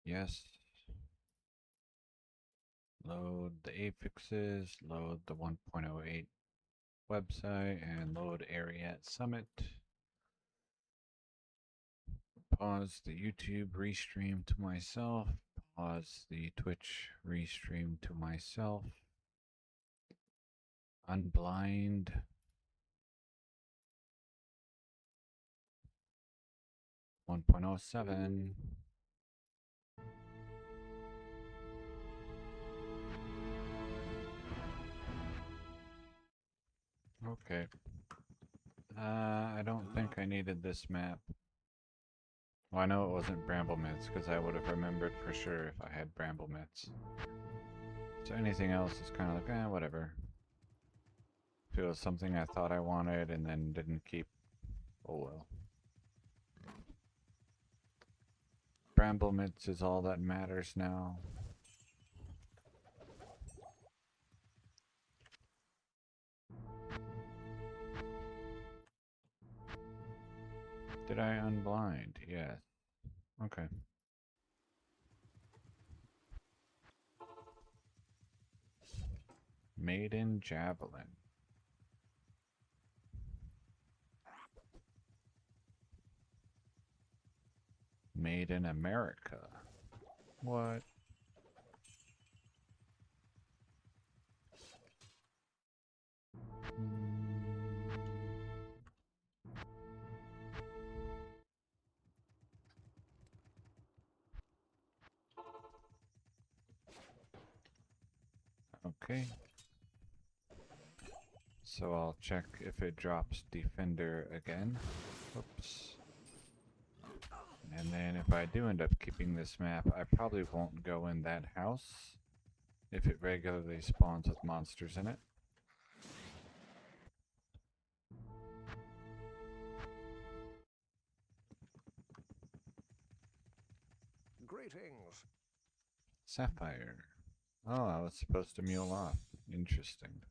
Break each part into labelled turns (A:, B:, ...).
A: Yes. Load the affixes, load the 1.08 website, and load area at Summit. Pause the YouTube restream to myself. Pause the Twitch restream to myself. Unblind. One point oh seven. Okay. I don't think I needed this map. Well, I know it wasn't Bramble Myths, because I would have remembered for sure if I had Bramble Myths. So anything else is kind of like, whatever. If it was something I thought I wanted and then didn't keep, oh well. Bramble Myths is all that matters now. Did I unblind? Yes. Okay. Maiden Javelin. Made in America. What? Okay. So I'll check if it drops Defender again. Oops. And then if I do end up keeping this map, I probably won't go in that house if it regularly spawns with monsters in it.
B: Greetings.
A: Sapphire. Oh, I was supposed to mule off. Interesting.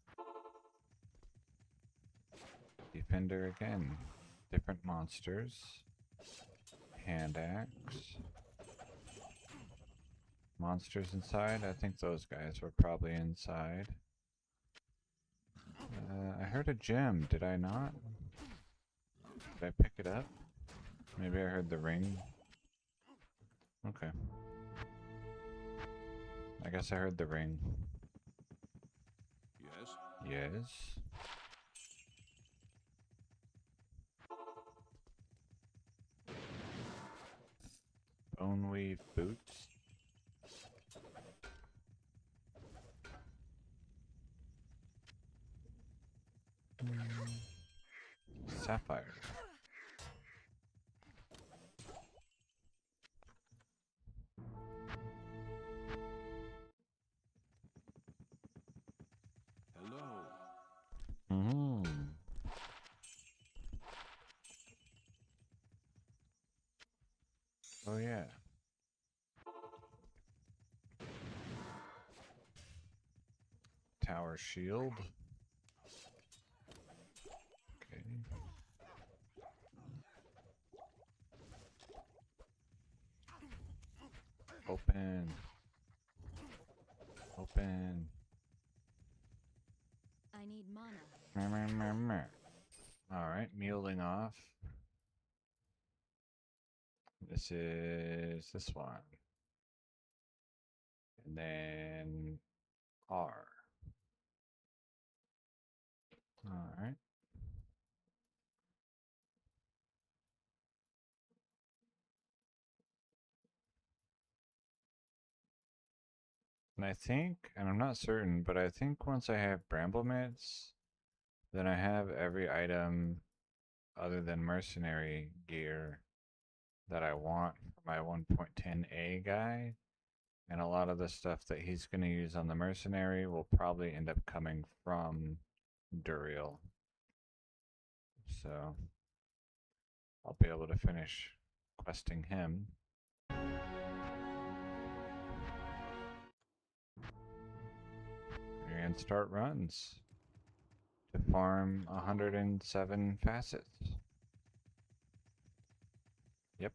A: Defender again. Different monsters. Hand axe. Monsters inside? I think those guys were probably inside. I heard a gem, did I not? Did I pick it up? Maybe I heard the ring. Okay. I guess I heard the ring.
B: Yes?
A: Yes. Boneweave boots. Sapphire.
B: Hello.
A: Oh yeah. Tower shield. Okay. Open. Open.
C: I need mana.
A: Alright, muling off. This is this one. And then R. Alright. And I think, and I'm not certain, but I think once I have Bramble Mitts, then I have every item other than mercenary gear that I want for my 1.10A guy. And a lot of the stuff that he's going to use on the mercenary will probably end up coming from Duriel. So I'll be able to finish questing him. And start runs to farm 107 facets. Yep.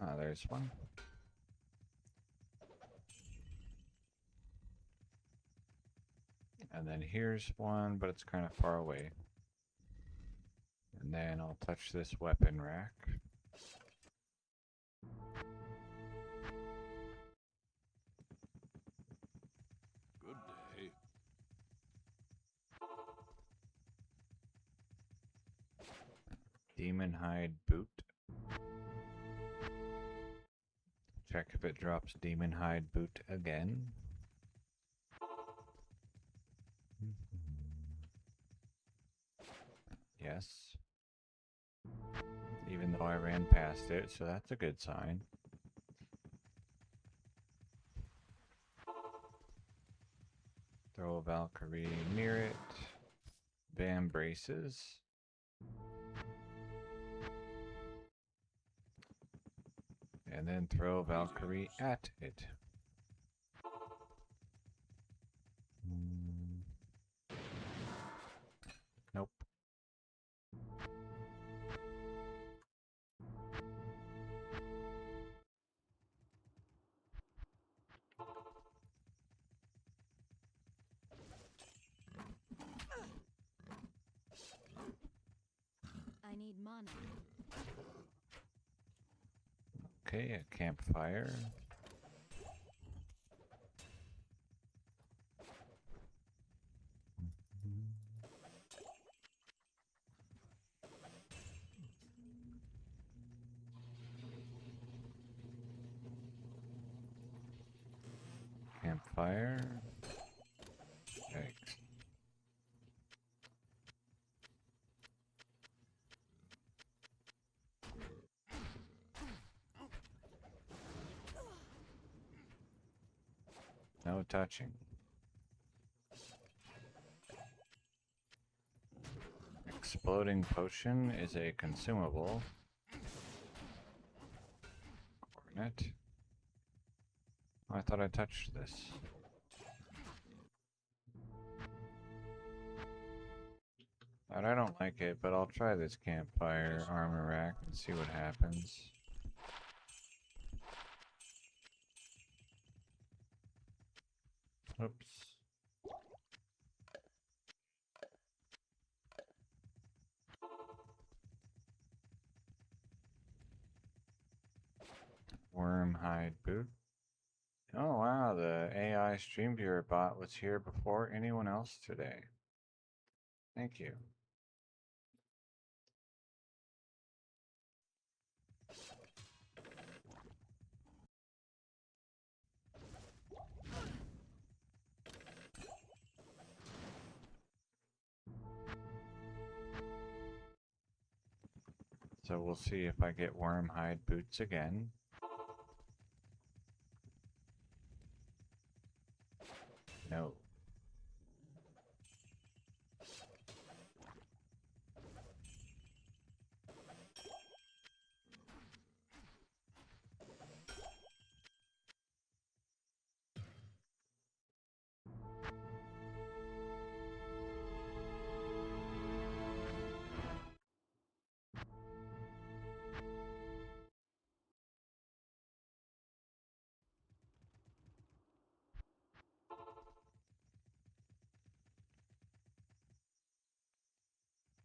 A: Ah, there's one. And then here's one, but it's kind of far away. And then I'll touch this weapon rack.
B: Good day.
A: Demon hide boot. Check if it drops demon hide boot again. Yes. Even though I ran past it, so that's a good sign. Throw a Valkyrie near it. Bam braces. And then throw a Valkyrie at it. Nope.
C: I need mana.
A: Okay, a campfire. Campfire. Yikes. No touching. Exploding potion is a consumable. Coordinate. Oh, I thought I touched this. But I don't like it, but I'll try this campfire armor rack and see what happens. Oops. Worm hide boot. Oh wow, the AI stream viewer bot was here before anyone else today. Thank you. So we'll see if I get worm hide boots again. No.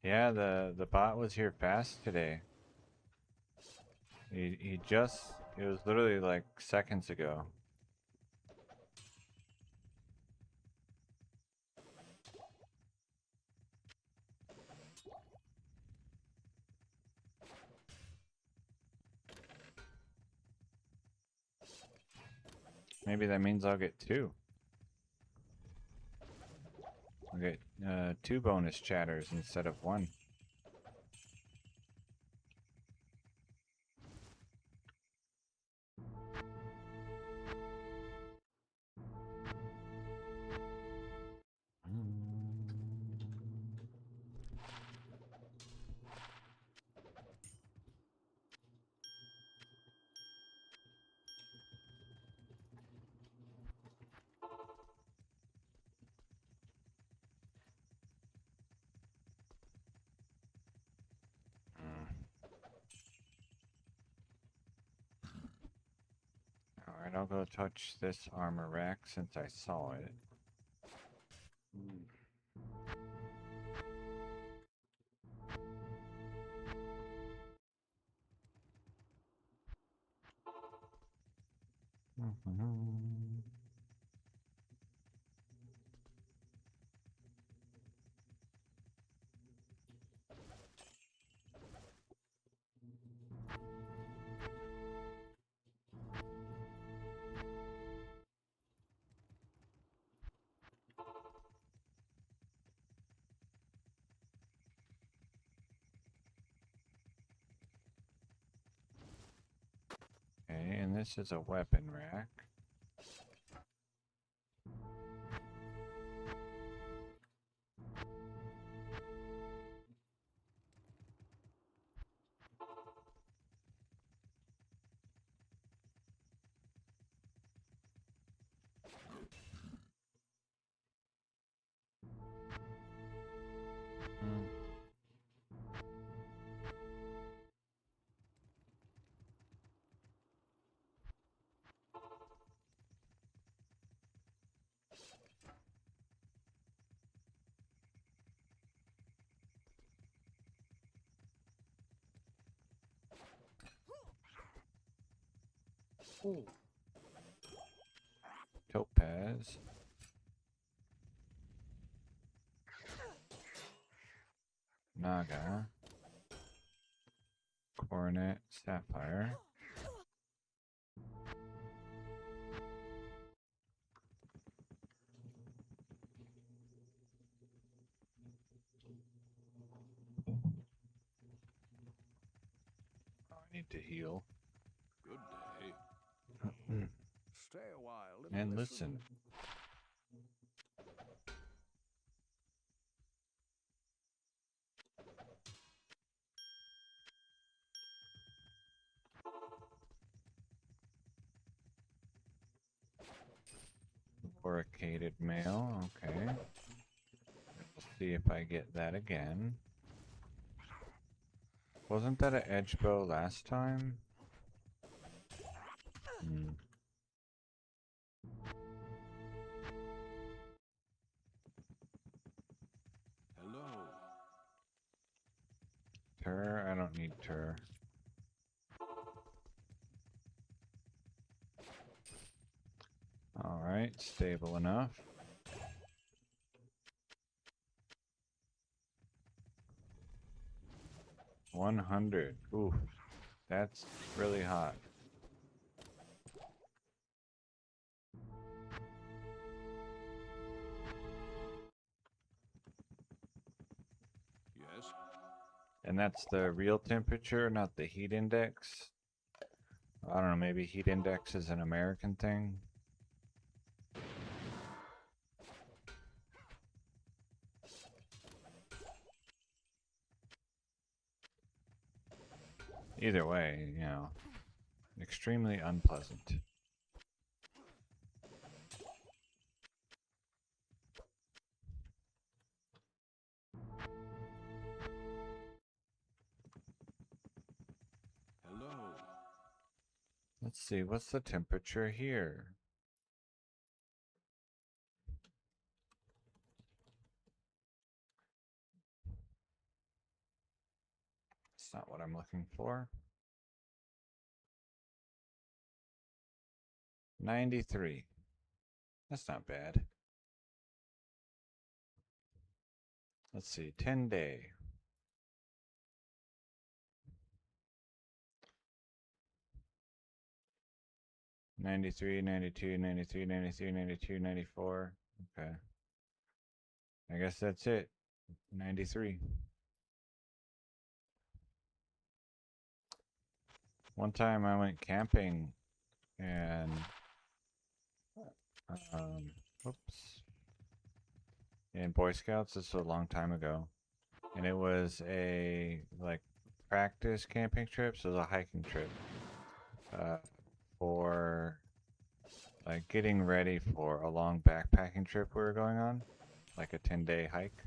A: Yeah, the bot was here fast today. He just, it was literally like seconds ago. Maybe that means I'll get two. I'll get 2 bonus chatters instead of 1. go touch this armor rack since I saw it. Okay, and this is a weapon rack. Hmm. Topaz. Naga. Coronet. Sapphire. Oh, I need to heal.
B: Good day.
D: Stay a while
A: And listen. Oricated mail, okay. Let's see if I get that again. Wasn't that an edge bow last time? Hmm.
B: Hello.
A: Tur, I don't need tur. Alright, stable enough. $100. Ooh, that's really hot.
B: Yes.
A: And that's the real temperature, not the heat index. I don't know, maybe heat index is an American thing. Either way, you know, extremely unpleasant.
B: Hello.
A: Let's see, what's the temperature here? That's not what I'm looking for. 93. That's not bad. Let's see, 10-day. $93, $92, $93, $93, $92, $94. Okay. I guess that's it. 93. One time I went camping and oops. In Boy Scouts, this was a long time ago. And it was a like practice camping trip, so it was a hiking trip. For like getting ready for a long backpacking trip we were going on, like a 10-day hike.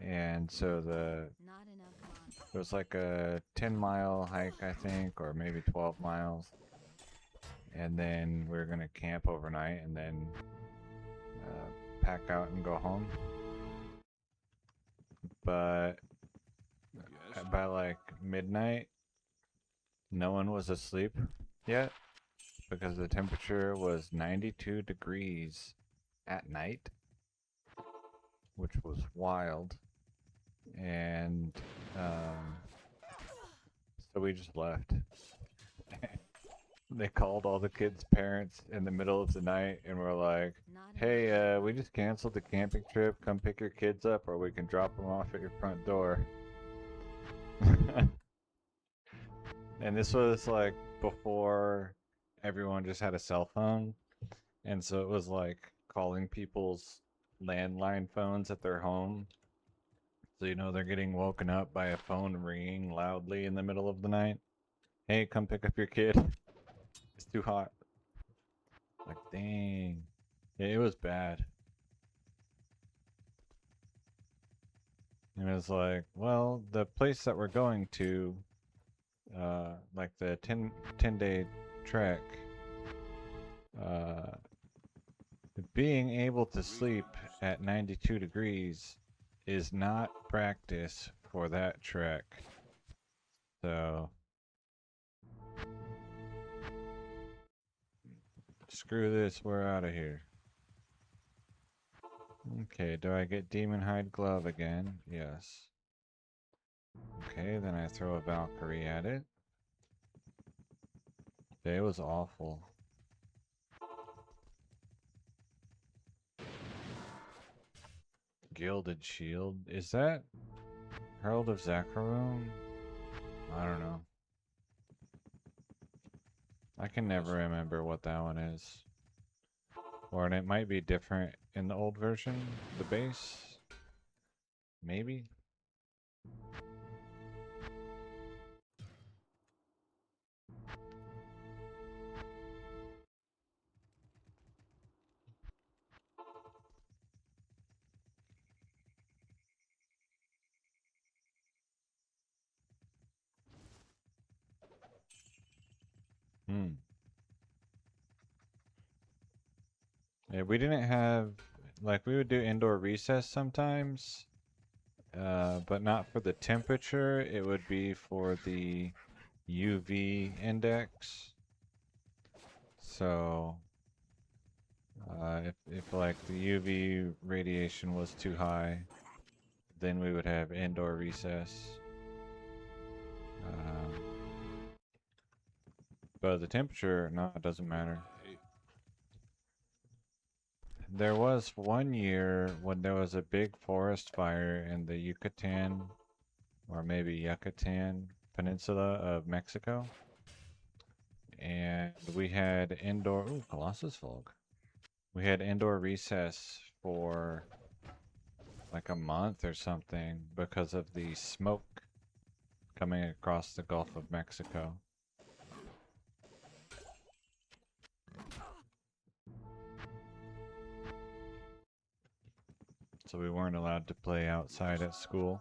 A: And so
C: Not enough mana.
A: it was like a 10-mile hike, I think, or maybe 12 miles. and then we were gonna camp overnight and then pack out and go home. But
B: Yes.
A: by like midnight, no one was asleep yet because the temperature was 92 degrees at night, which was wild. And so we just left. They called all the kids' parents in the middle of the night and were like,
C: Not
A: hey, we just canceled the camping trip. Come pick your kids up or we can drop them off at your front door. And this was like before everyone just had a cell phone. And so it was like calling people's landline phones at their home. So, you know, they're getting woken up by a phone ringing loudly in the middle of the night. Hey, come pick up your kid. It's too hot. Like, dang. Yeah, it was bad. And it was like, well, the place that we're going to, like the 10-day trek, uh, being able to sleep at 92 degrees is not practice for that trek. So, screw this, we're out of here. Okay, do I get Demon Hide Glove again? Yes. Okay, then I throw a Valkyrie at it. It was awful. Gilded Shield. Is that Herald of Zakharum? I don't know. I can never remember what that one is. Or it might be different in the old version, the base. Maybe? Hmm. Yeah, we didn't have, like, we would do indoor recess sometimes, but not for the temperature. It would be for the UV index. So, if like the UV radiation was too high, then we would have indoor recess. Um, but the temperature, no, it doesn't matter.
B: Day.
A: There was one year when there was a big forest fire in the Yucatan, or maybe Yucatan Peninsula of Mexico. And we had indoor, ooh, Colossus Fog. We had indoor recess for like a month or something because of the smoke coming across the Gulf of Mexico. So we weren't allowed to play outside at school.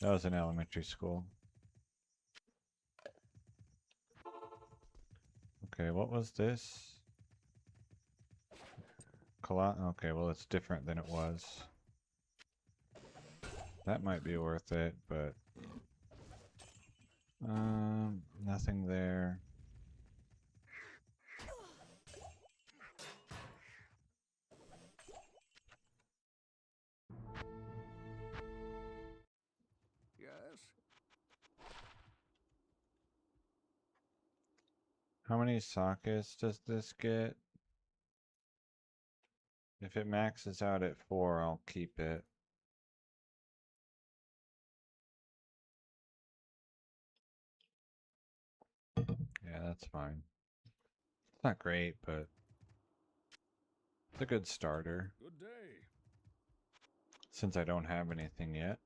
A: That was an elementary school. Okay, what was this? Okay, well it's different than it was. That might be worth it, but nothing there.
D: Yes.
A: How many sockets does this get? If it maxes out at 4, I'll keep it. Yeah, that's fine. It's not great, but it's a good starter.
B: Good day.
A: Since I don't have anything yet.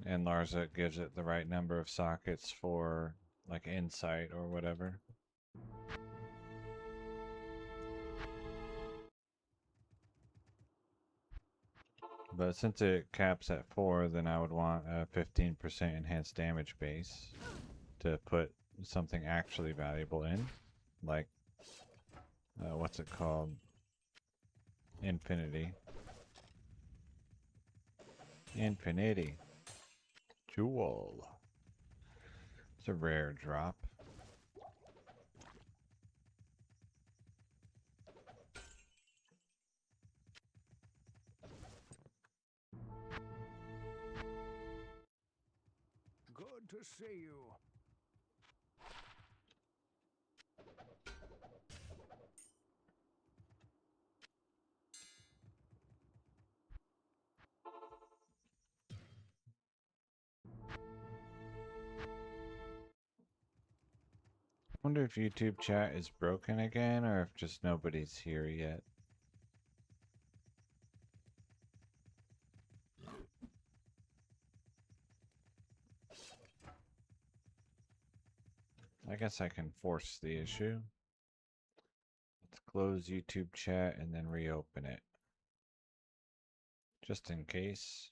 A: And Larza gives it the right number of sockets for like insight or whatever. But since it caps at 4, then I would want a 15% enhanced damage base to put something actually valuable in, like what's it called? Infinity. Infinity. Jewel. It's a rare drop.
D: Good to see you.
A: I wonder if YouTube chat is broken again or if just nobody's here yet. I guess I can force the issue. Let's close YouTube chat and then reopen it. Just in case.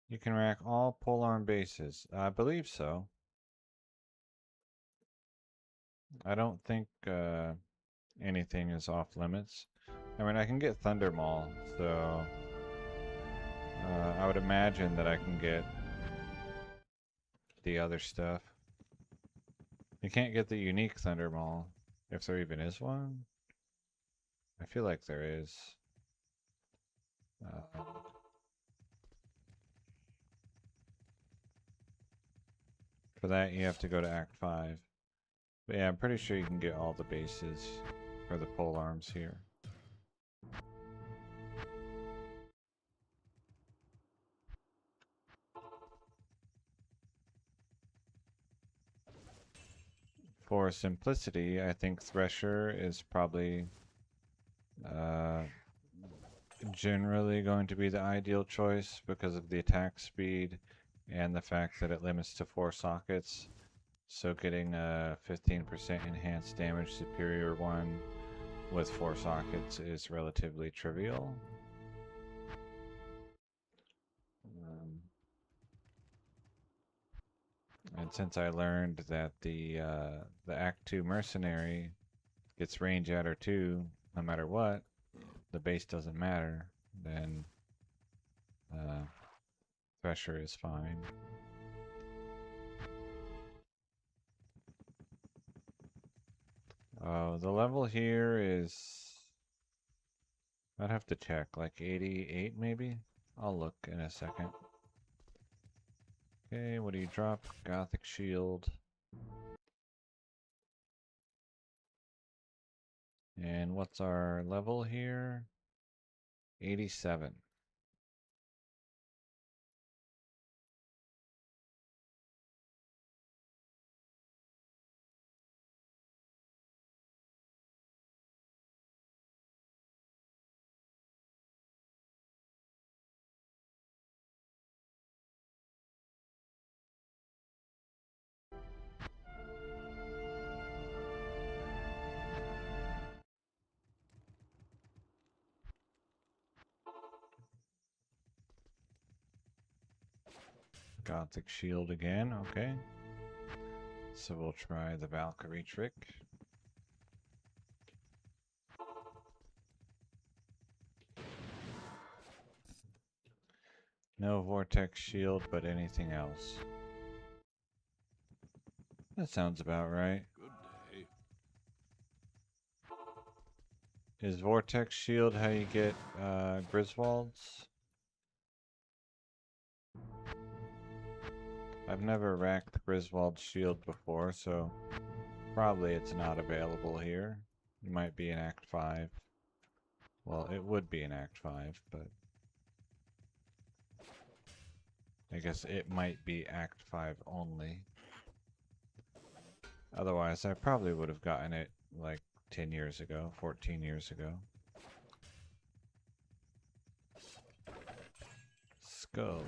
A: You can rack all polearm bases. I believe so. I don't think anything is off limits. I mean, I can get Thunder Maul, so I would imagine that I can get the other stuff. You can't get the unique Thunder Maul, if there even is one. I feel like there is. For that, you have to go to Act 5. But yeah, I'm pretty sure you can get all the bases for the pole arms here. For simplicity, I think Thresher is probably generally going to be the ideal choice because of the attack speed and the fact that it limits to 4 sockets. So getting a 15% enhanced damage superior one with 4 sockets is relatively trivial. And since I learned that the Act 2 mercenary gets range adder 2 no matter what, the base doesn't matter, then Thresher is fine. Oh, the level here is... I'd have to check, like 88 maybe? I'll look in a second. Okay, what do you drop? Gothic Shield. And what's our level here? 87. Gothic Shield again, okay. So we'll try the Valkyrie trick. No Vortex Shield, but anything else. That sounds about right.
B: Good day.
A: Is Vortex Shield how you get Griswolds? I've never racked Griswold's shield before, so probably it's not available here. It might be in Act 5. Well, it would be in Act 5, but I guess it might be Act 5 only. Otherwise, I probably would have gotten it like 10 years ago, 14 years ago. Skull.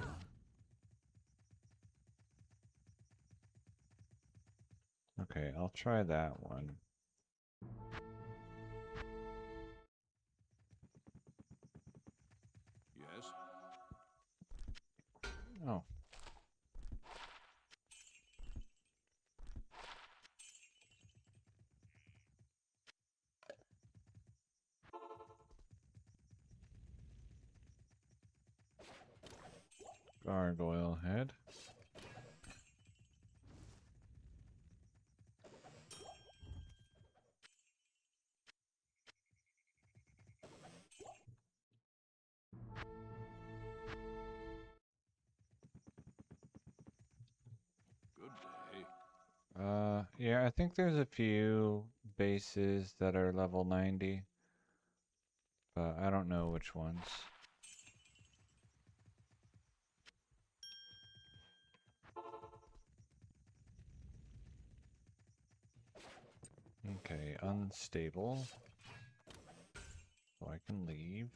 A: Okay, I'll try that one. Gargoyle head.
B: Good day.
A: Yeah, I think there's a few bases that are level 90, but I don't know which ones. Okay, unstable. So I can leave.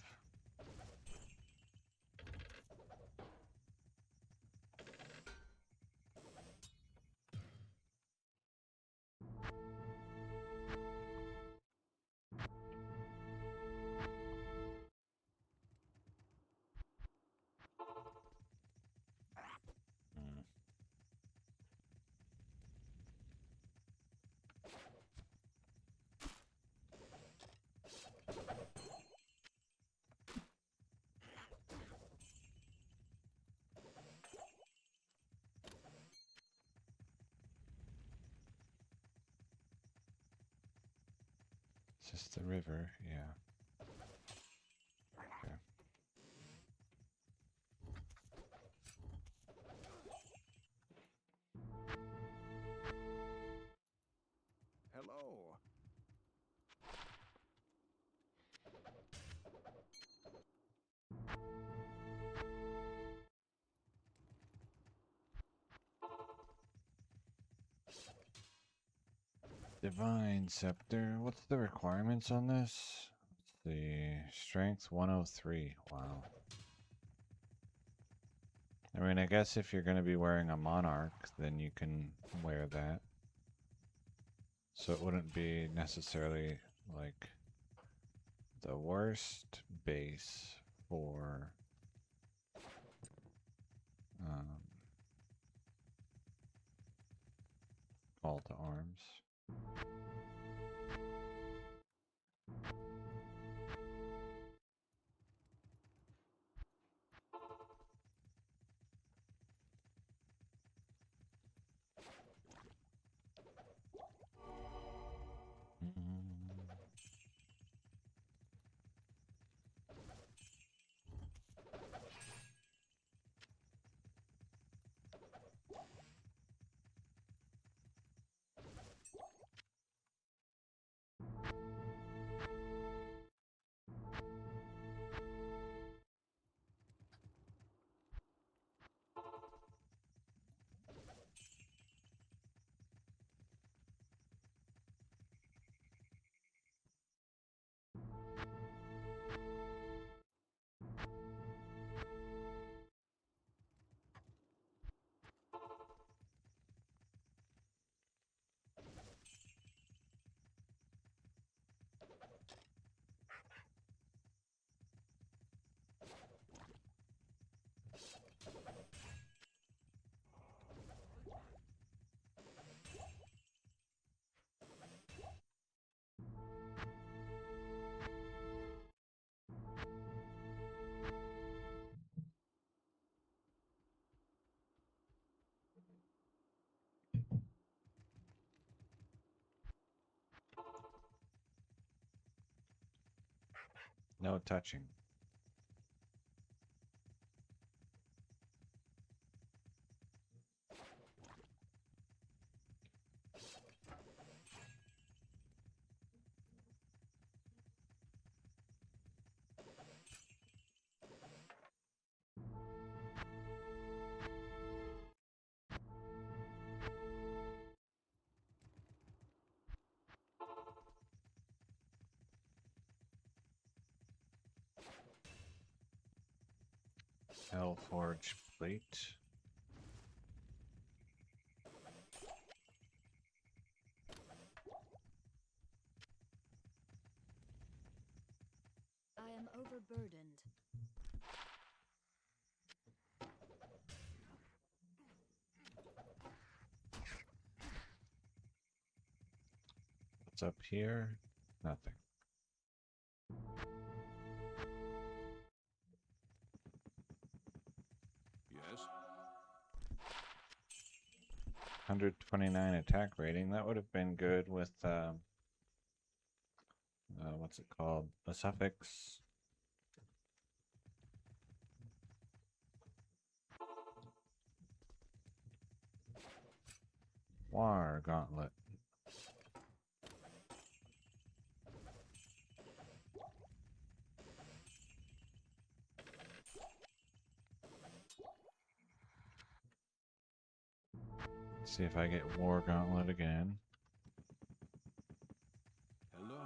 A: Hmm. It's just the river, yeah. Okay.
D: Hello.
A: Divine Scepter. What's the requirements on this? Let's see. Strength 103. Wow. I mean, I guess if you're going to be wearing a Monarch, then you can wear that. So it wouldn't be necessarily like the worst base for um, call to arms. Mm. No touching. Hellforge plate.
C: I am overburdened.
A: What's up here? Nothing.
B: Yes?
A: 129 attack rating. That would have been good with what's it called? A suffix. War Gauntlet. Let's see if I get War Gauntlet again.
B: Hello.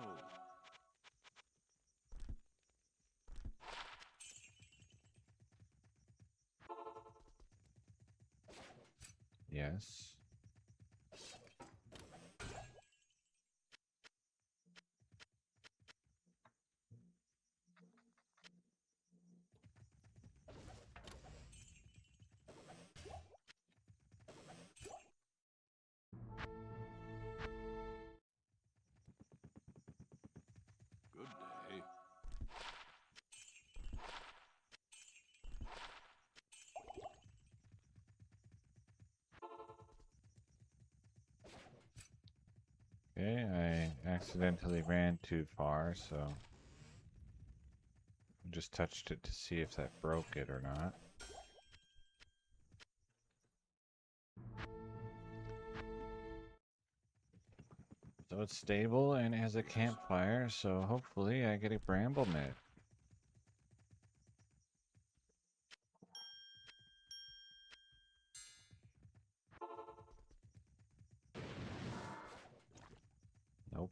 A: Yes.
B: Good day.
A: Okay, I accidentally ran too far, so I just touched it to see if that broke it or not. So it's stable and it has a campfire, so hopefully I get a bramble net. Nope.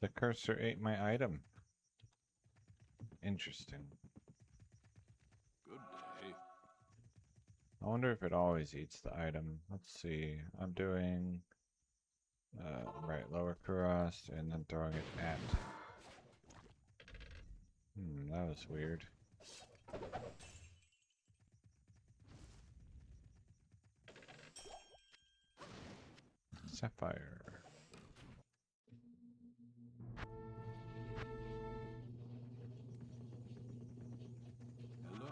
A: The cursor ate my item. Interesting.
B: Good day.
A: I wonder if it always eats the item. Let's see. I'm doing right, lower cross and then throwing it at. That was weird. Sapphire.
B: Hello.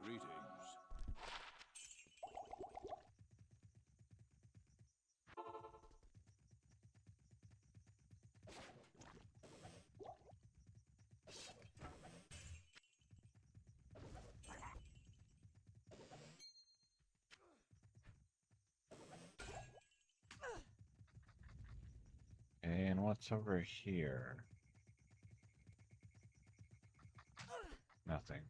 B: Greetings.
A: And what's over here? Nothing.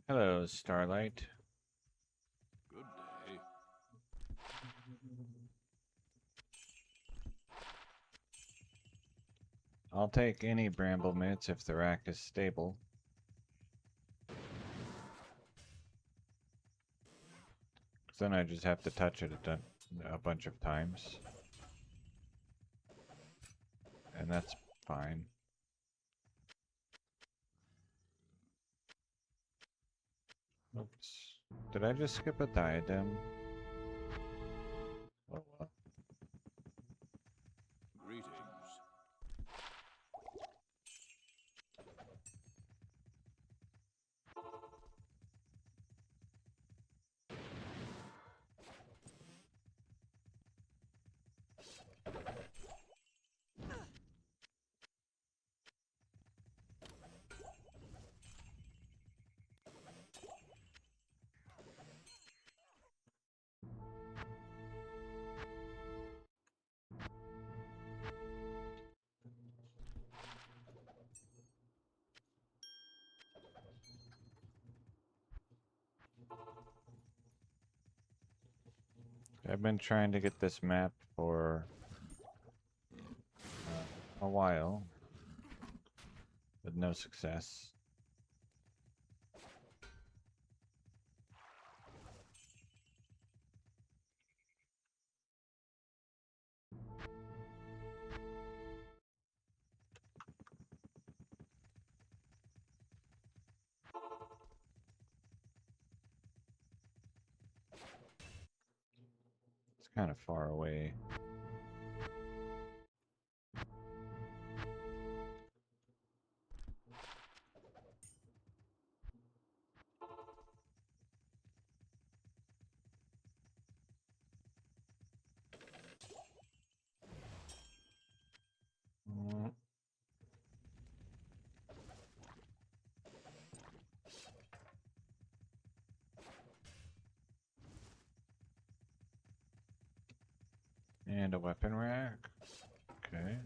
A: Hello, Starlight.
B: Good day.
A: I'll take any bramble mitts if the rack is stable. Then I just have to touch it a bunch of times. And that's fine. Oops. Did I just skip a diadem? Oh well.
B: Greetings.
A: I've been trying to get this map for a while, with no success. It's kind of far away. Mm. And a weapon rack. Okay.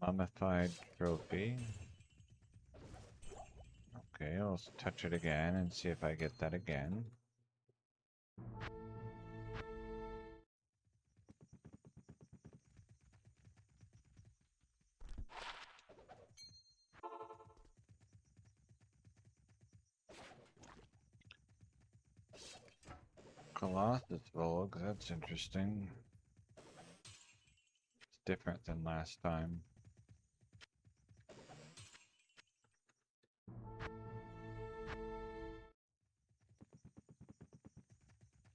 A: Mummified trophy. Okay, I'll touch it again and see if I get that again. Colossus Vogue, that's interesting. It's different than last time.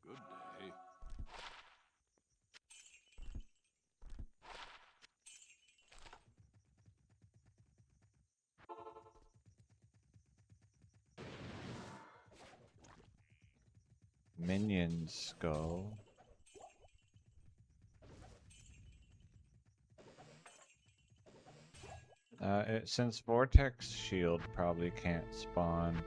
B: Good day.
A: Minion skull. Since Vortex Shield probably can't spawn,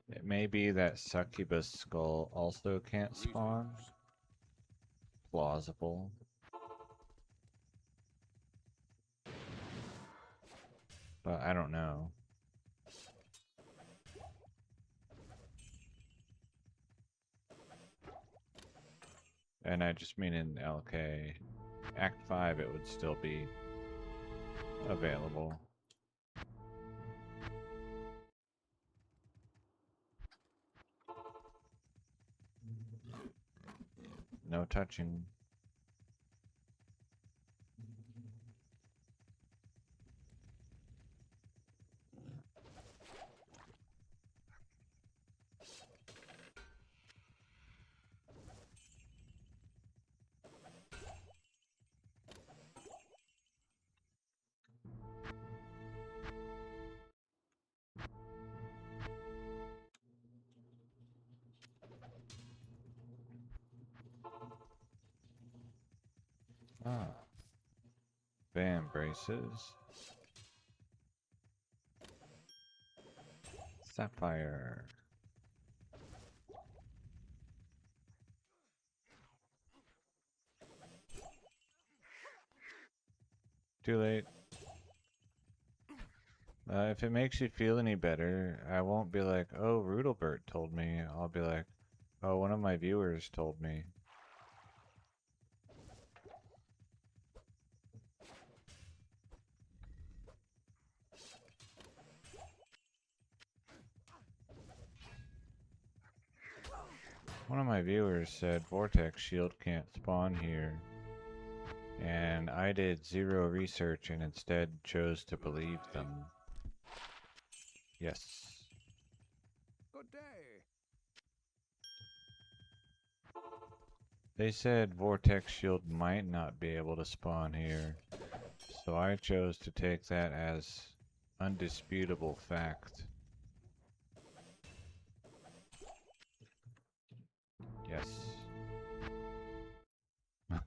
A: it may be that Succubus Skull also can't spawn.
B: Greetings.
A: Plausible. But I don't know. And I just mean in LK. Act 5 it would still be available. No touching. Ah. Bam braces. Sapphire. Too late. If it makes you feel any better, I won't be like, oh, Rudelbert told me. I'll be like, oh, one of my viewers told me. One of my viewers said Vortex Shield can't spawn here, and I did zero research and instead chose to believe them. Yes.
D: Good day.
A: They said Vortex Shield might not be able to spawn here, so I chose to take that as undisputable fact. Yes.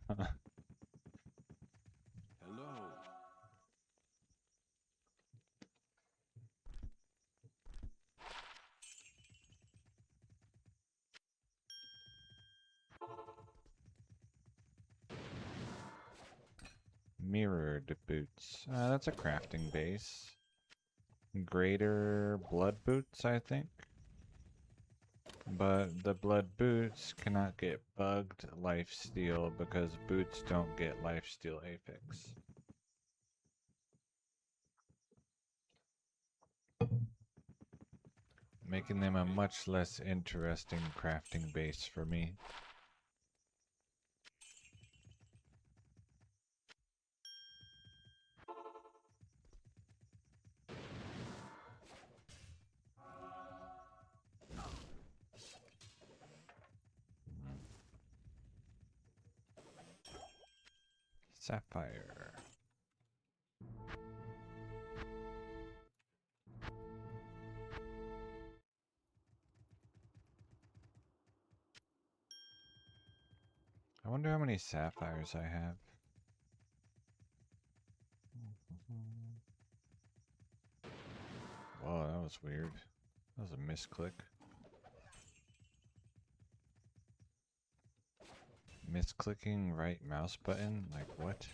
B: Hello.
A: Mirrored boots. That's a crafting base. Greater blood boots, I think. But the blood boots cannot get bugged lifesteal because boots don't get lifesteal affix. Making them a much less interesting crafting base for me. Sapphire. I wonder how many sapphires I have. Whoa, that was weird. That was a misclick. Misclicking right mouse button? Like what?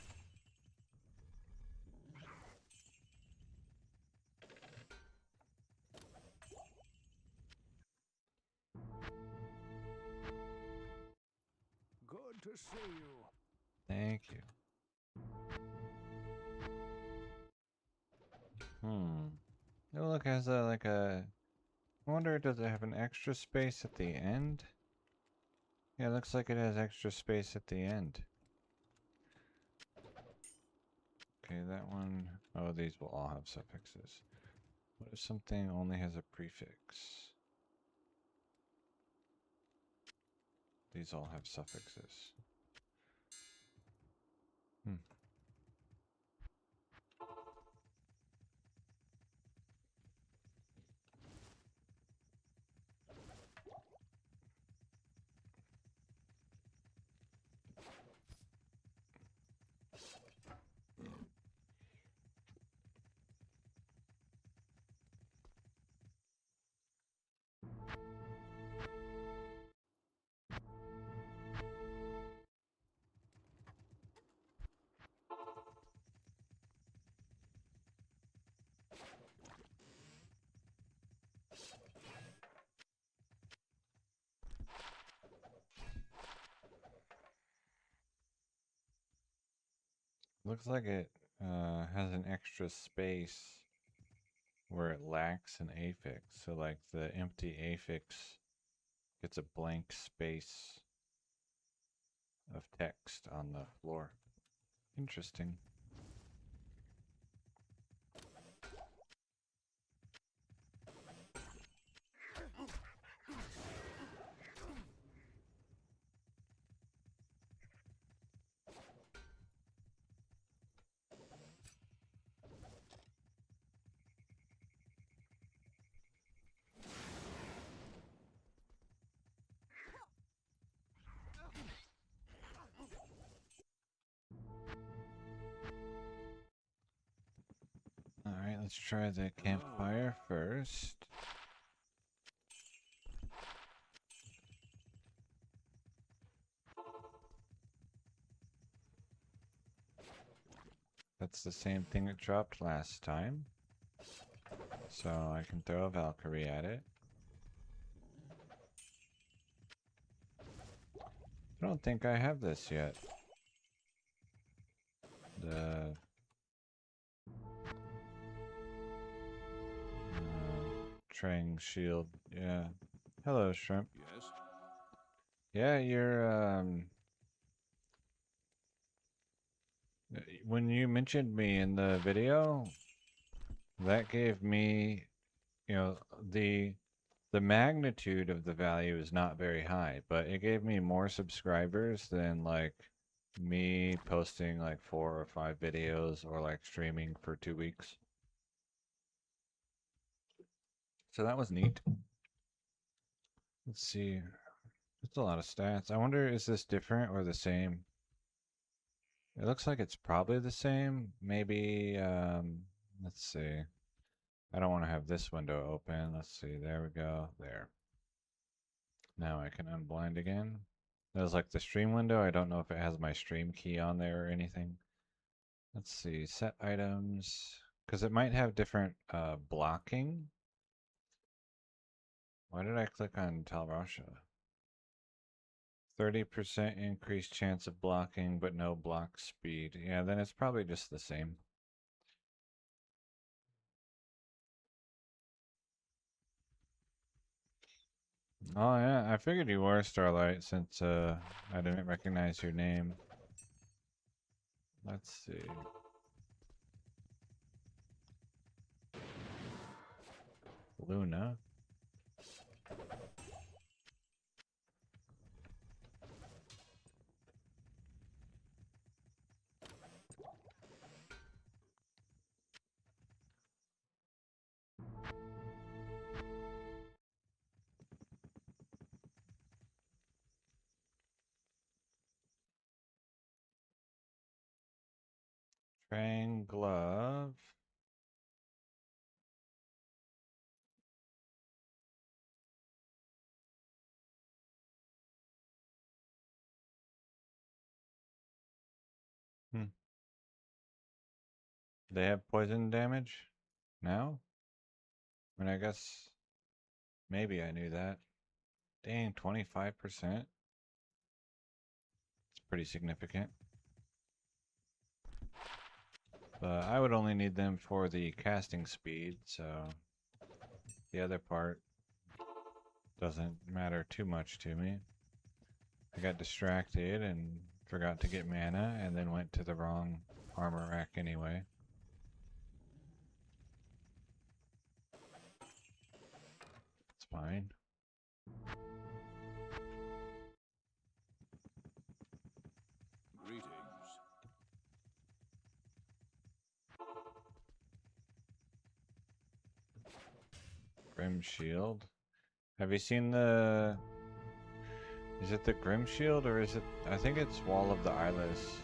D: Good to see you.
A: Thank you. Oh look, it has a like a. I wonder, does it have an extra space at the end? Yeah, it looks like it has extra space at the end. Okay, that one. Oh, these will all have suffixes. What if something only has a prefix? These all have suffixes. Looks like it has an extra space where it lacks an affix. So like the empty affix gets a blank space of text on the floor. Interesting. Alright, let's try the campfire first. That's the same thing it dropped last time. So I can throw a Valkyrie at it. I don't think I have this yet. The Trang shield, yeah. Hello, Shrimp.
B: Yes.
A: Yeah, when you mentioned me in the video, that gave me, you know, the magnitude of the value is not very high, but it gave me more subscribers than like me posting like 4 or 5 videos or like streaming for 2 weeks. So that was neat. Let's see. That's a lot of stats. I wonder, is this different or the same? It looks like it's probably the same. Maybe, let's see. I don't want to have this window open. Let's see. There we go. There. Now I can unblind again. That was like the stream window. I don't know if it has my stream key on there or anything. Let's see. Set items. Because it might have different blocking. Why did I click on Talrasha? 30% increased chance of blocking, but no block speed. Yeah, then it's probably just the same. Oh yeah, I figured you were Starlight since I didn't recognize your name. Let's see. Luna. Fang glove. Hmm. They have poison damage now? I mean, I guess maybe I knew that. Dang, 25%? It's pretty significant. But I would only need them for the casting speed, so the other part doesn't matter too much to me. I got distracted and forgot to get mana and then went to the wrong armor rack anyway. It's fine.
B: Greetings.
A: Grim Shield. Have you seen the... Is it the Grim Shield or is it... I think it's Wall of the Eyeless.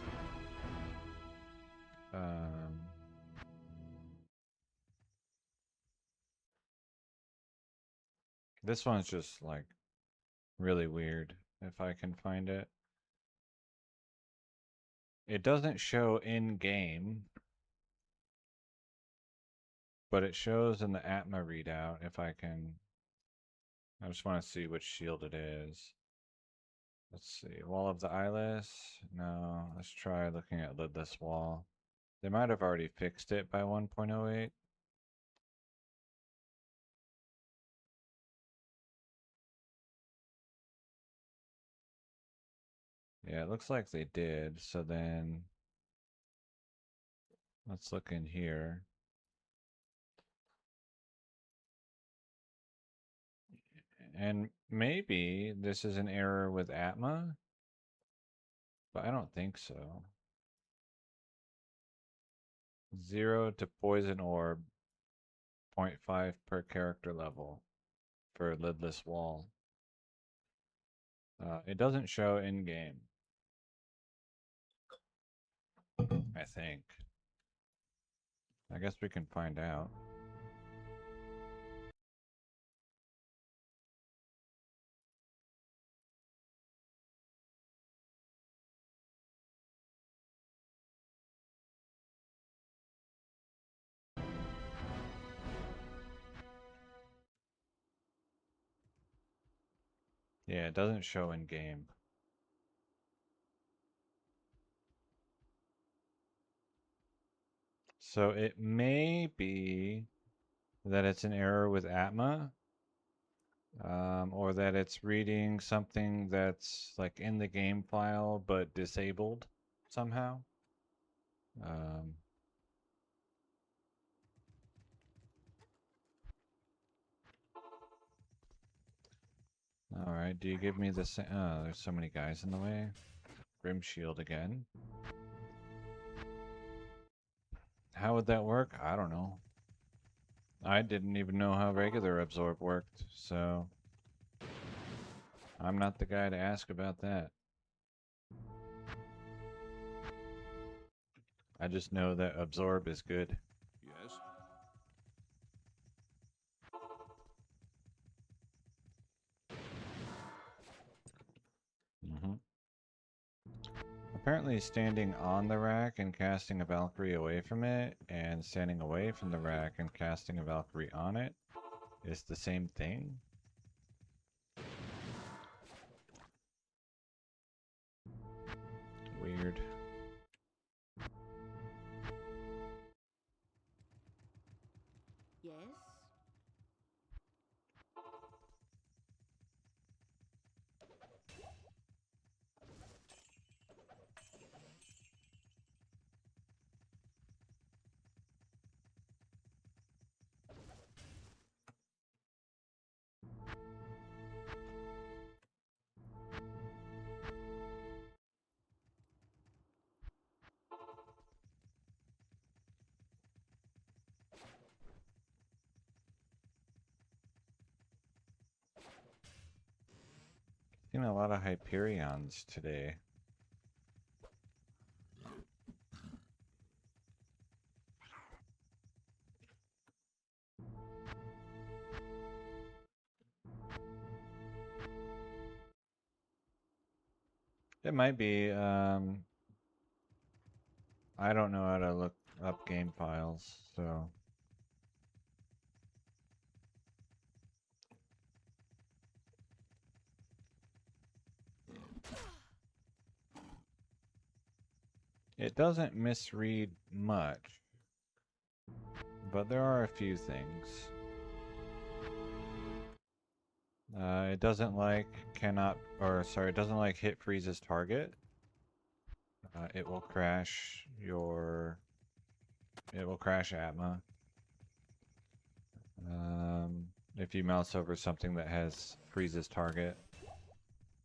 A: This one's just like really weird if I can find it. It doesn't show in game, but it shows in the Atma readout if I can. I just want to see which shield it is. Let's see. Wall of the Eyeless? No. Let's try looking at Lidless Wall. They might have already fixed it by 1.08. Yeah, it looks like they did. So then let's look in here. And maybe this is an error with Atma, but I don't think so. 0 to Poison Orb, 0.5 per character level for Lidless Wall. It doesn't show in game, I think. I guess we can find out. Yeah, it doesn't show in game. So it may be that it's an error with Atma, Or that it's reading something that's like in the game file but disabled somehow. Um, Alright, do you give me the same? Oh, there's so many guys in the way. Grim Shield again. How would that work? I don't know. I didn't even know how regular absorb worked, so I'm not the guy to ask about that. I just know that absorb is good.
B: Yes?
A: hmm Apparently standing on the rack and casting a Valkyrie away from it, and standing away from the rack and casting a Valkyrie on it is the same thing. Weird.
C: Yes?
A: Seen a lot of Hyperions today. It might be, I don't know how to look up game files, so. It doesn't misread much, but there are a few things. It doesn't like it doesn't like hit freezes target. It will crash Atma. If you mouse over something that has freezes target,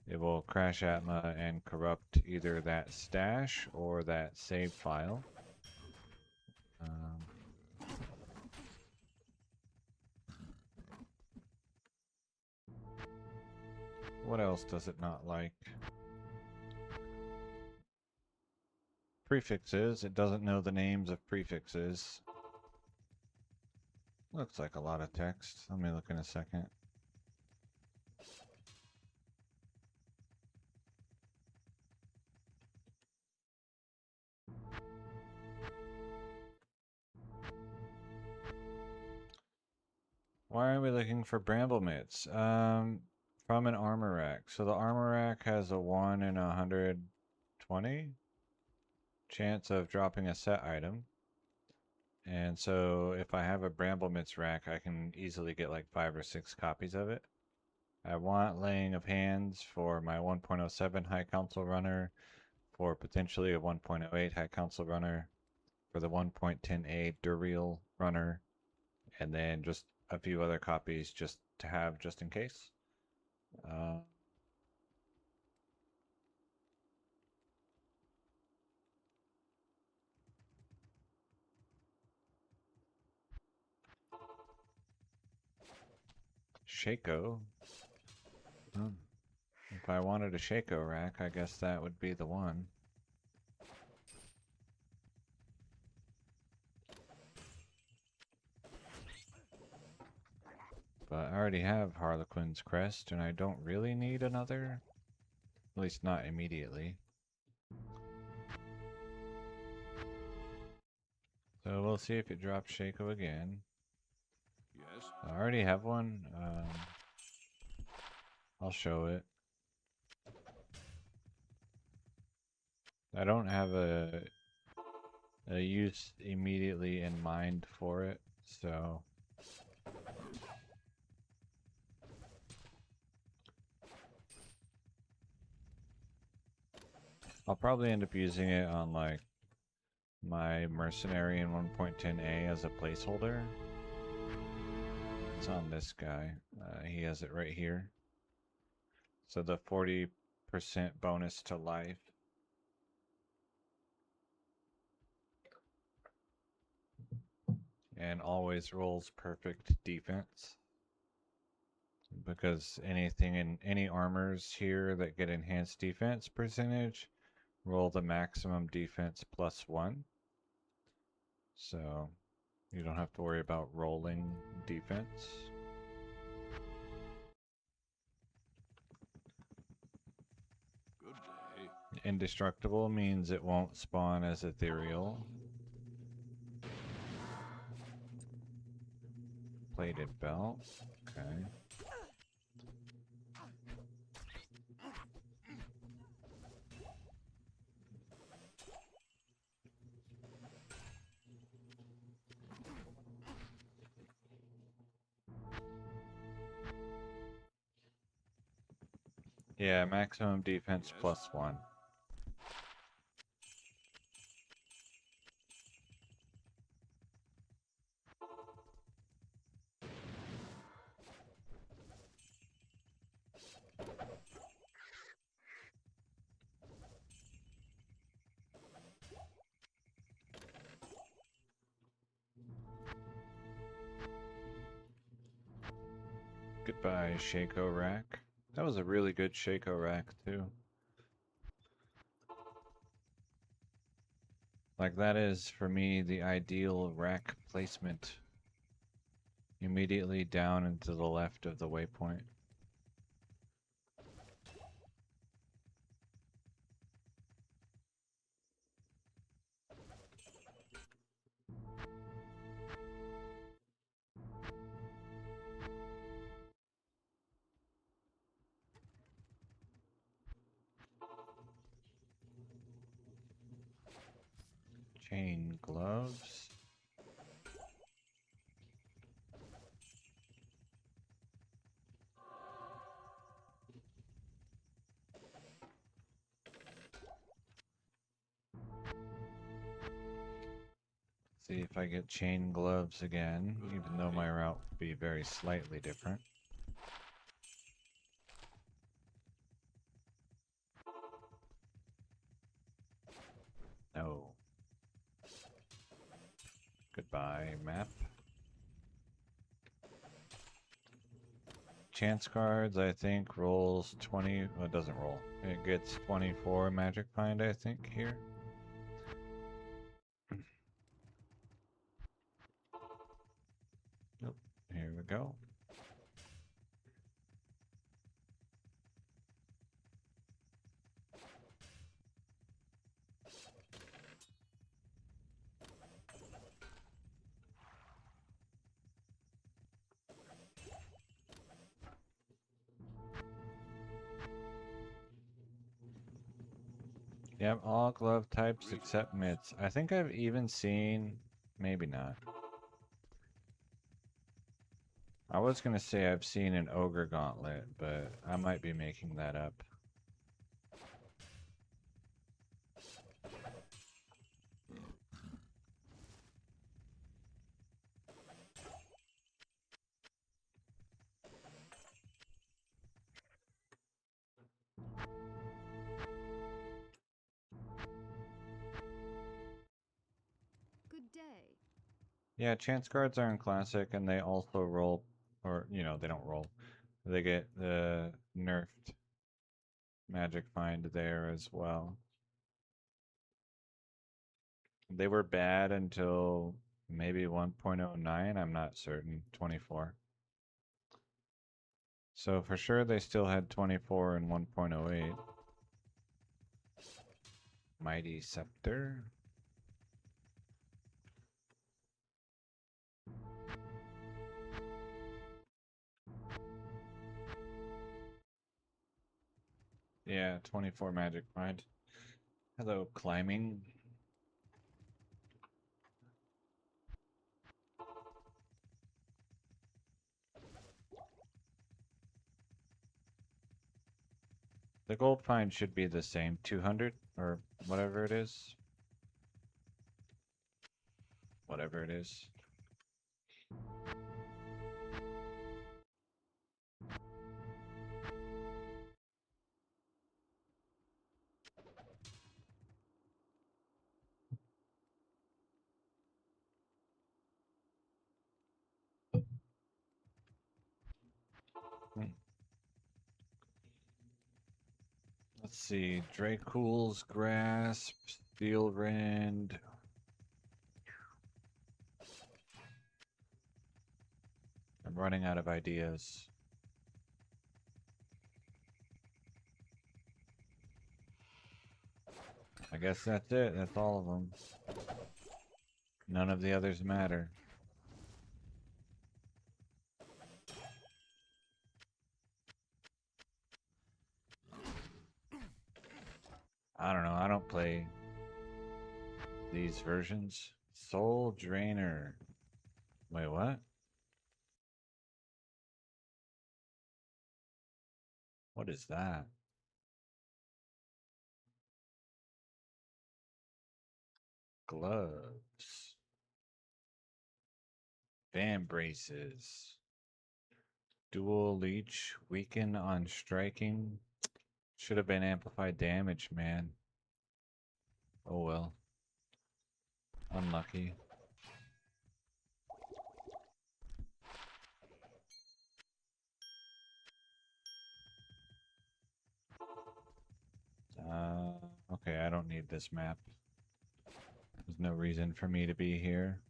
A: it will crash Atma and corrupt either that stash or that save file. What else does it not like? Prefixes. It doesn't know the names of prefixes. Looks like a lot of text. Let me look in a second. Why are we looking for bramble mitts? From an armor rack. So the armor rack has a 1 in 120 chance of dropping a set item. And so if I have a bramble mitts rack, I can easily get like 5 or 6 copies of it. I want laying of hands for my 1.07 High Council runner, for potentially a 1.08 High Council runner, for the 1.10A Duriel runner, and then just a few other copies just to have just in case. Shaco. If I wanted a Shaco rack, I guess that would be the one. But I already have Harlequin's crest, and I don't really need another. At least not immediately. So we'll see if it drops Shaco again.
B: Yes?
A: I already have one. I'll show it. I don't have a use immediately in mind for it, so I'll probably end up using it on like my mercenary in 1.10a as a placeholder. It's on this guy. He has it right here. So the 40% bonus to life. And always rolls perfect defense. Because anything in any armors here that get enhanced defense percentage roll the maximum defense +1. So you don't have to worry about rolling defense.
B: Good day.
A: Indestructible means it won't spawn as ethereal. Plated belt. Okay. Yeah, maximum defense
B: Yes.
A: +1. Goodbye, Shaco Rack. That was a really good Shaco Rack, too. Like, that is, for me, the ideal rack placement. Immediately down and to the left of the waypoint. Chain gloves. See if I get chain gloves again, even though my route will be very slightly different. No. Goodbye, map. Chance cards, I think, rolls 20. Well, it doesn't roll. It gets 24 magic find, I think, here. Nope. Here we go. Yep, all glove types except mitts. I think I've even seen... Maybe not. I was gonna say I've seen an ogre gauntlet, but I might be making that up.
C: Good day.
A: Yeah, chance cards are in classic, and they also roll, or, you know, they don't roll. They get the nerfed magic find there as well. They were bad until maybe 1.09, I'm not certain, 24. So for sure they still had 24 and 1.08. Mighty Scepter. Yeah, 24 magic find. Hello, climbing. The gold find should be the same, 200 or whatever it is. Whatever it is. Let's see, Dracul's Grasp, Steel Rend. I'm running out of ideas. I guess that's it, that's all of them. None of the others matter. I don't know, I don't play these versions. Soul Drainer. Wait, what? What is that? Gloves. Fan braces. Dual leech. Weaken on striking. Should have been amplified damage, man. Oh well. Unlucky. Okay, I don't need this map. There's no reason for me to be here.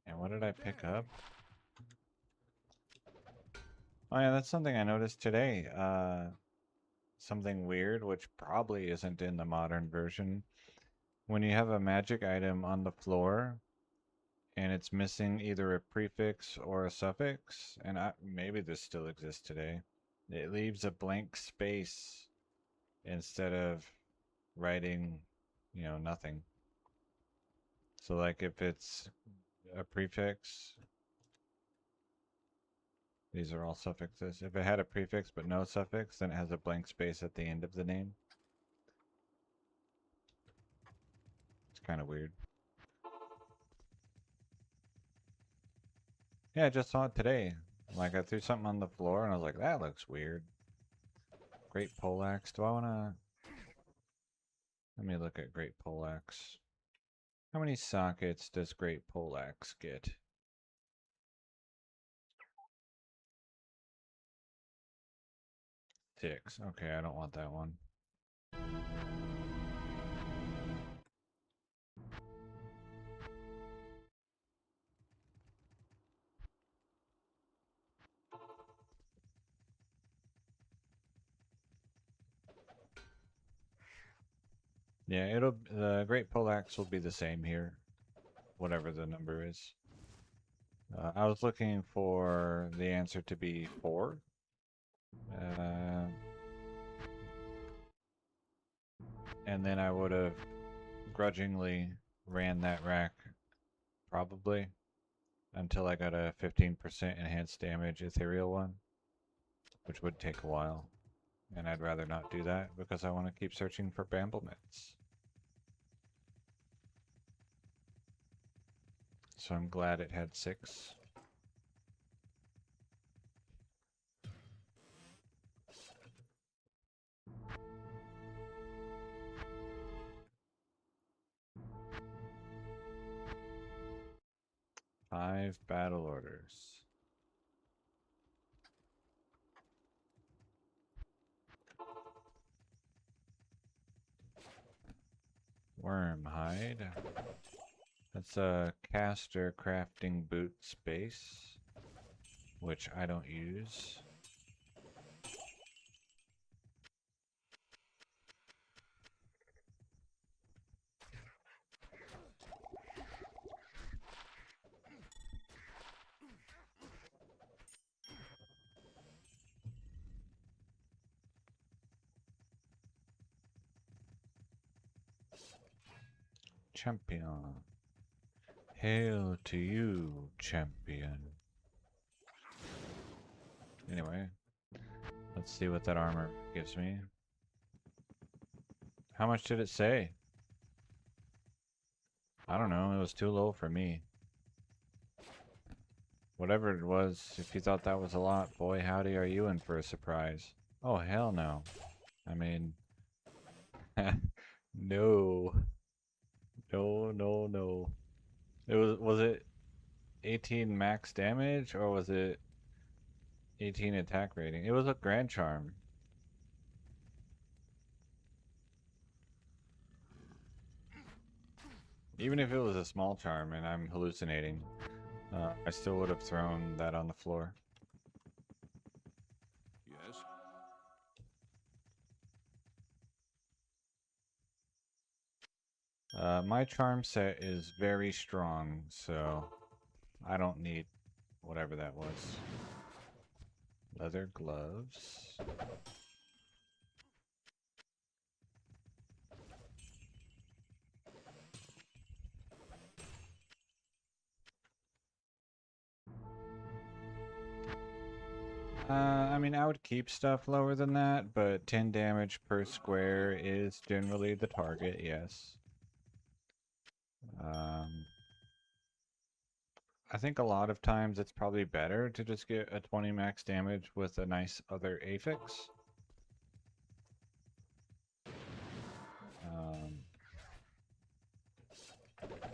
A: And what did I pick up? Oh yeah, that's something I noticed today. Something weird, which probably isn't in the modern version. When you have a magic item on the floor, and it's missing either a prefix or a suffix, and maybe this still exists today, it leaves a blank space instead of writing, nothing. So like if it's a prefix, these are all suffixes. If it had a prefix but no suffix, then it has a blank space at the end of the name. It's kind of weird. Yeah, I just saw it today. Like I threw something on the floor and I was like, that looks weird. Great poleaxe. Do I want to... Let me look at Great Poleaxe. How many sockets does Great Poleaxe get? 6. Okay, I don't want that one. Yeah, the Great Poleaxe will be the same here, whatever the number is. I was looking for the answer to be 4. And then I would have grudgingly ran that rack, probably, until I got a 15% enhanced damage ethereal one, which would take a while. And I'd rather not do that because I want to keep searching for Bramble mitts. So I'm glad it had 6. Five battle orders. Wormhide. That's a caster crafting boot space, which I don't use. champion. Hail to you, champion. Anyway, let's see what that armor gives me. How much did it say? I don't know, it was too low for me. Whatever it was, if you thought that was a lot, boy howdy are you in for a surprise. Oh hell no. I mean, no. No, no, no. Was it 18 max damage or was it 18 attack rating? It was a grand charm. Even if it was a small charm and I'm hallucinating, I still would have thrown that on the floor.
B: Yes?
A: My charm set is very strong, so I don't need whatever that was. Leather gloves. I mean, I would keep stuff lower than that, but 10 damage per square is generally the target, yes. I think a lot of times it's probably better to just get a 20 max damage with a nice other affix.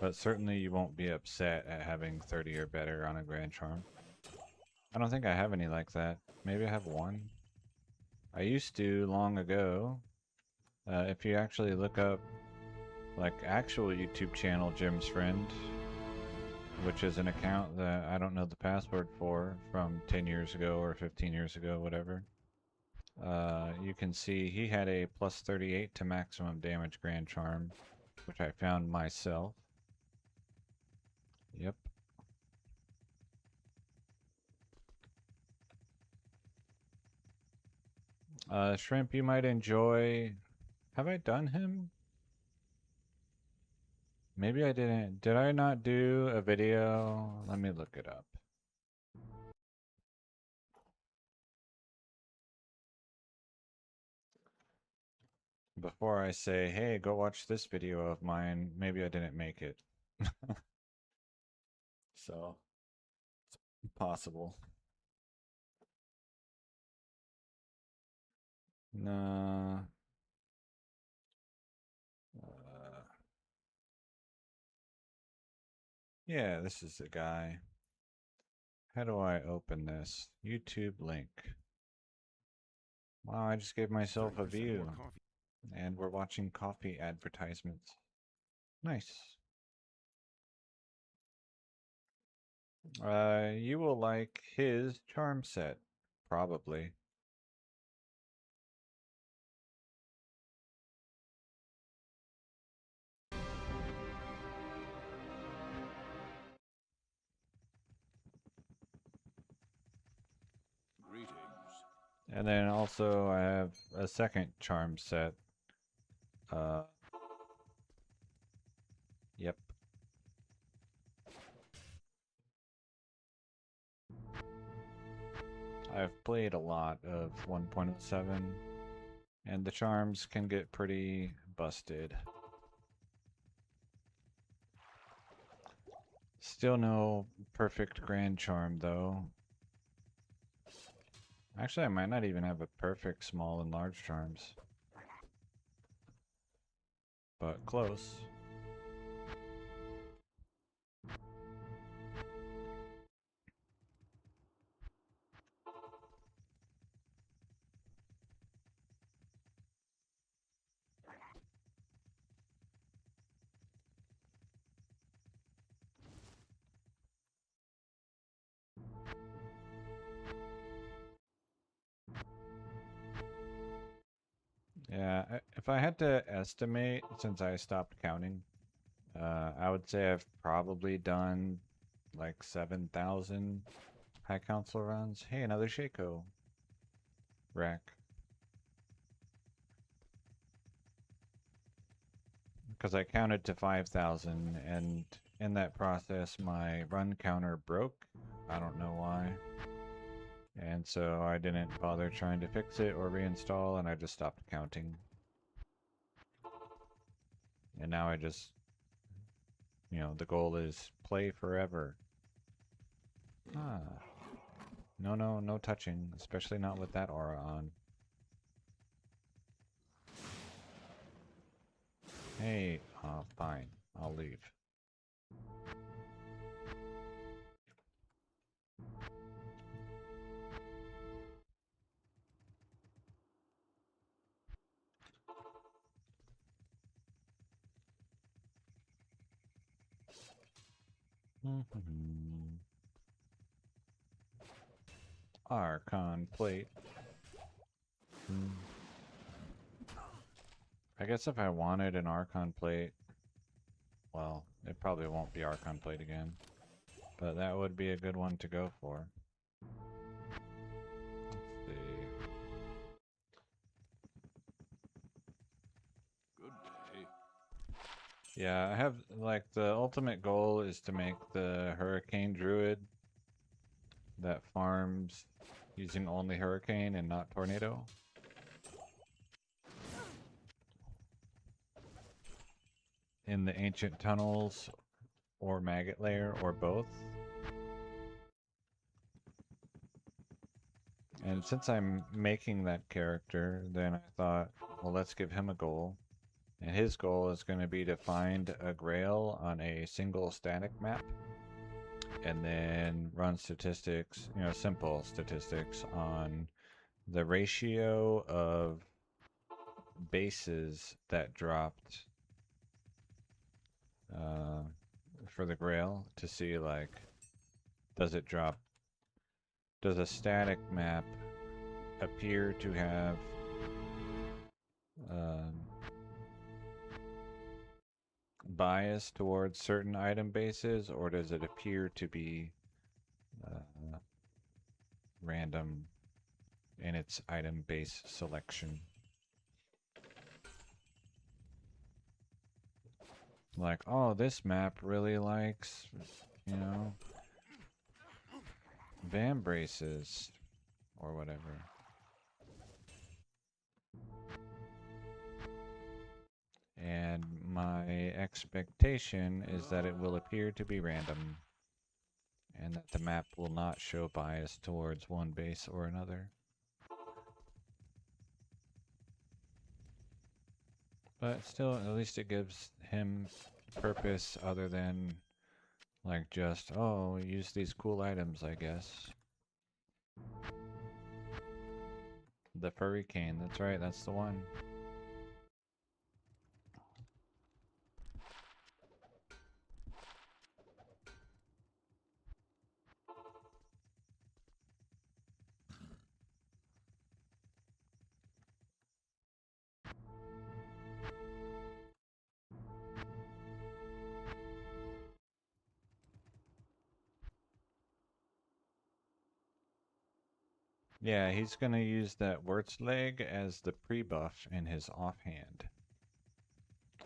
A: But certainly you won't be upset at having 30 or better on a Grand Charm. I don't think I have any like that. Maybe I have one. I used to long ago. If you actually look up like actual YouTube channel Jim's Friend, which is an account that I don't know the password for from 10 years ago or 15 years ago, whatever. You can see he had a plus 38 to maximum damage Grand Charm, which I found myself. Yep. Shrimp, you might enjoy... Have I done him? Maybe I didn't. Did I not do a video? Let me look it up. Before I say, hey, go watch this video of mine, maybe I didn't make it. So, it's possible. Nah. Yeah, this is the guy. How do I open this? YouTube link. Wow, I just gave myself a
B: 30%
A: view.
B: more coffee.
A: And we're watching coffee advertisements. Nice. You will like his charm set, probably.
B: Greetings.
A: And then also I have a second charm set. Yep. I've played a lot of 1.7, and the charms can get pretty busted. Still no perfect grand charm though. Actually, I might not even have a perfect small and large charms. But close. Yeah, if I had to estimate, since I stopped counting, I would say I've probably done like 7,000 High Council runs. Hey, another Shaco rack. because I counted to 5,000, and in that process my run counter broke. I don't know why. And so I didn't bother trying to fix it or reinstall, and I just stopped counting. And now I just, you know, the goal is play forever. Ah. No, no, no touching, especially not with that aura on. Hey, fine. I'll leave. Archon plate. I guess if I wanted an Archon plate, well, it probably won't be Archon plate again, but that would be a good one to go for. Let's see.
B: Good day.
A: Yeah, I have, like, the ultimate goal is to make the Hurricane Druid that farms using only Hurricane and not Tornado. In the Ancient Tunnels or Maggot Lair or both. And since I'm making that character, then I thought, well, let's give him a goal. And his goal is going to be to find a grail on a single static map and then run statistics, you know, simple statistics on the ratio of bases that dropped for the grail to see, like, does it drop, does a static map appear to have bias towards certain item bases, or does it appear to be random in its item base selection? Like, oh, this map really likes, you know, Vambraces or whatever. And my expectation is that it will appear to be random and that the map will not show bias towards one base or another. But still, at least it gives him purpose other than, like, just, oh, use these cool items, I guess. The furry cane, that's right, that's the one. Yeah, he's gonna use that Wirt's leg as the pre-buff in his offhand.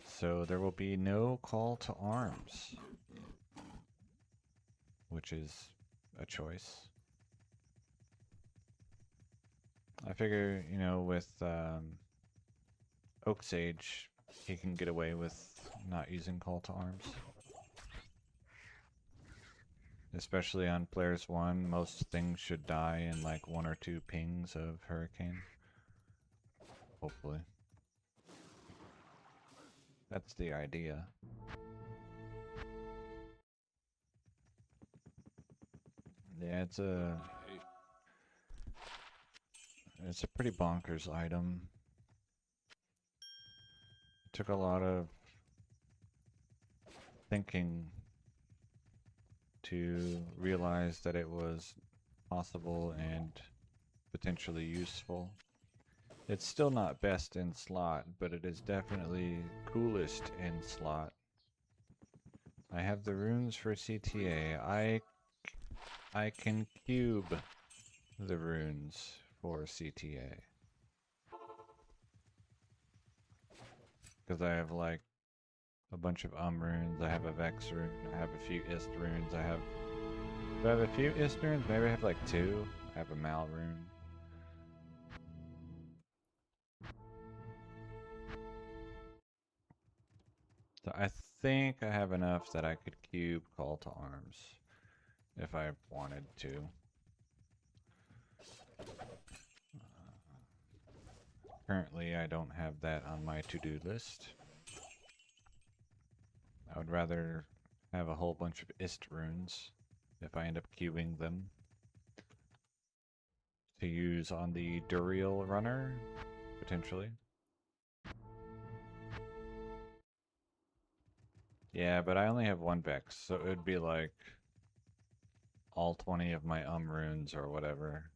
A: So there will be no call to arms, which is a choice. I figure, you know, with Oak Sage, he can get away with not using call to arms. Especially on players 1, most things should die in like 1 or 2 pings of Hurricane. Hopefully. That's the idea. Yeah, it's a pretty bonkers item. It took a lot of thinking to realize that it was possible and potentially useful. It's still not best in slot, but it is definitely coolest in slot. I have the runes for CTA. I can cube the runes for CTA. Because I have like a bunch of runes. I have a Vex rune. I have a few Ist runes. Do I have a few Ist runes? Maybe I have like 2. I have a Mal rune. So I think I have enough that I could cube Call to Arms if I wanted to. Currently, I don't have that on my to-do list. I would rather have a whole bunch of Ist runes if I end up cubing them to use on the Duriel runner, potentially. Yeah, but I only have 1 Vex, so it would be like all 20 of my runes or whatever.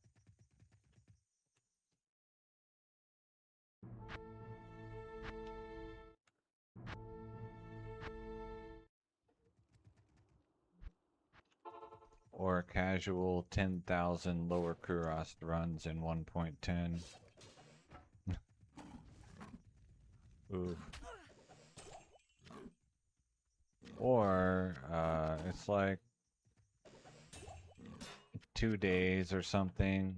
A: Or casual 10,000 lower Kurast runs in 1.10. Oof. Or, it's like 2 days or something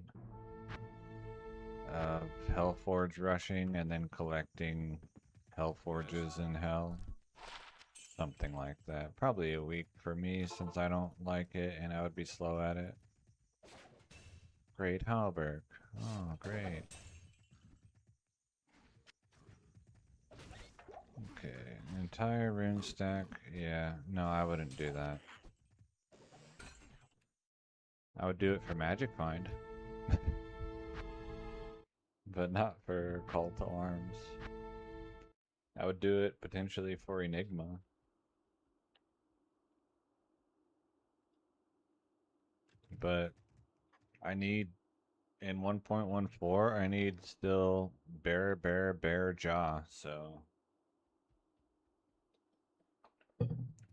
A: of Hellforge rushing and then collecting Hellforges in Hell. Something like that. Probably a week for me since I don't like it and I would be slow at it. Great Halberg. Oh, great. Okay, entire rune stack. Yeah, no, I wouldn't do that. I would do it for Magic Find. But not for Call to Arms. I would do it potentially for Enigma. But I need, in 1.14, I need still bear jaw, so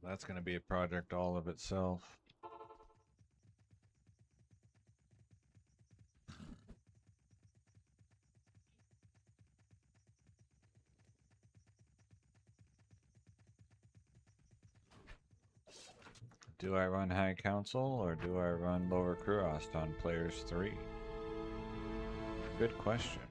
A: that's gonna be a project all of itself. Do I run High Council or do I run Lower Kurast on players 3? Good question.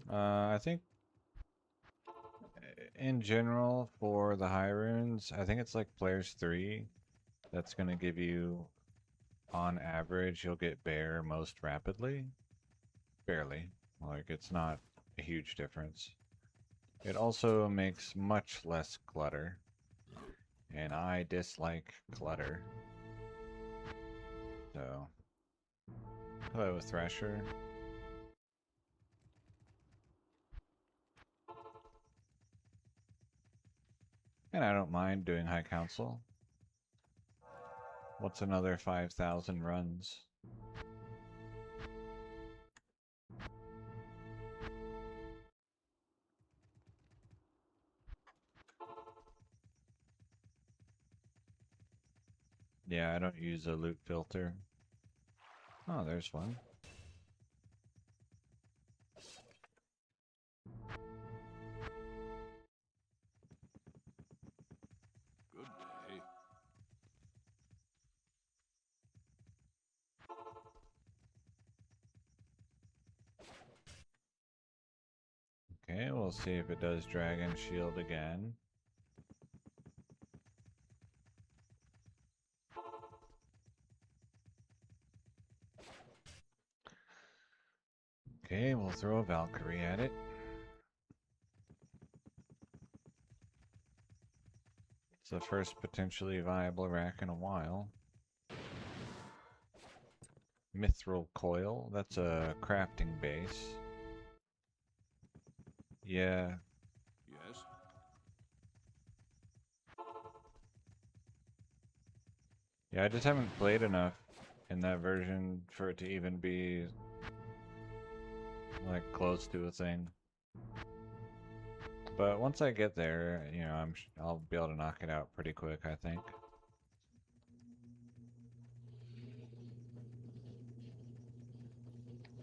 A: I think in general for the high runes, I think it's like players 3 that's gonna give you, on average, you'll get bear most rapidly. Barely. Like, it's not a huge difference. It also makes much less clutter. And I dislike clutter. So. Hello, Thrasher. And I don't mind doing High Council. What's another 5,000 runs? Yeah, I don't use a loot filter. Oh, there's one.
B: Good day.
A: Okay, we'll see if it does Dragon Shield again. Okay, we'll throw a Valkyrie at it. It's the first potentially viable rack in a while. Mithril Coil, that's a crafting base. Yeah.
B: Yes.
A: Yeah, I just haven't played enough in that version for it to even be like close to a thing. But once I get there, you know, I'll be able to knock it out pretty quick, I think.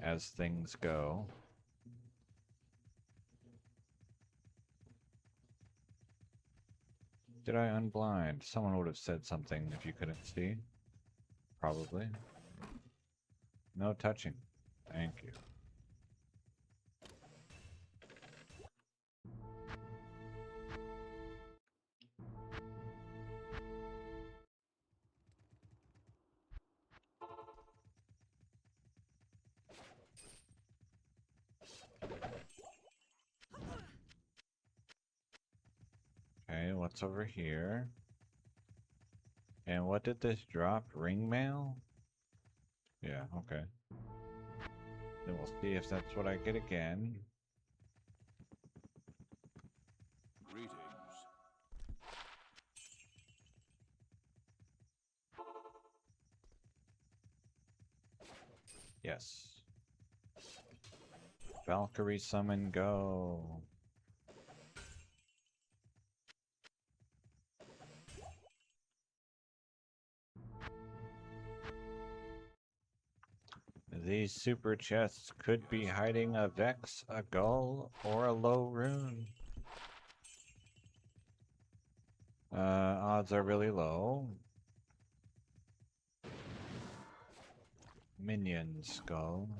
A: as things go. Did I unblind? Someone would have said something if you couldn't see. Probably. No touching. Thank you. Okay, what's over here? And what did this drop? Ring mail? Yeah, okay. Then we'll see if that's what I get again.
B: Greetings.
A: Yes. Valkyrie summon, go. These super chests could be hiding a Vex, a Gull, or a low rune. Odds are really low. Minion skull.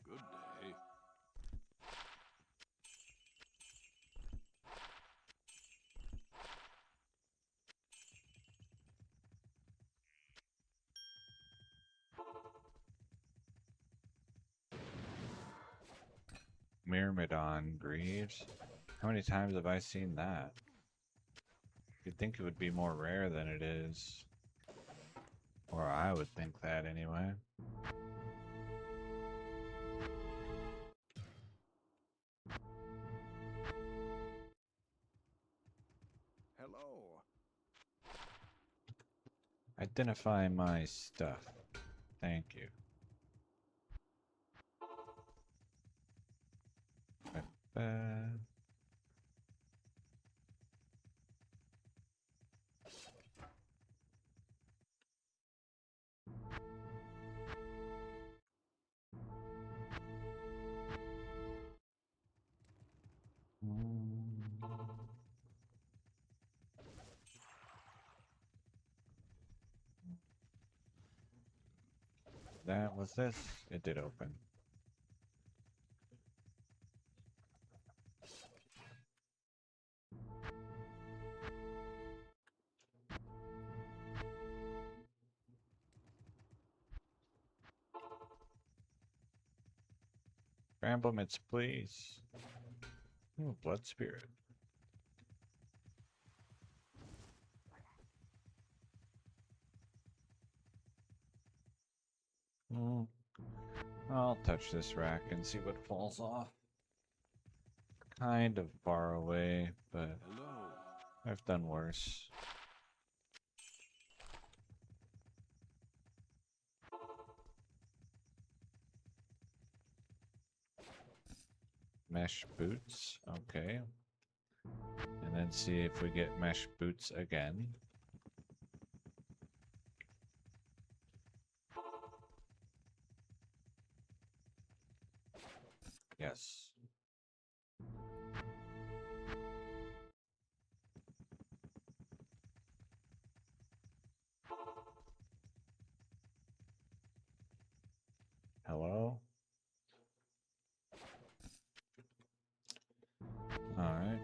B: Good day.
A: Myrmidon Greaves. How many times have I seen that? You'd think it would be more rare than it is. Or I would think that anyway.
D: Hello.
A: Identify my stuff. Thank you. Uh, That was this. It did open. Bramble mitts, please. Ooh, blood spirit. Mm. I'll touch this rack and see what falls off. Kind of far away, but
B: Hello.
A: I've done worse. Mesh boots, okay. And then see if we get mesh boots again. Yes. Hello? Alright.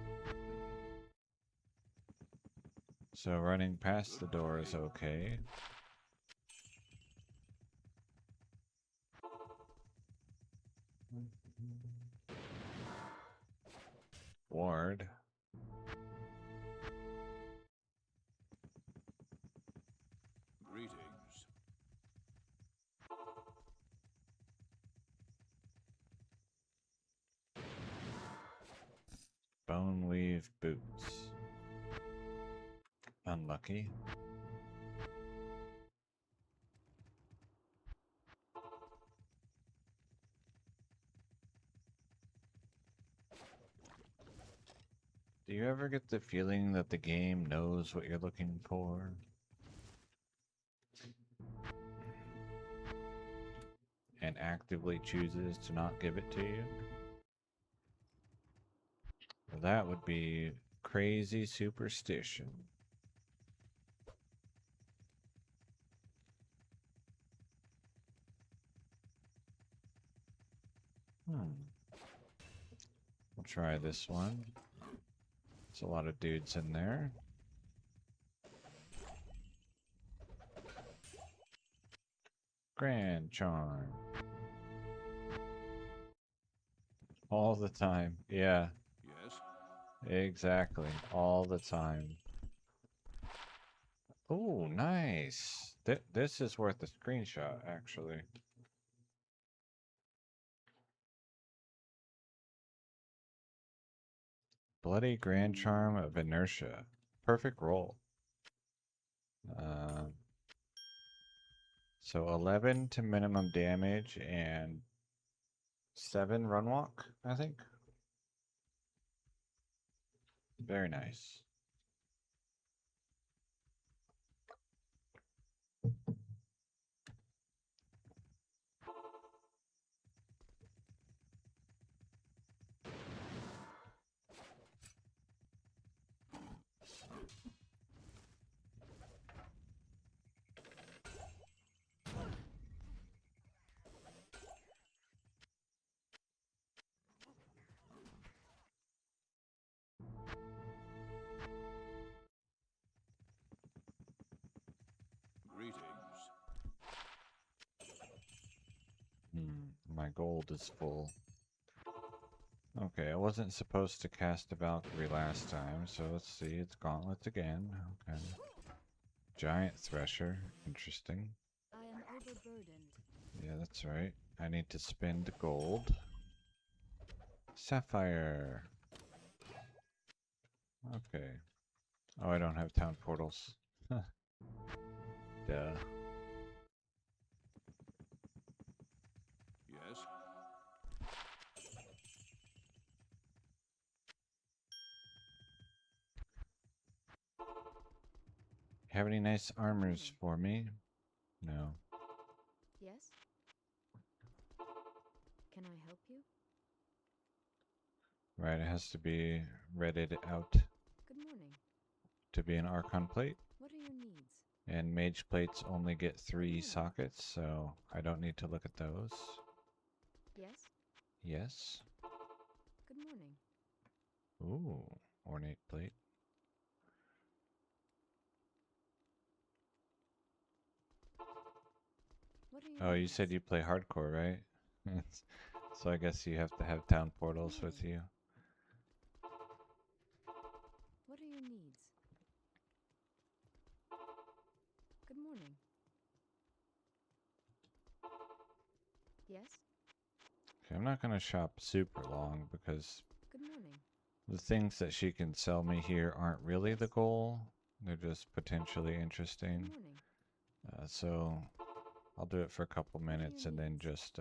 A: So running past the door is okay. Ward.
B: Greetings.
A: Bone weave boots. Unlucky. Do you ever get the feeling that the game knows what you're looking for? And actively chooses to not give it to you? Well, that would be crazy superstition. We'll try this one. There's a lot of dudes in there. Grand charm. All the time. Yeah,
B: Yes?
A: exactly. All the time. Oh, nice. This is worth a screenshot, actually. Bloody Grand Charm of Inertia. Perfect roll. Uh, so 11 to minimum damage and 7 run walk, I think. Very nice.
B: Greetings.
A: My gold is full. Okay, I wasn't supposed to cast a Valkyrie last time, so let's see. It's gauntlets again. Okay. Giant Thresher. Interesting.
C: I am overburdened.
A: Yeah, that's right. I need to spend gold. Sapphire. Okay. Oh, I don't have town portals. Duh.
B: Yes?
A: Have any nice armors for me? No.
C: Yes? Can I help you?
A: Right, it has to be redded out
C: Good morning.
A: to be an Archon plate.
C: What are your needs?
A: And mage plates only get 3 sockets, so I don't need to look at those.
C: Yes?
A: Yes.
C: Good morning.
A: Ooh, ornate plate.
C: What are your
A: Oh, you
C: needs?
A: said you play hardcore, right? So I guess you have to have town portals with you.
C: What are your needs? Good morning. Yes?
A: Okay, I'm not gonna shop super long because
C: Good morning.
A: the things that she can sell me here aren't really the goal. They're just potentially
C: Good
A: interesting.
C: morning.
A: So I'll do it for a couple
C: are your
A: minutes and then
C: needs?
A: just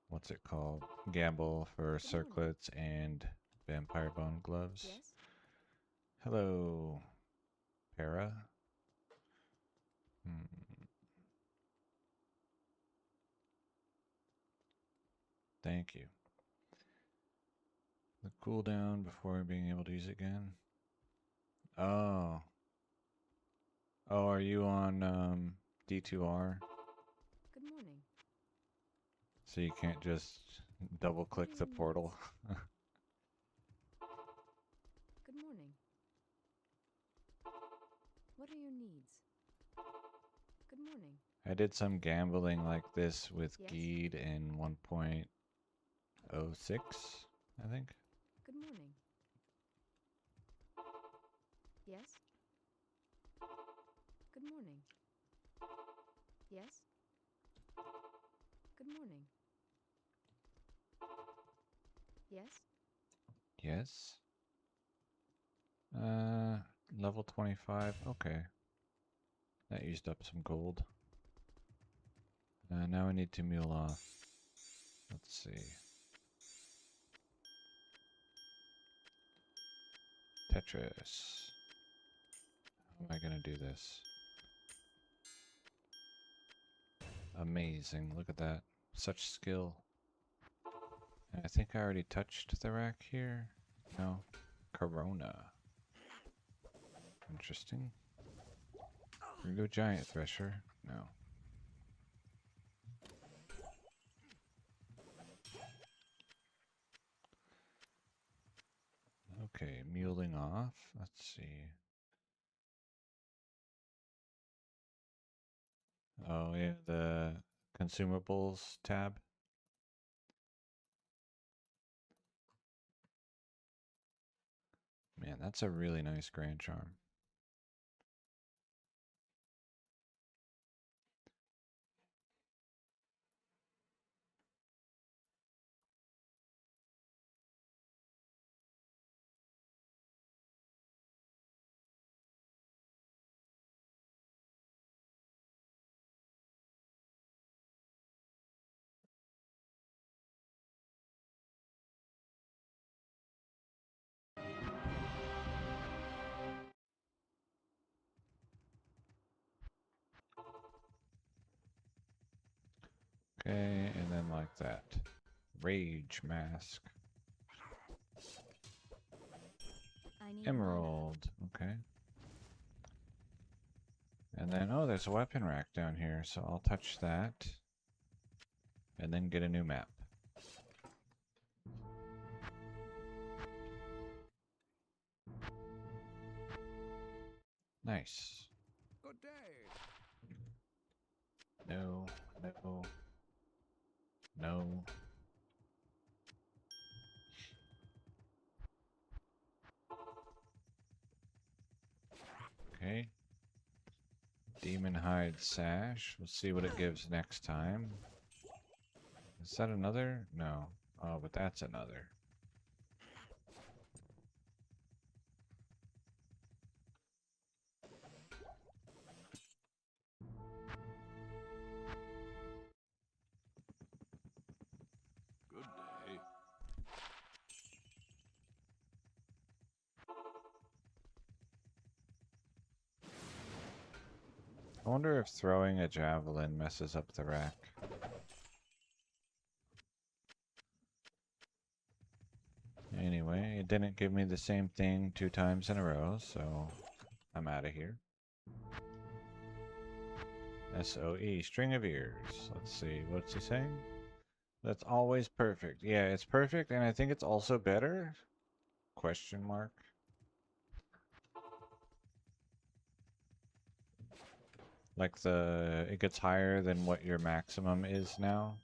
A: what's it called? Gamble for
C: Good morning.
A: circlets and vampire bone gloves.
C: Yes?
A: Hello, Para. Thank you. The cooldown before being able to use it again. Oh. Oh, are you on D2R?
C: Good morning.
A: So you can't just double click the portal?
C: Good morning. What are your needs? Good morning.
A: I did some gambling like this with
C: Yes?
A: Geed in 1.06, I think.
C: Good morning. Yes? Good morning. Yes? Good morning. Yes?
A: Yes. Level 25. Okay. That used up some gold. Now I need to mule off. Let's see. Tetris. How am I gonna do this? Amazing. Look at that. Such skill. And I think I already touched the rack here. No. Corona. Interesting. Here we go, Giant Thresher. No. Okay, muling off. Let's see. Oh, yeah, the consumables tab. Man, that's a really nice Grand Charm. Okay, and then like that. Rage Mask.
C: I need
A: Emerald. Okay. And then, oh, there's a weapon rack down here, so I'll touch that. And then get a new map. Nice.
D: Good day.
A: No, no, no. Okay. Demon Hide Sash. We'll see what it gives next time. Is that another? No. Oh, but that's another.
B: Good day.
A: I wonder if throwing a javelin messes up the rack. Anyway, it didn't give me the same thing 2 times in a row, so I'm out of here. SOE, string of ears. Let's see, what's he saying? That's always perfect. Yeah, it's perfect, and I think it's also better? Question mark. Like it gets higher than what your maximum is now.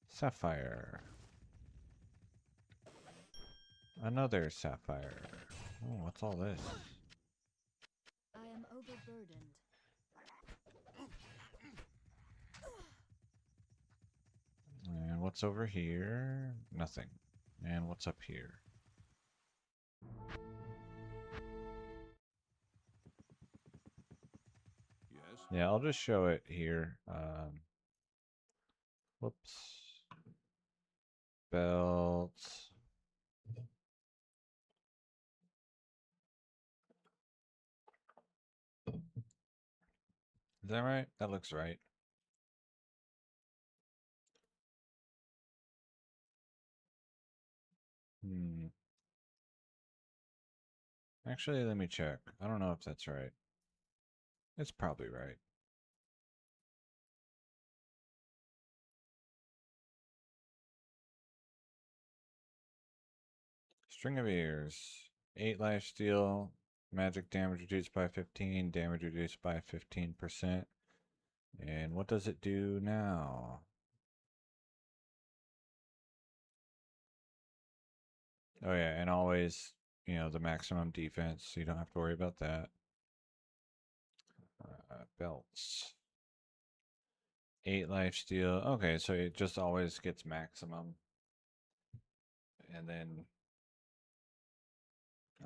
A: Sapphire. Another sapphire. Oh, what's all this?
C: I am overburdened.
A: And what's over here? Nothing. And what's up here?
B: Yes.
A: Yeah, I'll just show it here. Whoops. Belts. Is that right? That looks right. Hmm. Actually, let me check. I don't know if that's right. It's probably right. String of ears. 8 life steal. Magic damage reduced by 15. Damage reduced by 15%. And what does it do now? Oh yeah, and always, the maximum defense, so you don't have to worry about that. Belts. 8 life steal. Okay, so it just always gets maximum. And then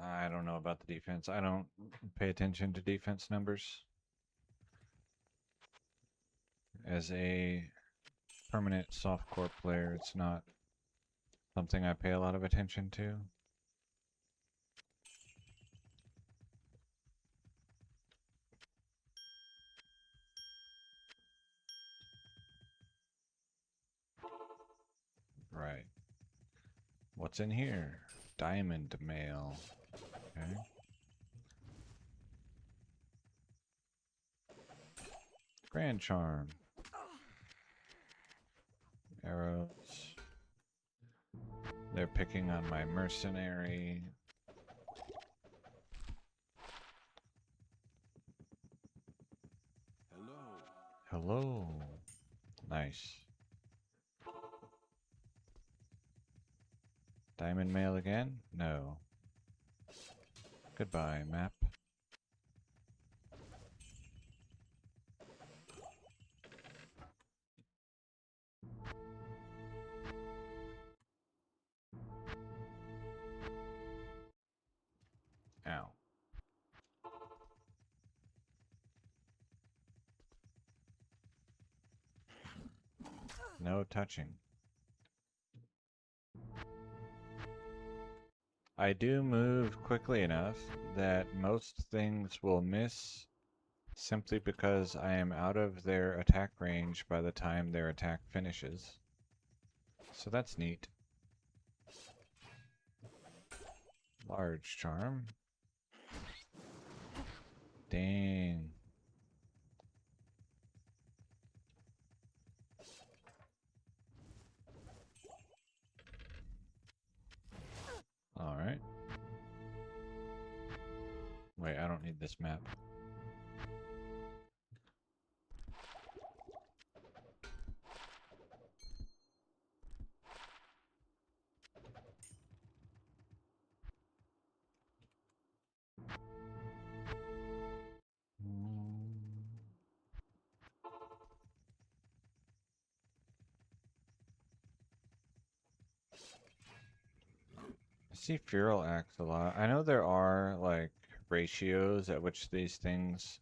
A: I don't know about the defense. I don't pay attention to defense numbers. As a permanent softcore player, it's not something I pay a lot of attention to. Right. What's in here? Diamond mail. Okay. Grand charm. Arrows. They're picking on my mercenary.
B: Hello.
A: Hello. Nice. Diamond mail again? No. Goodbye, map. Ow. No touching. I do move quickly enough that most things will miss simply because I am out of their attack range by the time their attack finishes. So that's neat. Large charm. Dang. Alright. Wait, I don't need this map. I see Feral Axe a lot. I know there are, like, ratios at which these things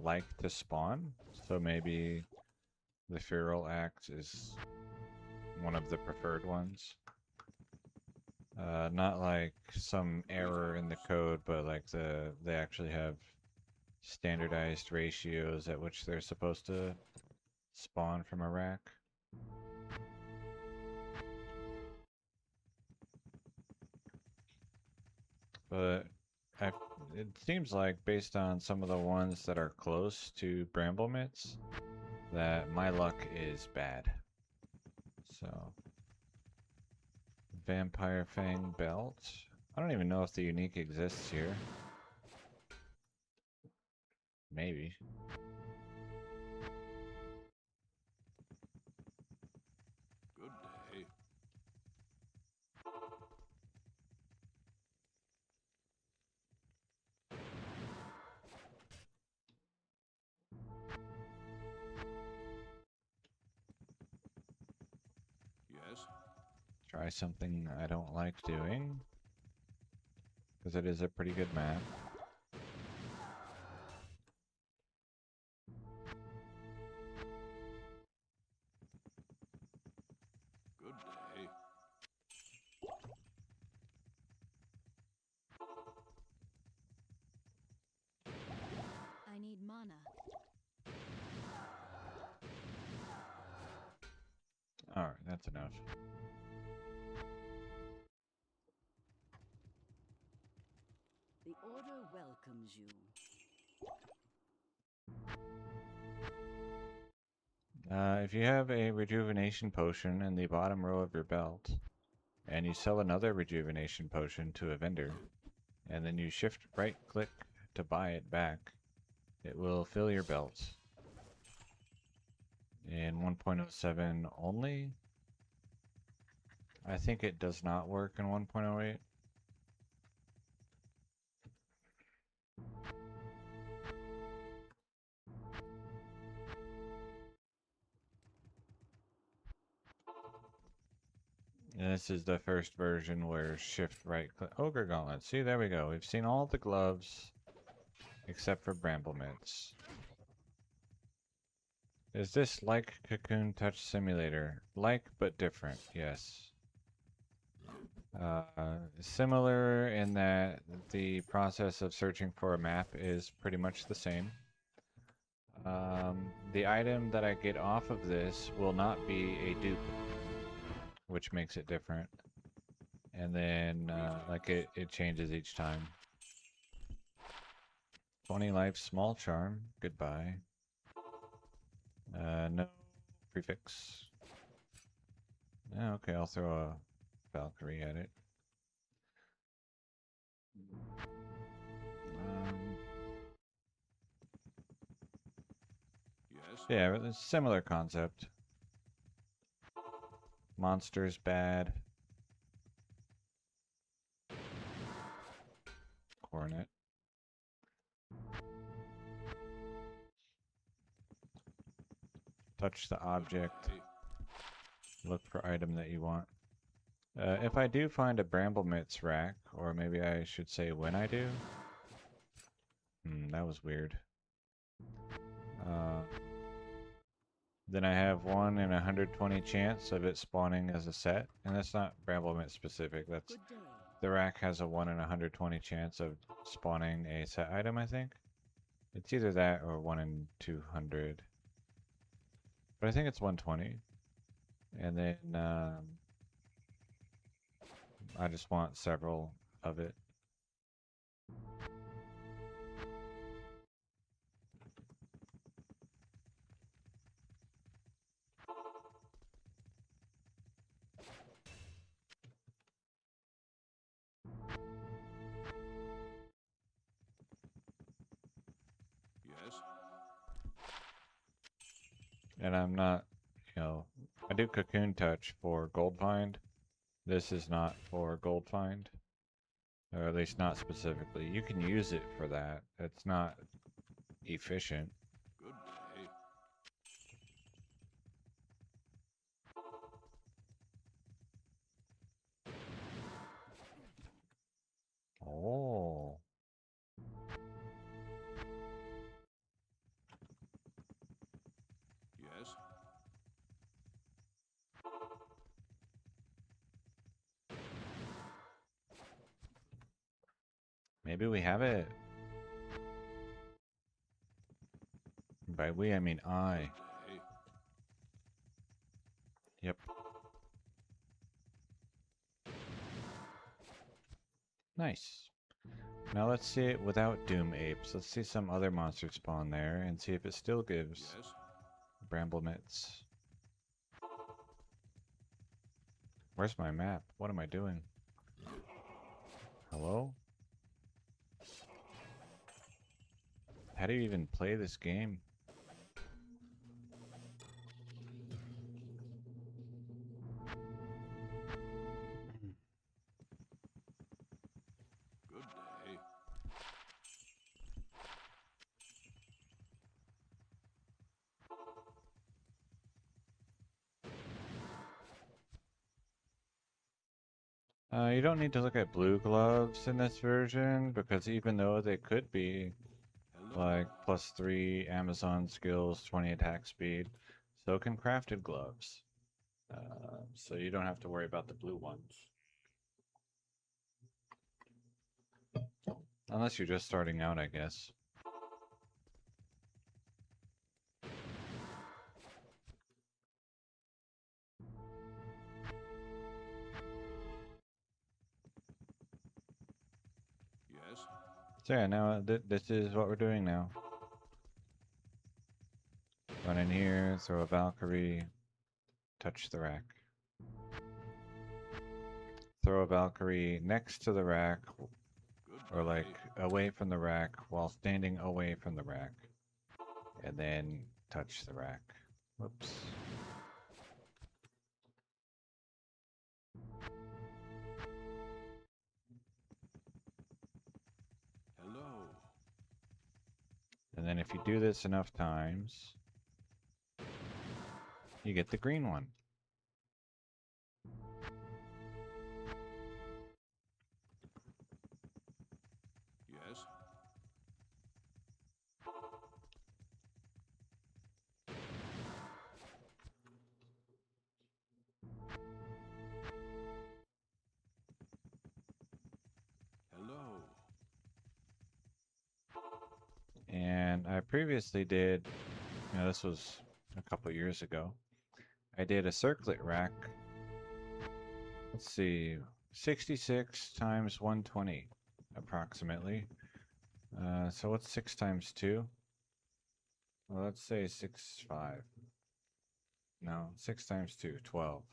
A: like to spawn, so maybe the Feral Axe is one of the preferred ones. Not like some error in the code, but like they actually have standardized ratios at which they're supposed to spawn from a rack. But I, it seems like based on some of the ones that are close to Bramble mitts, that my luck is bad. So, Vampire Fang belt. I don't even know if the unique exists here. Maybe.
B: Good day. Yes.
A: Try something I don't like doing, because it is a pretty good map.
B: Good day.
C: I need mana.
A: Alright, that's enough.
C: The Order welcomes you.
A: If you have a rejuvenation potion in the bottom row of your belt, and you sell another rejuvenation potion to a vendor, and then you shift right click to buy it back, it will fill your belt. In 1.07 only? I think it does not work in 1.08. And this is the first version where shift right click. Ogre Gauntlet. See, there we go. We've seen all the gloves except for Bramble mitts. Is this like Cocoon Touch Simulator? Like, but different, yes. Similar in that the process of searching for a map is pretty much the same. The item that I get off of this will not be a dupe. which makes it different. And then, like, it changes each time. 20 life, small charm. Goodbye. No prefix. Okay, I'll throw a Valkyrie at it.
B: Yes.
A: Yeah, it's a similar concept. Monsters bad. Coronet. Touch the object.
B: Good day.
A: Look for item that you want. If I do find a Bramble Mitts rack, or maybe I should say when I do. That was weird. Then I have 1 in 120 chance of it spawning as a set, and that's not Bramble Mitts specific. That's
C: Good day.
A: the rack has a 1 in 120 chance of spawning a set item, I think. It's either that or 1 in 200. But I think it's 120. And then I just want several of it.
B: Yes.
A: And I'm not, I do Cocoon Touch for Gold Find. This is not for Gold Find. Or at least not specifically. You can use it for that. It's not efficient.
B: Good day.
A: Oh.
B: Yes.
A: Maybe we have it. By we, I mean I.
B: Good day.
A: Yep. Nice. Now let's see it without Doom Apes. Let's see some other monsters spawn there and see if it still gives
B: Yes.
A: Bramble Mitts. Where's my map? What am I doing? Hello? How do you even play this game?
B: Good day.
A: You don't need to look at blue gloves in this version, because even though they could be
B: Hello.
A: like +3 Amazon skills, 20 attack speed, so can crafted gloves. So you don't have to worry about the blue ones. Unless you're just starting out, I guess.
B: Yes.
A: So yeah, now this is what we're doing now. Run in here, throw a Valkyrie, touch the rack. Throw a Valkyrie next to the rack,
B: Good
A: or like
B: day.
A: away from the rack while standing away from the rack. And then touch the rack. Whoops.
B: Hello.
A: And then if you do this enough times, you get the green one.
B: Yes. Hello.
A: And I previously did, this was a couple years ago, I did a circlet rack Let's see. 66 times 120, approximately. So what's 6 times 2? Well, let's say 6, 5. No, 6 times 2, 12.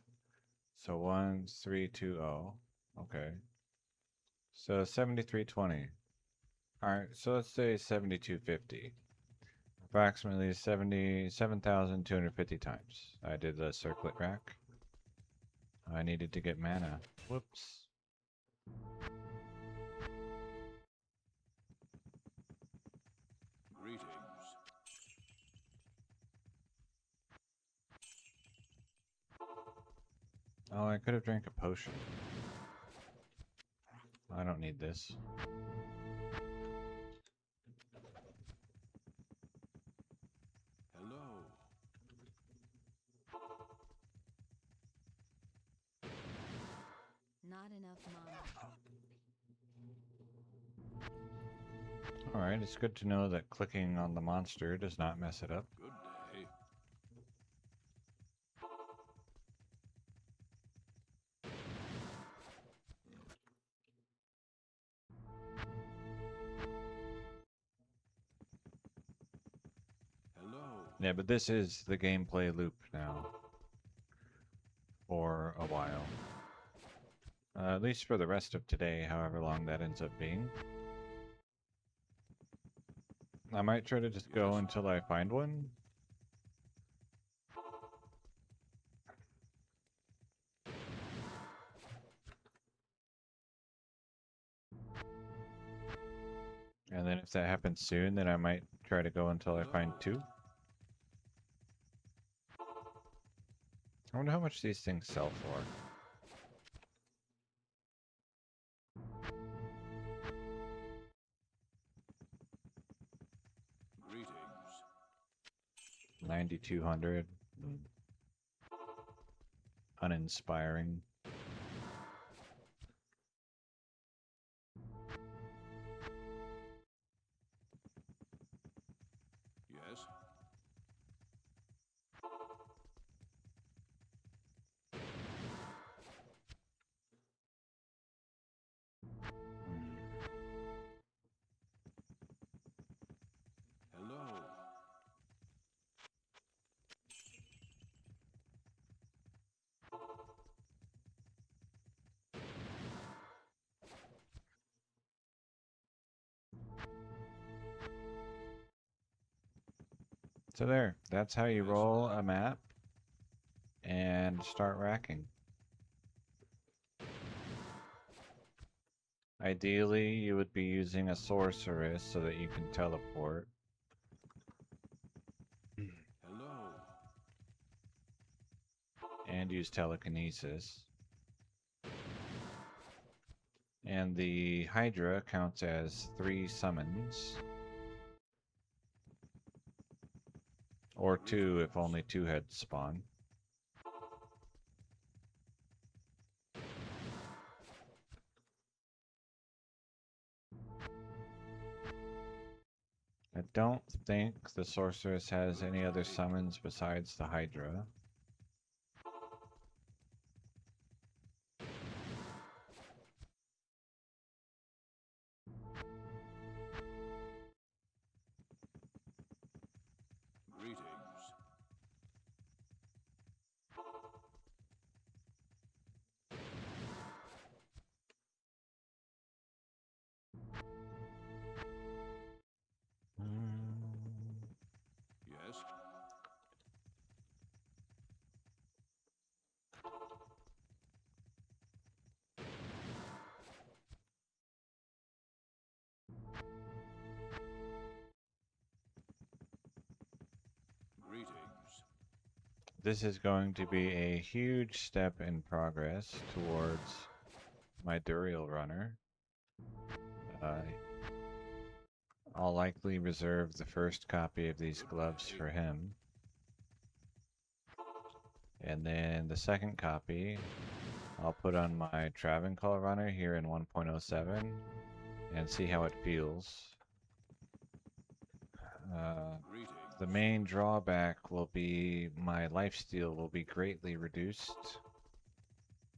A: So 1320. Okay. So 7320. Alright, so let's say 7250. Approximately 77,250 times. I did the circlet rack. I needed to get mana. Whoops.
B: Greetings.
A: Oh, I could have drank a potion. I don't need this.
B: Hello.
C: Not enough mana.
A: Alright, it's good to know that clicking on the monster does not mess it up.
B: Good day. Hello.
A: Yeah, but this is the gameplay loop now. For a while. At least for the rest of today, however long that ends up being. I might try to just go
B: Yes.
A: until I find one. And then if that happens soon, then I might try to go until I find
B: Hello.
A: 2. I wonder how much these things sell for.
B: Greetings.
A: 9,200. Uninspiring.
B: Yes. Hello.
A: So there, that's how you
B: Yes.
A: roll a map and start racking. Ideally, you would be using a sorceress so that you can teleport.
B: Hello.
A: And use telekinesis. And the Hydra counts as 3 summons. Or 2 if only 2 heads spawn. I don't think the sorceress has any other summons besides the Hydra.
B: Greetings. Yes. Greetings.
A: This is going to be a huge step in progress towards my Duriel runner. I'll likely reserve the first copy of these gloves for him. And then the second copy, I'll put on my Travancore runner here in 1.07 and see how it feels.
B: Greetings.
A: The main drawback will be my lifesteal will be greatly reduced.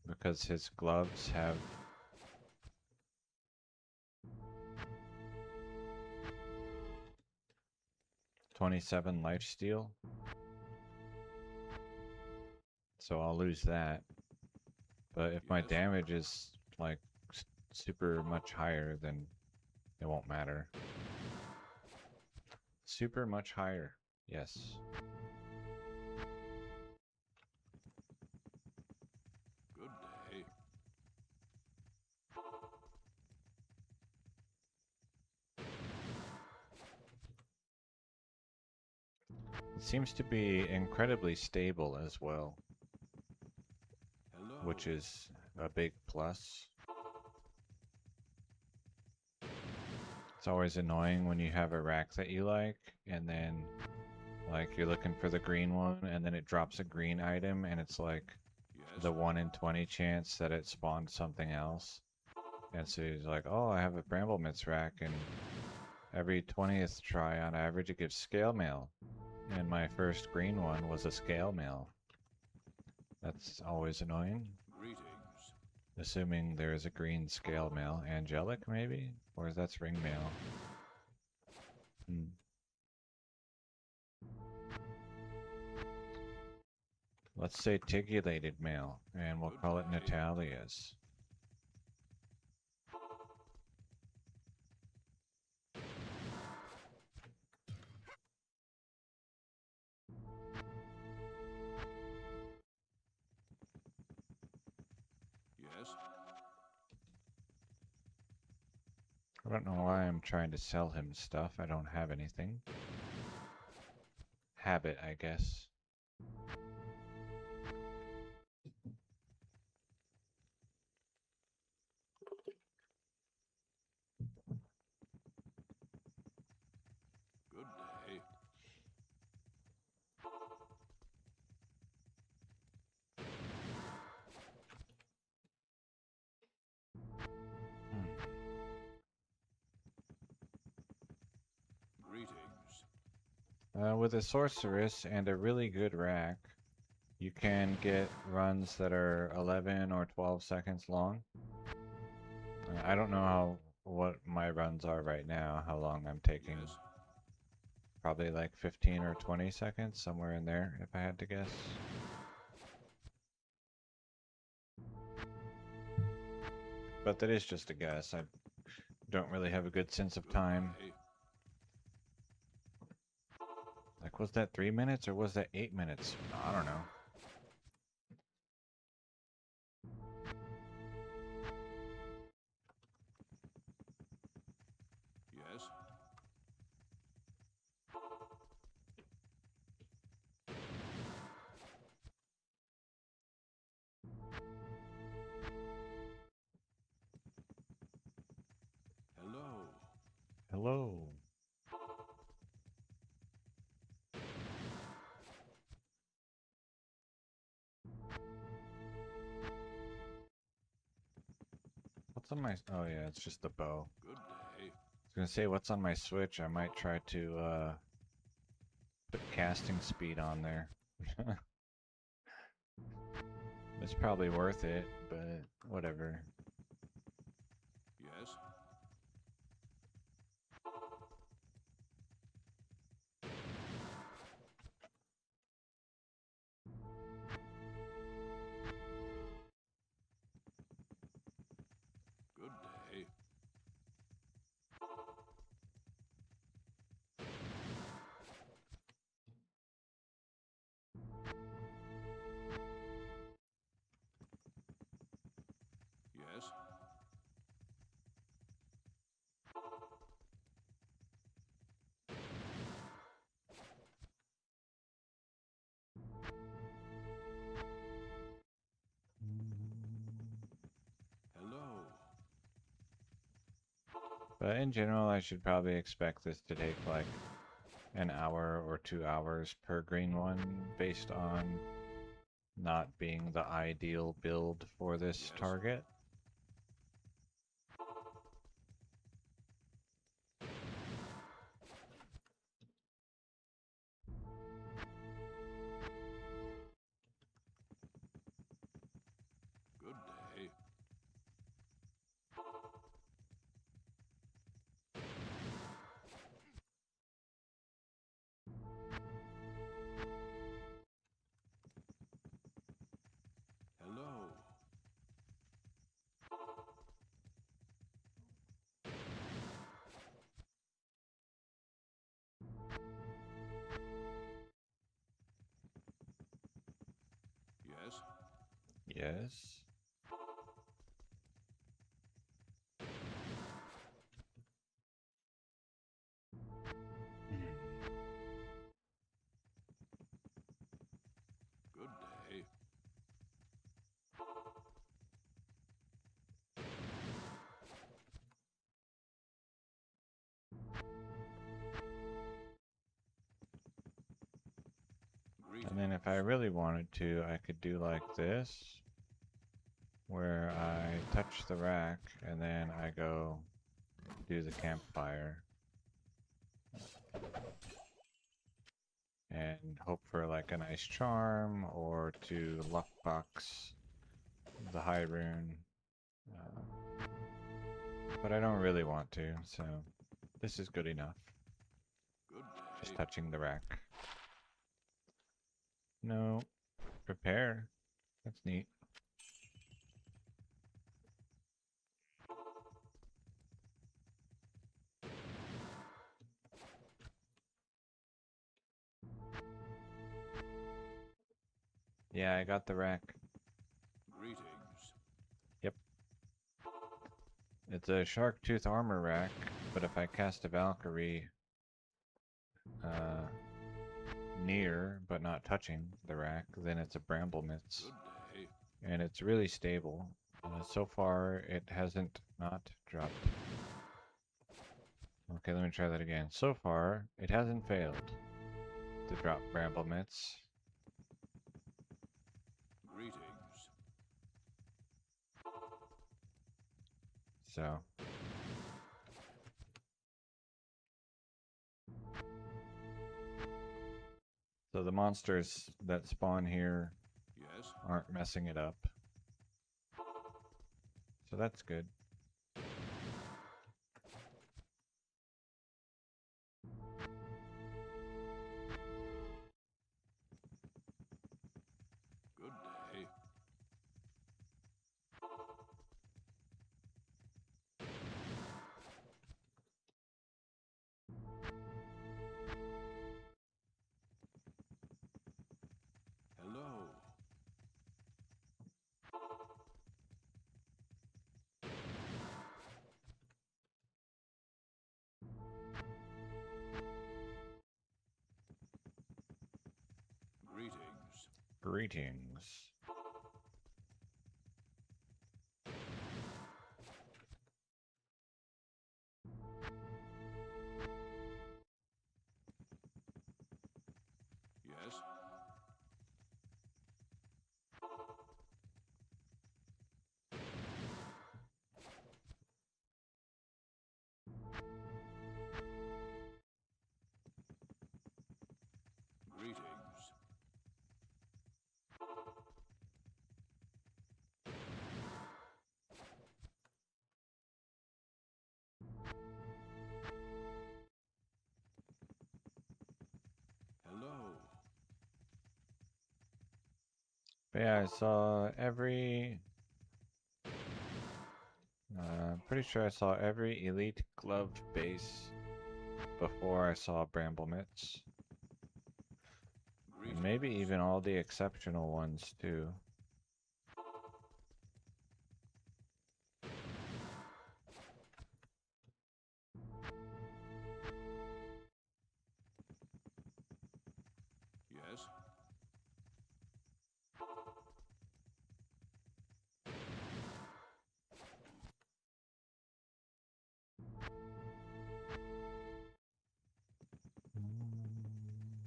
A: because his gloves have 27 lifesteal. So I'll lose that. But if my
B: Yes.
A: damage is like super much higher, then it won't matter. Super much higher. Yes.
B: Good day.
A: It seems to be incredibly stable as well,
B: Hello.
A: which is a big plus. It's always annoying when you have a rack that you like, and then like you're looking for the green one, and then it drops a green item, and it's like
B: Yes.
A: the 1 in 20 chance that it spawns something else. And so he's like, oh, I have a Bramble Mitts rack, and every 20th try on average it gives scale mail. And my first green one was a scale mail. That's always annoying.
B: Greetings.
A: Assuming there is a green scale mail. Angelic, maybe? Or that's ring mail. Let's say tigulated mail, and we'll call it
B: Good day.
A: Natalia's.
B: Yes.
A: I don't know why I'm trying to sell him stuff. I don't have anything. Habit, I guess.
B: Good day. Greetings.
A: With a sorceress and a really good rack, you can get runs that are 11 or 12 seconds long. I don't know what my runs are right now, how long I'm taking.
B: Yes.
A: Probably like 15 or 20 seconds, somewhere in there, if I had to guess. But that is just a guess. I don't really have a good sense of
B: Good
A: time.
B: day.
A: Like, was that 3 minutes or was that 8 minutes? I don't know.
B: Yes. Hello.
A: Hello. What's on my... Oh yeah, it's just the bow.
B: Good day.
A: I was gonna say, what's on my Switch? I might try to, put casting speed on there. It's probably worth it, but whatever.
B: Yes. Good day. Yes. Hello.
A: But in general, I should probably expect this to take like an hour or 2 hours per green one based on not being the ideal build for this
B: Yes.
A: target.
B: Good
A: Yes.
B: Good day.
A: And then if I
B: Greetings.
A: really wanted to, I could do like this, where I touch the rack and then I go do the campfire and hope for like a nice charm or to luck box the high rune. Uh, but I don't really want to, so this is good enough.
B: Good
A: Just
B: day.
A: touching the rack. No, prepare. That's neat. Yeah, I got the rack.
B: Greetings.
A: Yep. It's a shark tooth armor rack, but if I cast a Valkyrie uh, near but not touching the rack, then it's a Bramble Mitts.
B: Good day.
A: And it's really stable. So far, it hasn't not dropped. Okay, let me try that again. So far, it hasn't failed to drop Bramble Mitts.
B: Greetings.
A: So, the monsters that spawn here
B: Yes.
A: aren't messing it up. So that's good.
B: Good day. Hello. Greetings.
A: Greetings.
B: Yes. Greetings. Hello.
A: But yeah, I saw every. Pretty sure I saw every elite gloved base before I saw Bramble Mitts. And maybe
B: Greetings.
A: even all the exceptional ones too.
B: Yes.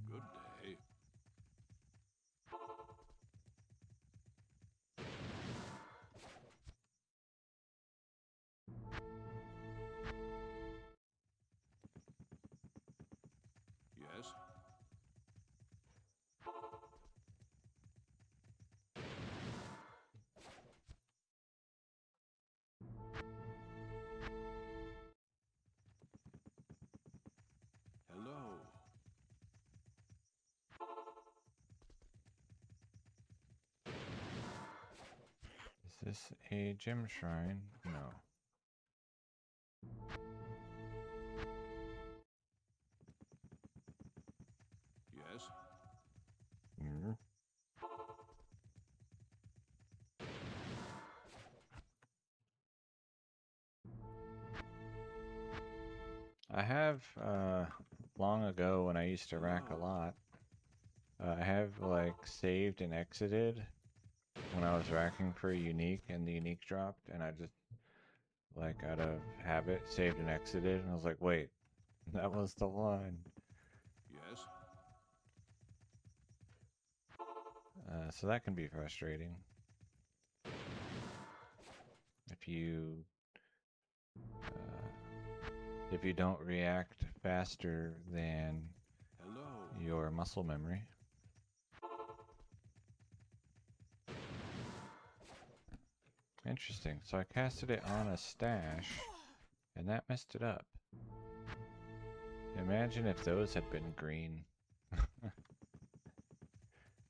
B: Good day. Yes. Hello.
A: Is this a gem shrine? No.
B: Yes.
A: Mm. I have, long ago when I used to rack a
B: Hello.
A: lot, I have, like, saved and exited when I was racking for a unique and the unique dropped, and I just, like, out of habit, saved and exited, and I was like, wait, that was the one.
B: Yes.
A: So that can be frustrating. If you, if you don't react faster than
B: Hello.
A: your muscle memory. Interesting. So I casted it on a stash, and that messed it up. Imagine if those had been green.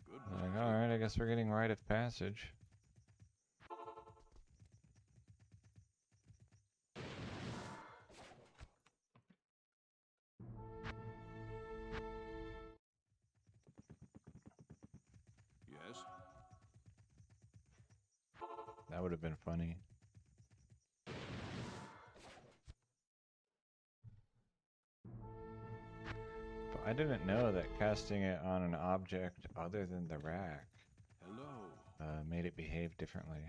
B: Good
A: Like,
B: day.
A: alright, I guess we're getting rite of passage.
B: Yes.
A: That would have been funny. But I didn't know that casting it on an object other than the rack
B: Hello.
A: made it behave differently.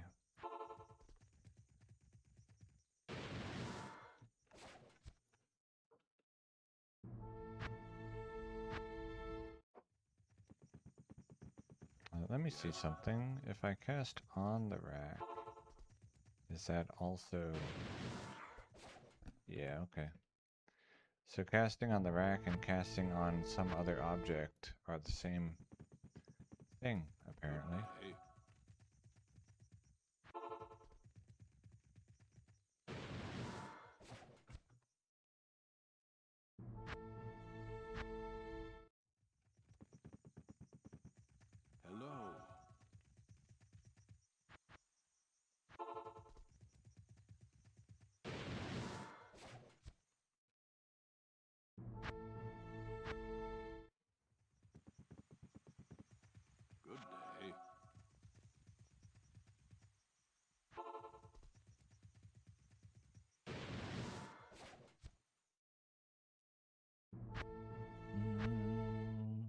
A: Let me see
B: Yes.
A: something. If I cast on the rack, is that also... Yeah, okay. So casting on the rack and casting on some other object are the same thing, apparently.
B: Good day. Hello. Good day.
A: Mm.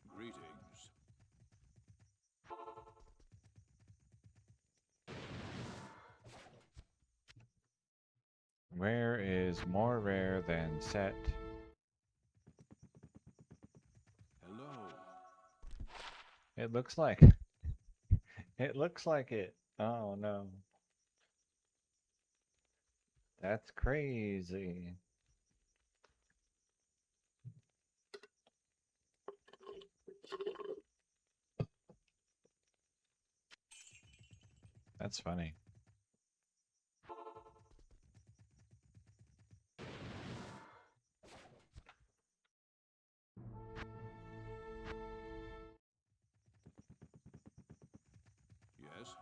B: Greetings.
A: Rare is more rare than set.
B: Hello.
A: It looks like it looks like it. Oh no. That's crazy. That's funny.
B: Yes.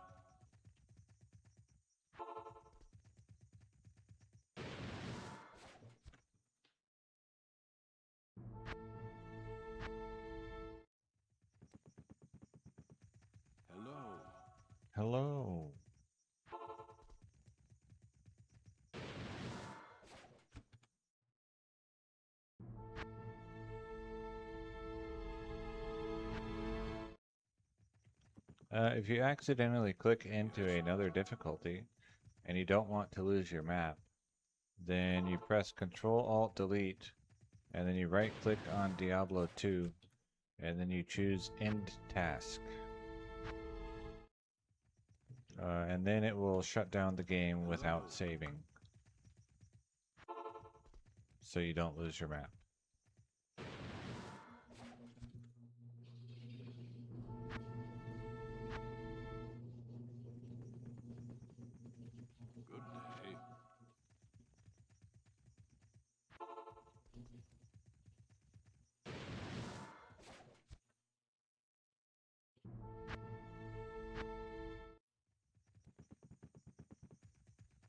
B: Hello.
A: Hello. If you accidentally click into
B: Yes.
A: another difficulty and you don't want to lose your map, then you press Control Alt Delete and then you right click on Diablo 2 and then you choose End Task. And then it will shut down the game
B: Hello.
A: without saving. So you don't lose your map.
B: Good day.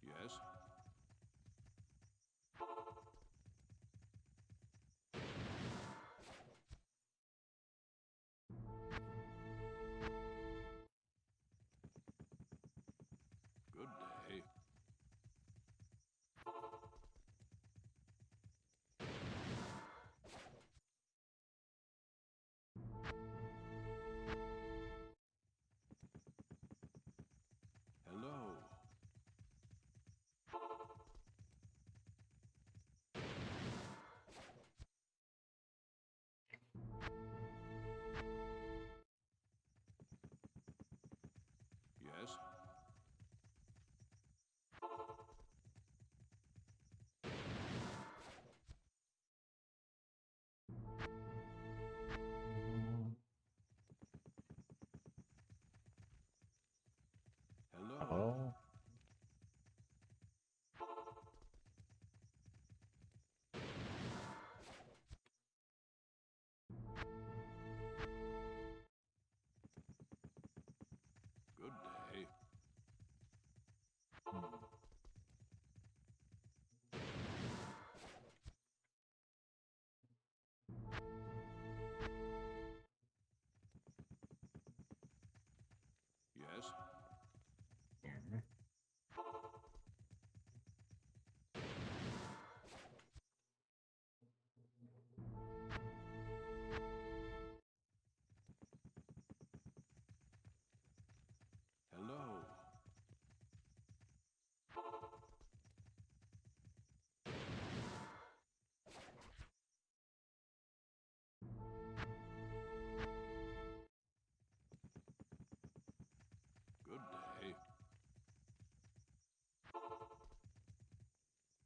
B: Yes.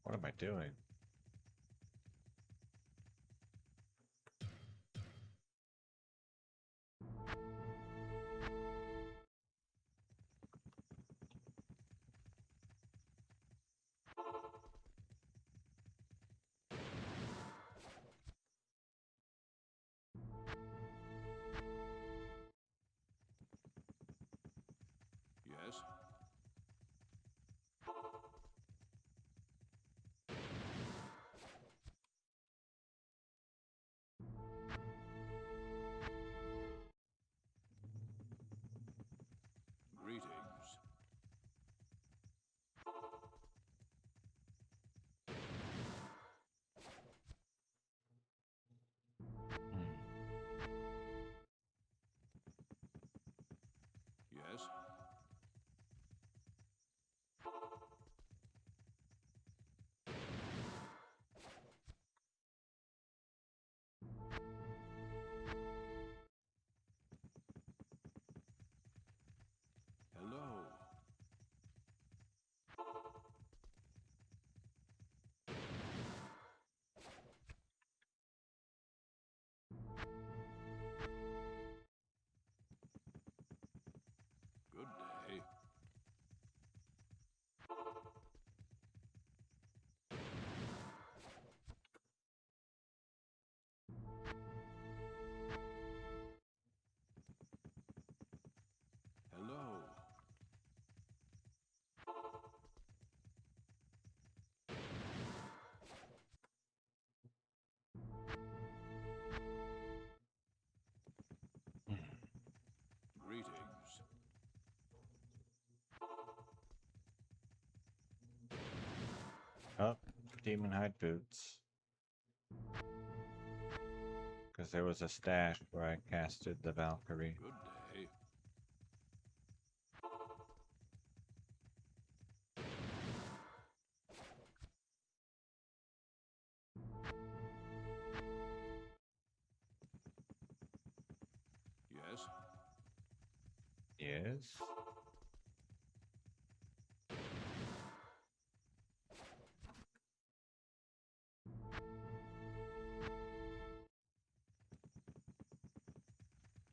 A: What am I doing?
B: Yes? Greetings. Yes? Hello. Good day. Hello. Greetings.
A: Oh, demon hide boots. Because there was a stash where I casted the Valkyrie.
B: Good day. Yes?
A: Yes.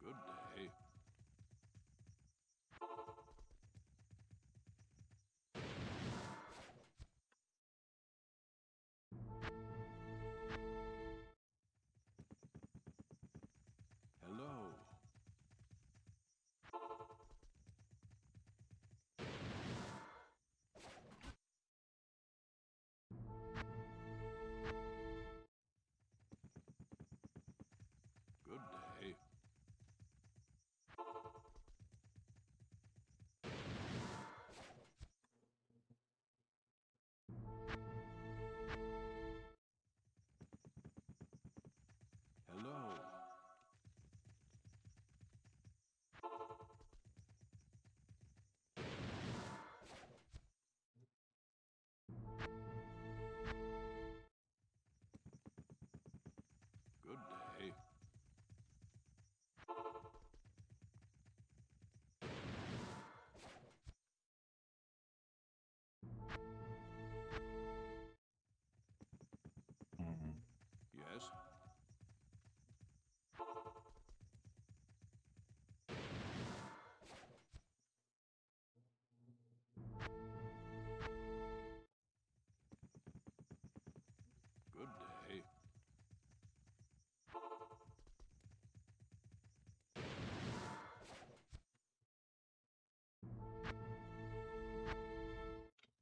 B: Good day. Hello. Good day. Hello. Good day.
A: Mm.
B: Yes? Good day.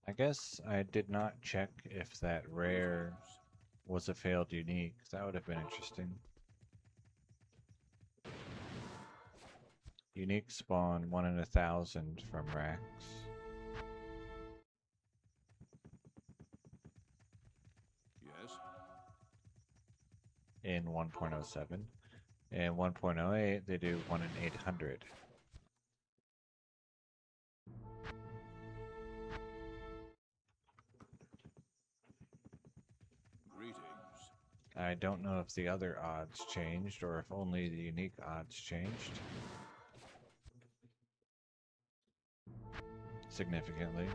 A: I guess I did not check if that rare
B: Greetings.
A: was a failed unique. That would have been interesting. Unique spawn 1 in 1,000 from Rax
B: Yes?
A: in 1.07. In 1.08, they do 1 in 800.
B: Greetings.
A: I don't know if the other odds changed or if only the unique odds changed significantly.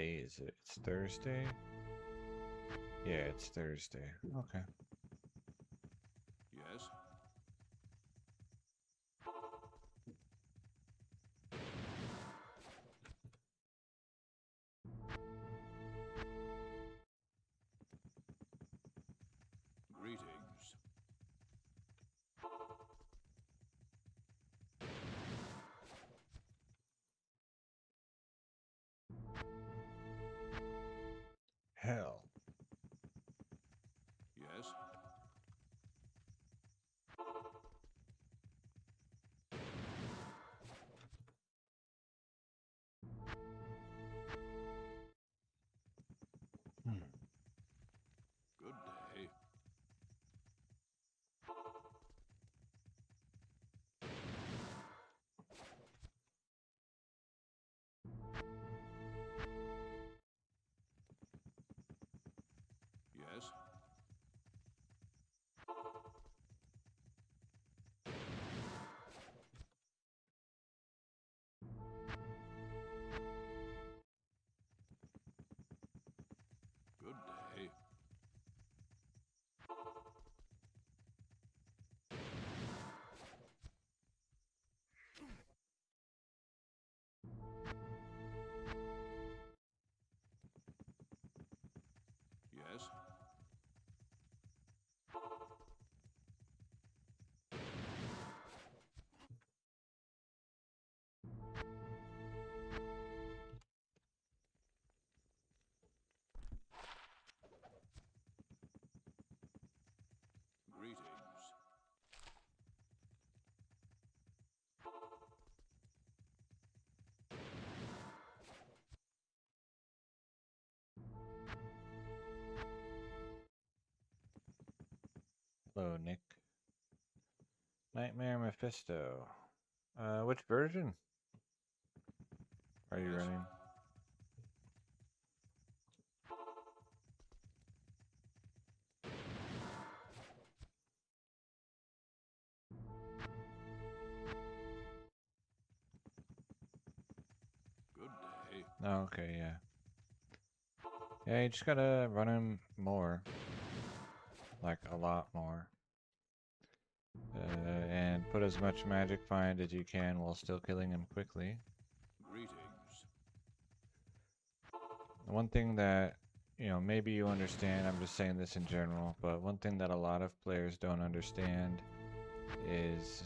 A: day is it? It's Thursday? Yeah, it's Thursday. Okay.
B: Yes? Greetings.
A: Hell.
B: Yes?
A: Hmm.
B: Good day. Yes? Good day. Yes? Greetings.
A: Hello, Nick. Nightmare Mephisto. Which version are you
B: Yes?
A: running?
B: Good day.
A: Oh, okay, yeah. Yeah, you just gotta run him more. Like, a lot more. And put as much magic find as you can while still killing him quickly.
B: Greetings.
A: One thing that, maybe you understand, I'm just saying this in general, but one thing that a lot of players don't understand is,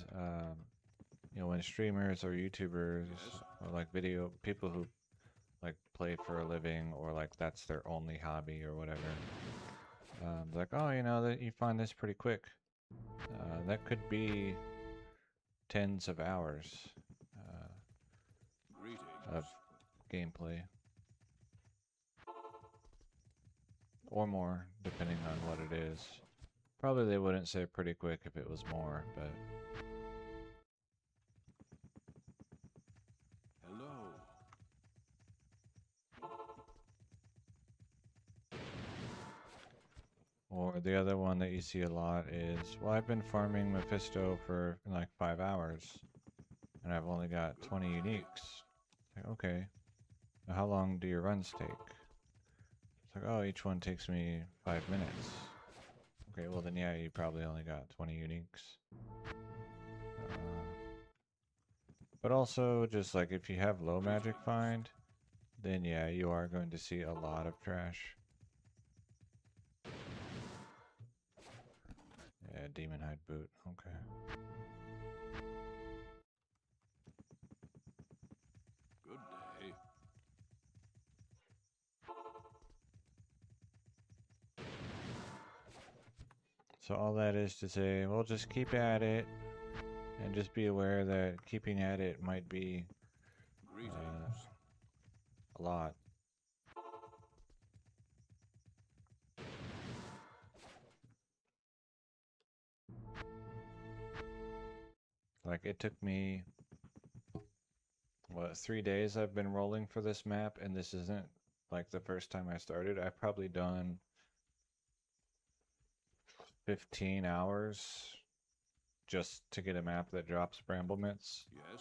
A: when streamers or YouTubers
B: Yes?
A: or like video people who like play for a living or like that's their only hobby or whatever, like, oh, that you find this pretty quick. That could be tens of hours of
B: Greetings.
A: gameplay. Or more, depending on what it is. Probably they wouldn't say pretty quick if it was more, but...
B: Hello.
A: Or the other one that you see a lot is, well, I've been farming Mephisto for like 5 hours, and I've only got 20 uniques. Like, okay, now how long do your runs take? It's like, oh, each one takes me 5 minutes. Okay, well then yeah, you probably only got 20 uniques. But also, just like if you have low magic find, then yeah, you are going to see a lot of trash. Yeah, Demon Hide Boot, okay.
B: Good day.
A: So all that is to say, we'll just keep at it, and just be aware that keeping at it might be
B: Greetings.
A: a lot. Like, it took me, what, 3 days I've been rolling for this map, and this isn't, like, the first time I started. I've probably done 15 hours just to get a map that drops Bramble Mitts.
B: Yes?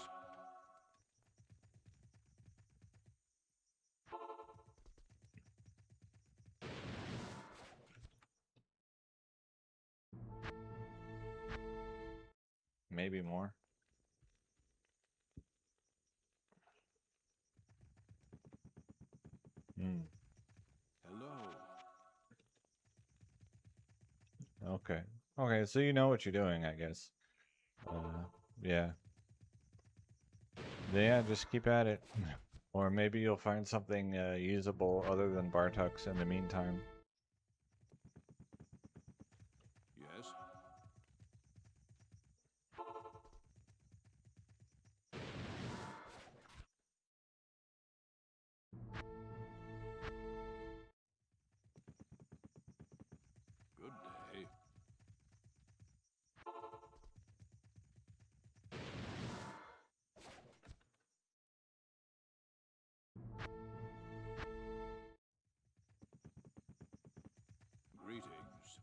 A: maybe more. Hmm.
B: Hello.
A: Okay. Okay, so you know what you're doing, I guess. Yeah. Yeah, just keep at it. Or maybe you'll find something usable other than Bartuk's in the meantime.
B: Yes. Good day. Greetings.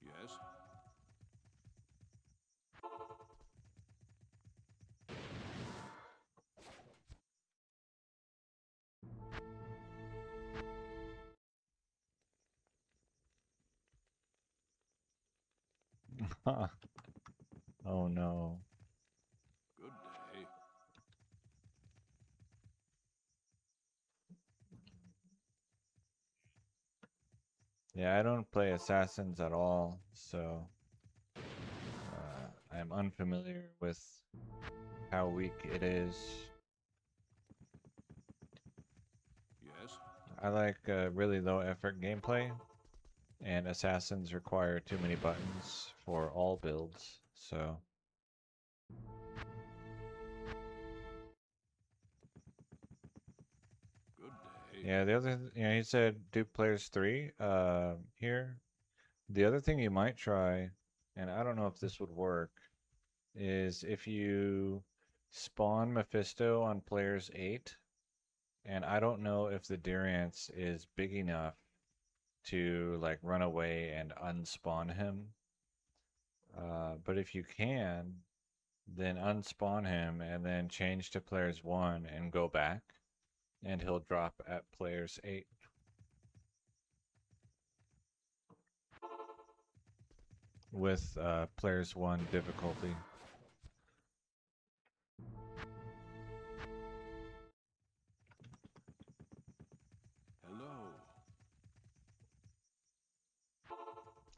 B: Yes.
A: Oh no.
B: Good day.
A: Yeah, I don't play assassins at all, so I'm unfamiliar with how weak it is.
B: Yes.
A: I like really low effort gameplay, and assassins require too many buttons for all builds, so
B: Good day.
A: yeah, the other, he said do players 3 here. The other thing you might try, and I don't know if this would work, is if you spawn Mephisto on players 8, and I don't know if the Duriance is big enough to like run away and unspawn him. But if you can, then unspawn him and then change to players 1 and go back, and he'll drop at players 8. With players 1 difficulty.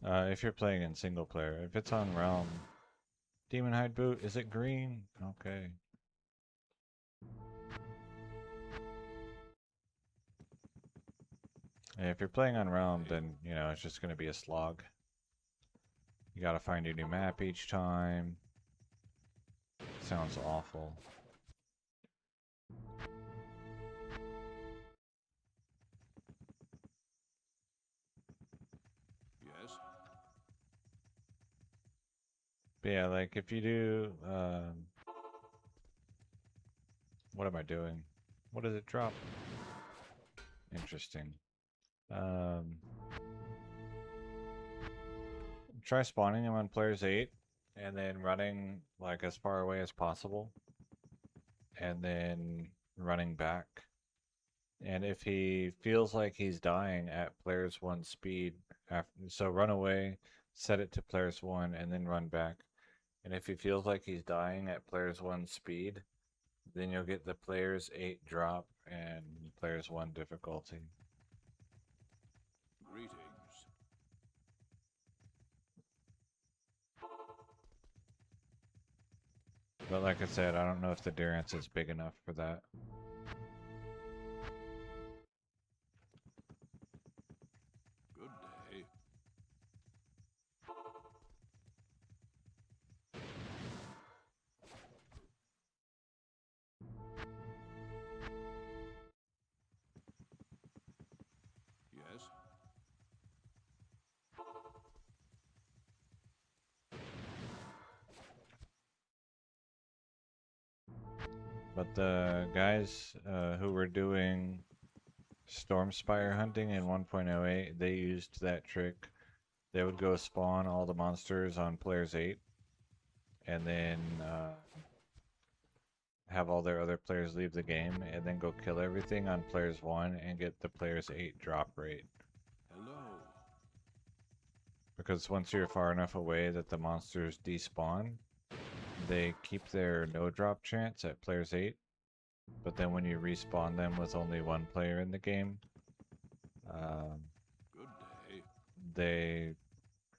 B: Hello.
A: If you're playing in single player. If it's on Realm. Demon Hide Boot, is it green? Okay. If you're playing on Realm, then, it's just going to be a slog. You gotta find a new map each time. Sounds awful.
B: Yes.
A: But yeah, like if you do, what am I doing? What does it drop? Interesting. Um, Try spawning him on players 8 and then running like as far away as possible and then running back. And if he feels like he's dying at players 1 speed, so run away, set it to players 1 and then run back. And if he feels like he's dying at players 1 speed, then you'll get the players 8 drop and players 1 difficulty.
B: Greetings.
A: But like I said, I don't know if the Durance is big enough for that.
B: Good day. Yes.
A: But the guys who were doing Stormspire hunting in 1.08, they used that trick. They would go spawn all the monsters on players 8, and then have all their other players leave the game and then go kill everything on players 1 and get the players 8 drop rate.
B: Hello.
A: Because once you're far enough away that the monsters despawn, they keep their no drop chance at players 8, but then when you respawn them with only 1 player in the game,
B: Good day.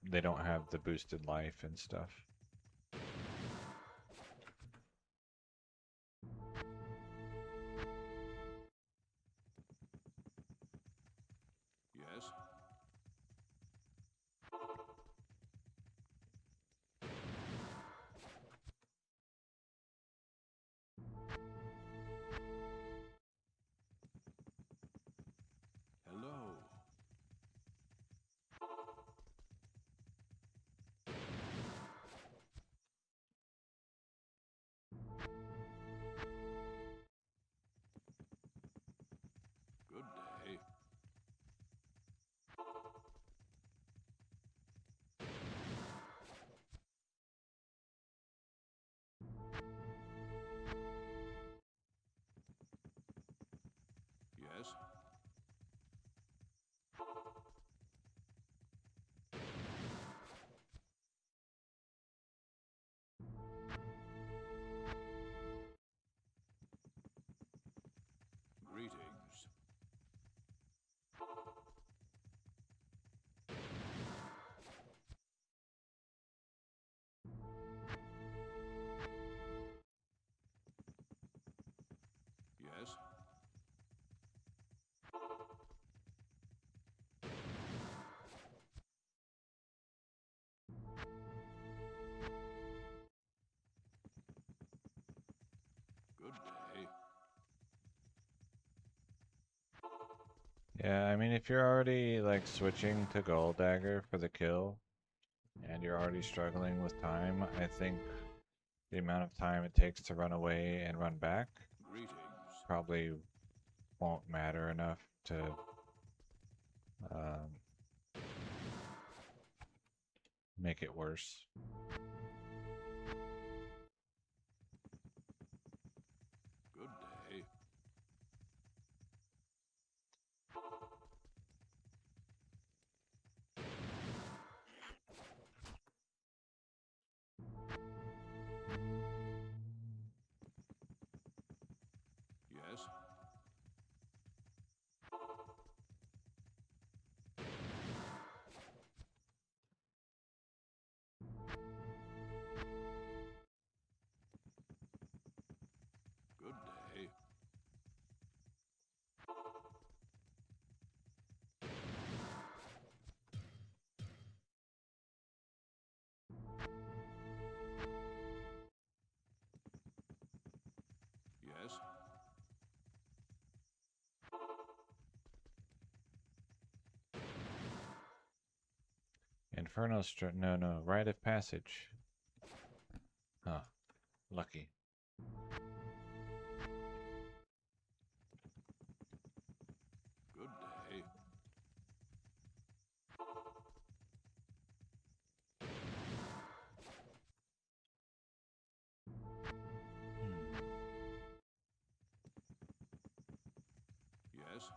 A: they don't have the boosted life and stuff.
B: Yes. Hello. Good day. Yes. Greetings. Yes. Good day.
A: Yeah, I mean, if you're already like switching to Gold Dagger for the kill, and you're already struggling with time, I think the amount of time it takes to run away and run back
B: Greetings.
A: probably won't matter enough to um, make it worse.
B: Good day. Yes. Good day. Yes.
A: Inferno no, rite of passage. Huh, lucky.
B: Good day. Yes.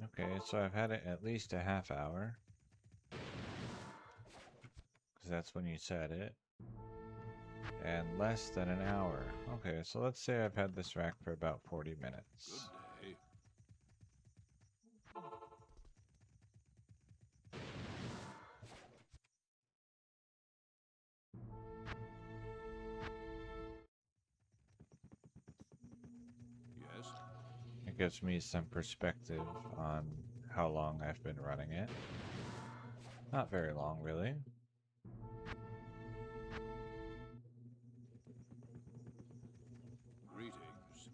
A: Okay, so I've had it at least a half hour. Because that's when you said it. And less than an hour. Okay, so let's say I've had this rack for about 40
B: Good
A: minutes.
B: day. Yes.
A: It gives me some perspective on how long I've been running it. Not very long, really.
B: Greetings.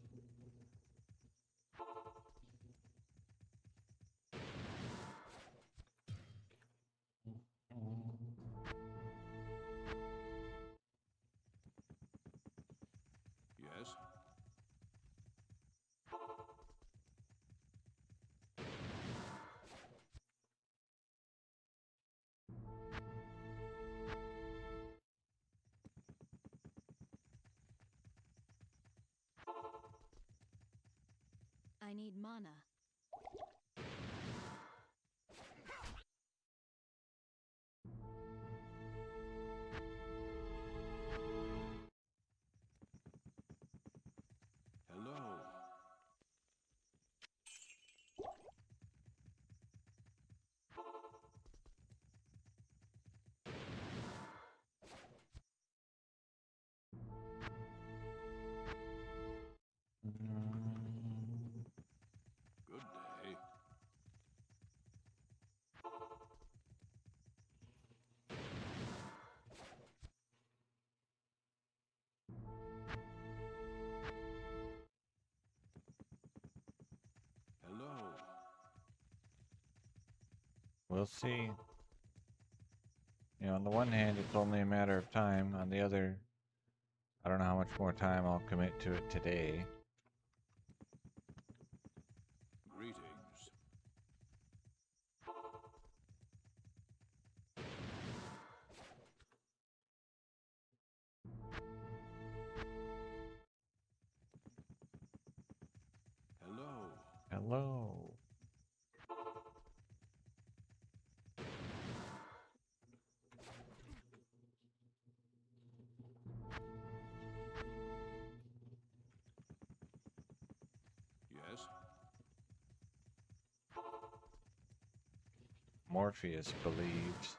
B: Yes.
C: Mana.
B: Hello.
A: Mm,
B: Good day. Hello.
A: we'll see. You know, on the one hand, it's only a matter of time. On the other, I don't know how much more time I'll commit to it today.
B: Greetings. Hello.
A: Hello.
B: Yes.
A: Morpheus believes.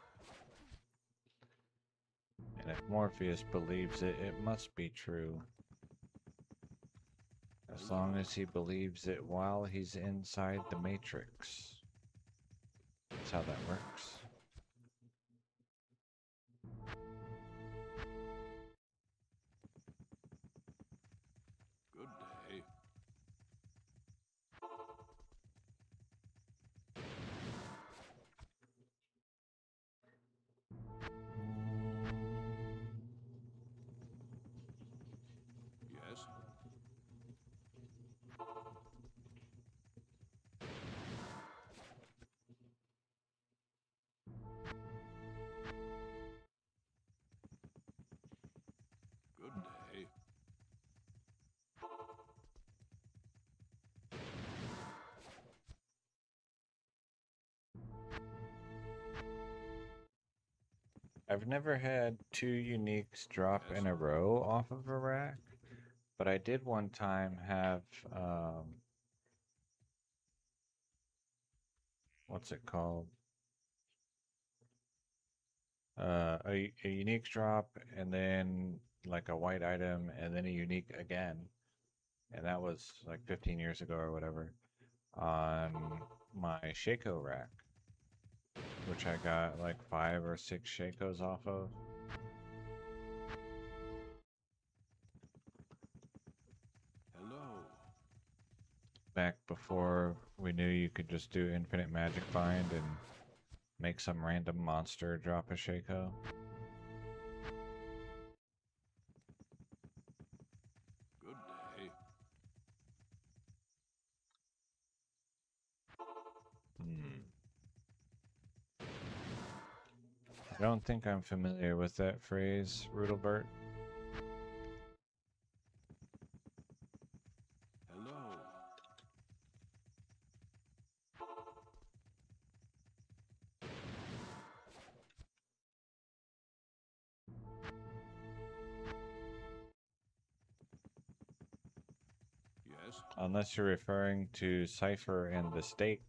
A: And if Morpheus believes it, it must be true. As long as he believes it while he's inside the Matrix. That's how that works.
B: Good day. Yes. Good day.
A: I've never had two uniques drop
B: Yes.
A: in a row off of a rack, but I did one time have, what's it called? A unique drop and then like a white item and then a unique again. And that was like 15 years ago or whatever on my Shaco rack, which I got like 5 or 6 Shakos off of.
B: Hello.
A: Back before we knew you could just do infinite magic find and make some random monster drop a Shaco.
B: Good day.
A: I don't think I'm familiar with that phrase, Rudelbert.
B: Hello. Yes.
A: Unless you're referring to Cypher and the steak.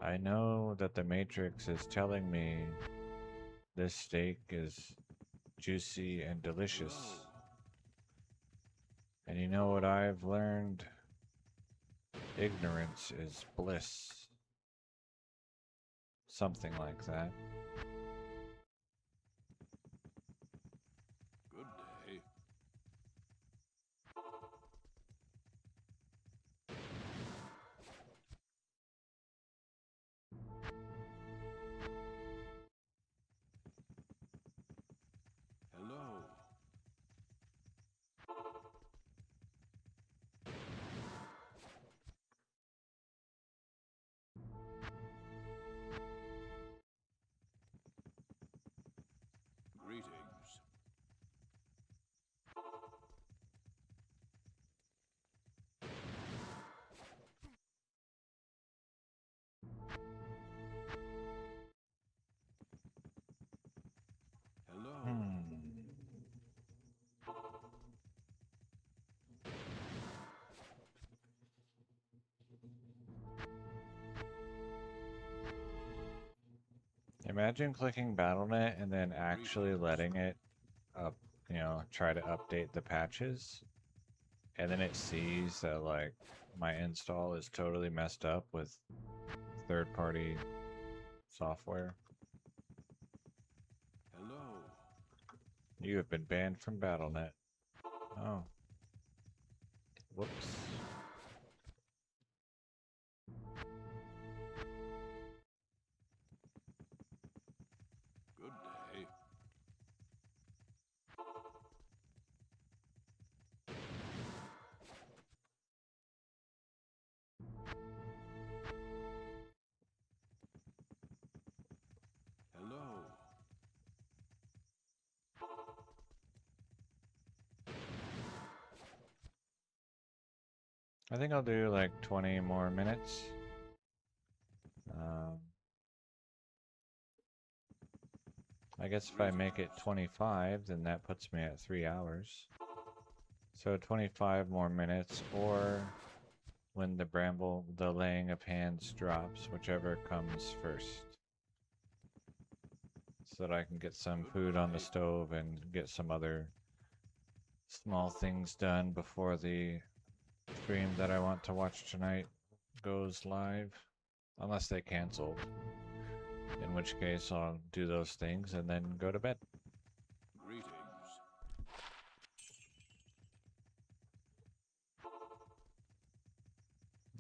A: I know that the Matrix is telling me this steak is juicy and delicious.
B: Hello.
A: And you know what I've learned? Ignorance is bliss. Something like that.
B: Good day. Hello.
A: Imagine clicking BattleNet and then actually letting it up, try to update the patches, and then it sees that like my install is totally messed up with third-party software.
B: Hello.
A: You have been banned from BattleNet. Oh. Whoops.
B: Good day. Hello.
A: I think I'll do like 20 more minutes. I guess if I make it 25, then that puts me at 3 hours. So 25 more minutes, or when the Bramble, the laying of hands drops, whichever comes first. So that I can get some food on the stove and get some other small things done before the stream that I want to watch tonight goes live. Unless they canceled. In which case I'll do those things and then go to bed.
B: Greetings.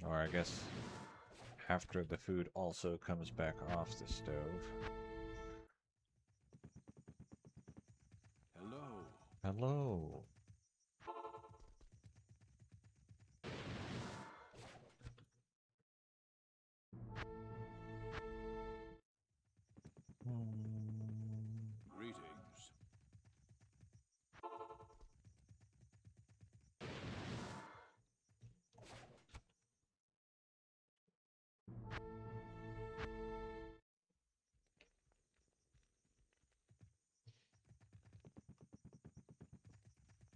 A: Or I guess after the food also comes back off the stove.
B: Hello.
A: Hello.
B: Greetings.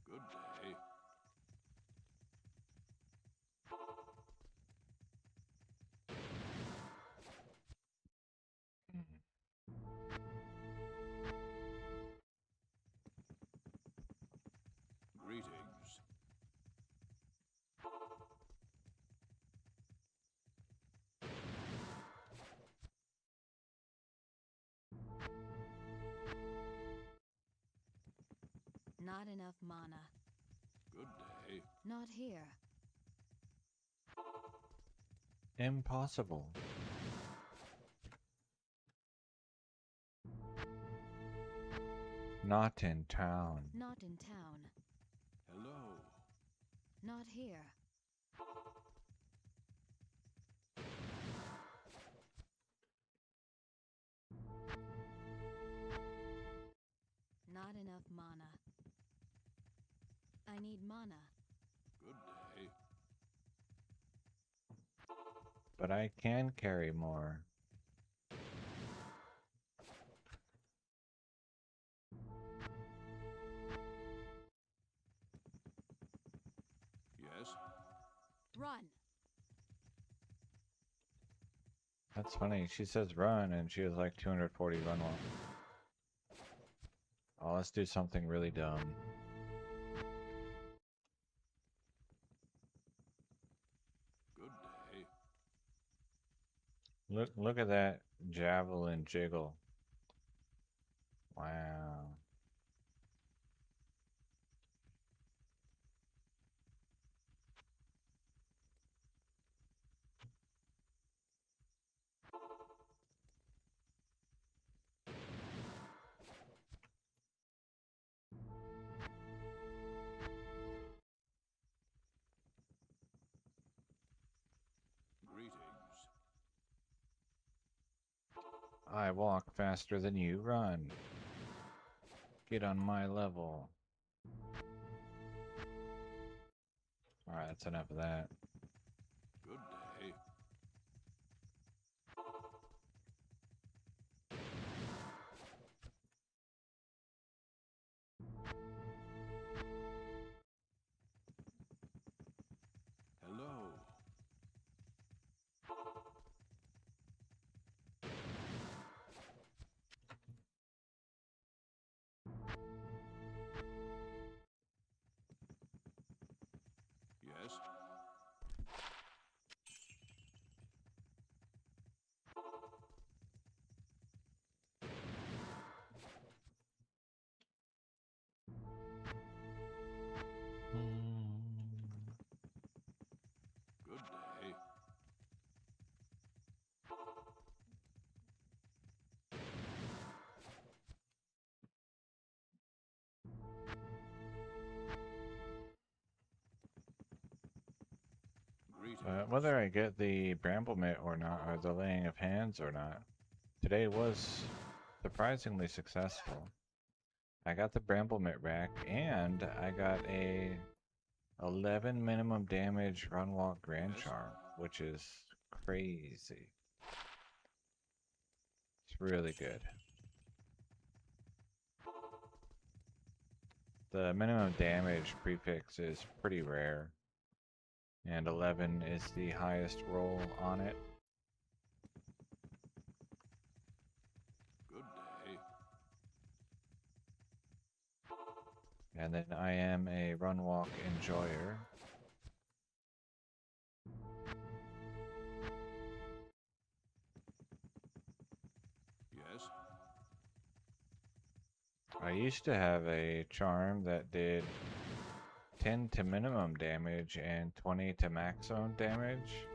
B: Good day. Greetings.
C: Not enough mana.
B: Good day.
C: Not here.
A: Impossible. Not in town.
C: Not in town.
B: Hello.
C: Not here. Not enough mana. I need mana.
B: Good day.
A: But I can carry more.
B: Yes.
C: Run!
A: That's funny. She says run and she has like 240 run walk. Oh, let's do something really dumb.
B: Good day.
A: Look at that javelin jiggle. Wow.
B: Greetings.
A: I walk faster than you run. Get on my level. Alright, that's enough of that.
B: Good day. Hello.
A: Whether I get the Bramble mitt or not, or the laying of hands or not, today was surprisingly successful. I got the Bramble mitt rack, and I got a 11 minimum damage run walk grand charm, which is crazy. It's really good. The minimum damage prefix is pretty rare, and 11 is the highest roll on it.
B: Good day.
A: And then I am a run walk enjoyer.
B: Yes.
A: I used to have a charm that did 10 to minimum damage and 20 to maximum damage,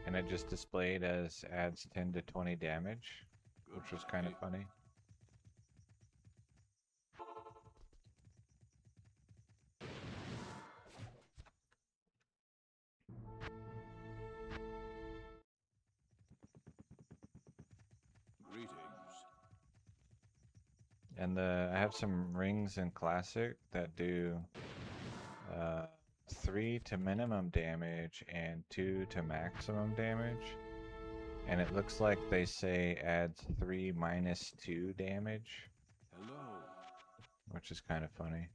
A: and it just displayed as adds 10 to 20 damage,
B: Good
A: which was kind of
B: day.
A: funny.
B: Greetings.
A: And I have some rings in Classic that do 3 to minimum damage and 2 to maximum damage. And it looks like they say adds 3 minus 2 damage,
B: Hello.
A: which is kind of funny.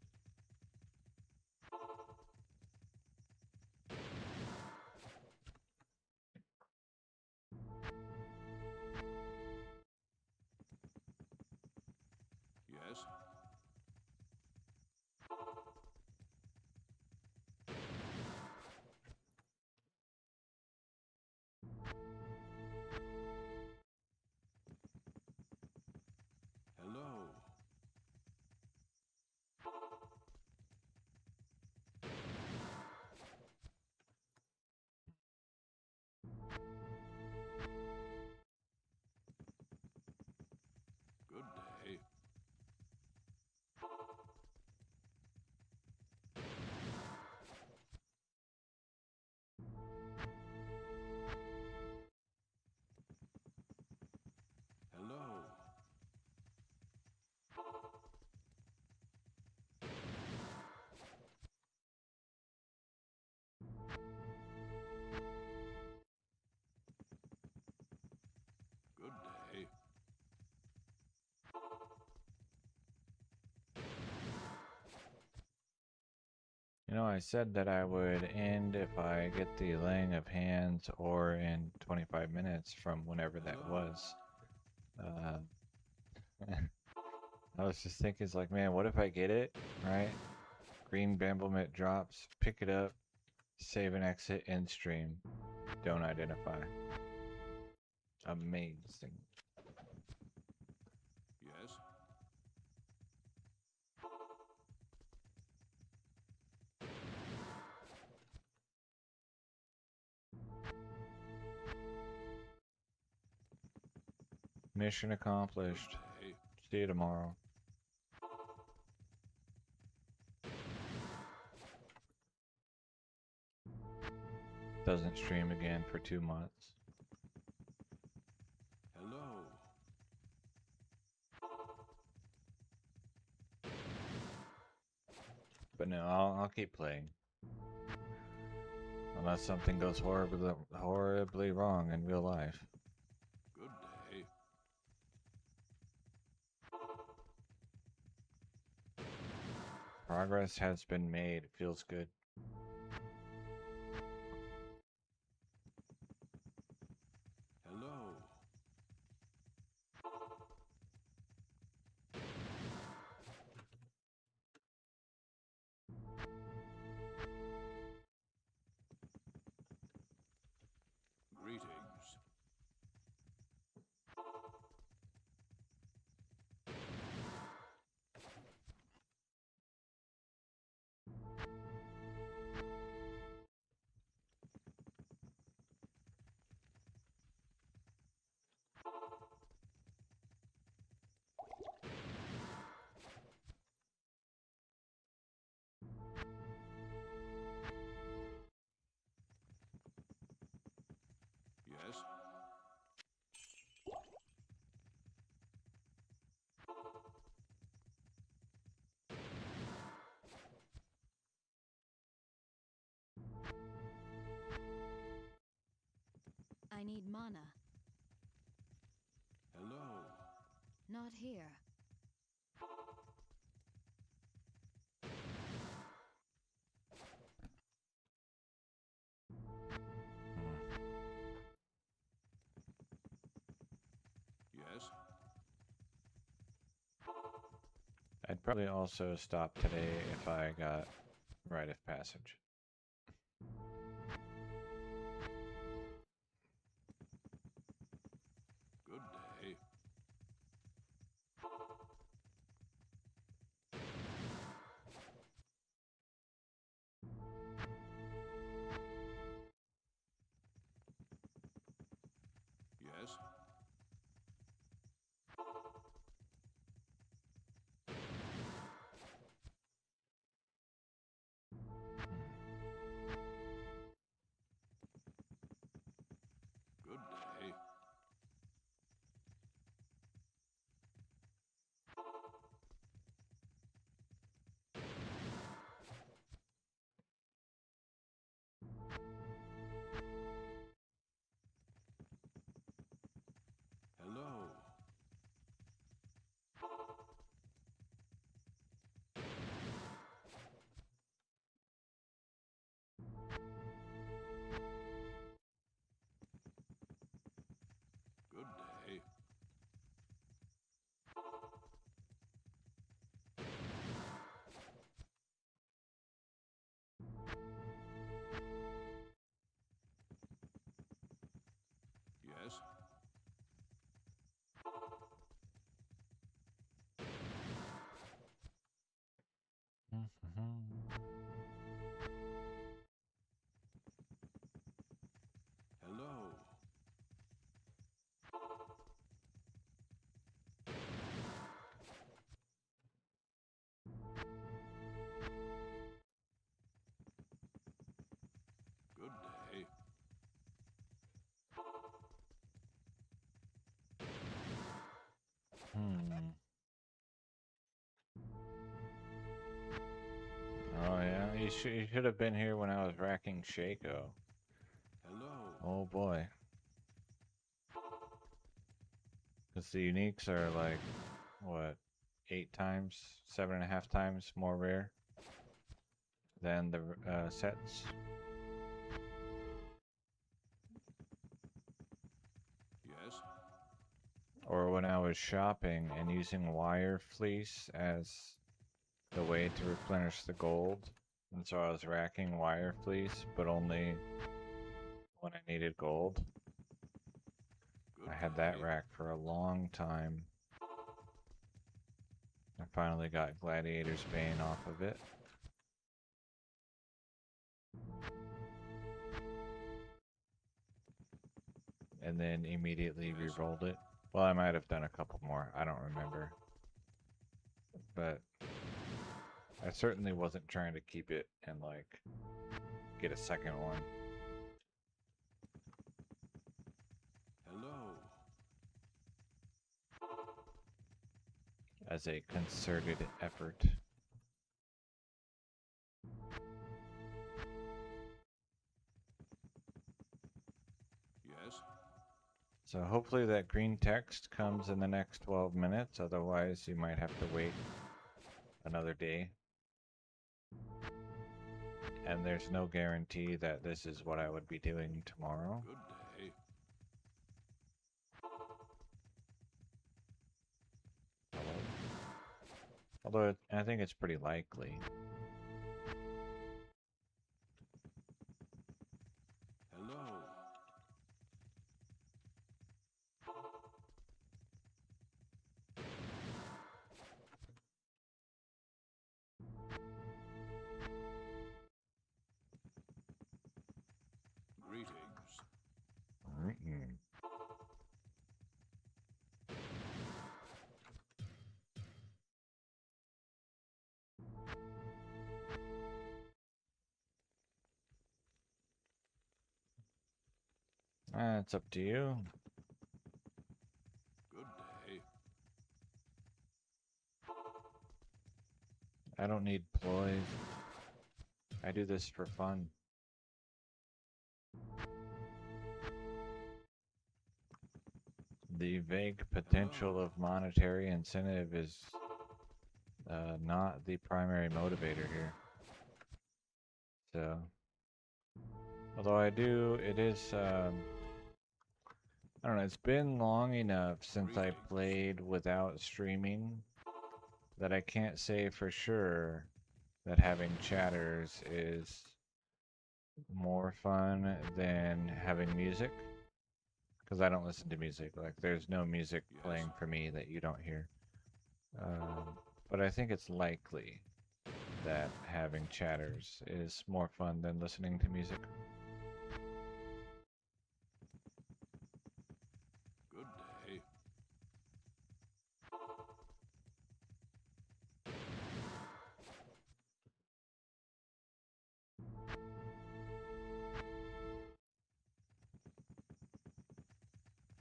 B: Yes. Hello. Good day. Hello. Good day.
A: You know, I said that I would end if I get the laying of hands or in 25 minutes from whenever that
B: Hello.
A: was. I was just thinking, it's like, man, what if I get it, right? Green Bramble mitt drops, pick it up, save and exit, end stream, don't identify. Amazing.
B: Yes.
A: Mission accomplished.
B: Good day.
A: See you tomorrow. Doesn't stream again for 2 months.
B: Hello.
A: But no, I'll keep playing. Unless something goes horribly wrong in real life.
B: Good day.
A: Progress has been made. It feels good.
B: Hello. Greetings.
C: mana.
B: Hello.
C: Not here.
B: Yes.
A: I'd probably also stop today if I got rite of passage.
B: Good day. Yes. Good day. Hello. Good day. Yes. Hello. Good day.
A: Oh yeah, you should have been here when I was racking Shaco.
B: Hello.
A: Oh boy. Because the uniques are like, what, 8 times, 7.5 times more rare than the sets.
B: Yes.
A: Or when I was shopping and using wire fleece as the way to replenish the gold. And so I was racking wire fleece, but only when I needed gold.
B: Good
A: I had that
B: day.
A: rack for a long time. I finally got Gladiator's Bane off of it. And then immediately
B: Yes.
A: re-rolled it. Well, I might have done a couple more. I don't remember. But I certainly wasn't trying to keep it and like get a second one
B: Hello.
A: as a concerted effort.
B: Yes.
A: So hopefully that green text comes in the next 12 minutes. Otherwise, you might have to wait another day. And there's no guarantee that this is what I would be doing tomorrow.
B: Good day.
A: Although I think it's pretty likely.
B: Hello. Greetings.
A: Mm-mm. It's up to you.
B: Good day.
A: I don't need ploys. I do this for fun. The vague potential of monetary incentive is not the primary motivator here. So, although it is, I don't know, it's been long enough since I played without streaming that I can't say for sure that having chatters is more fun than having music. Because I don't listen to music. Like, there's no music playing for me that you don't hear. But I think it's likely that having chatters is more fun than listening to music.
B: Good day.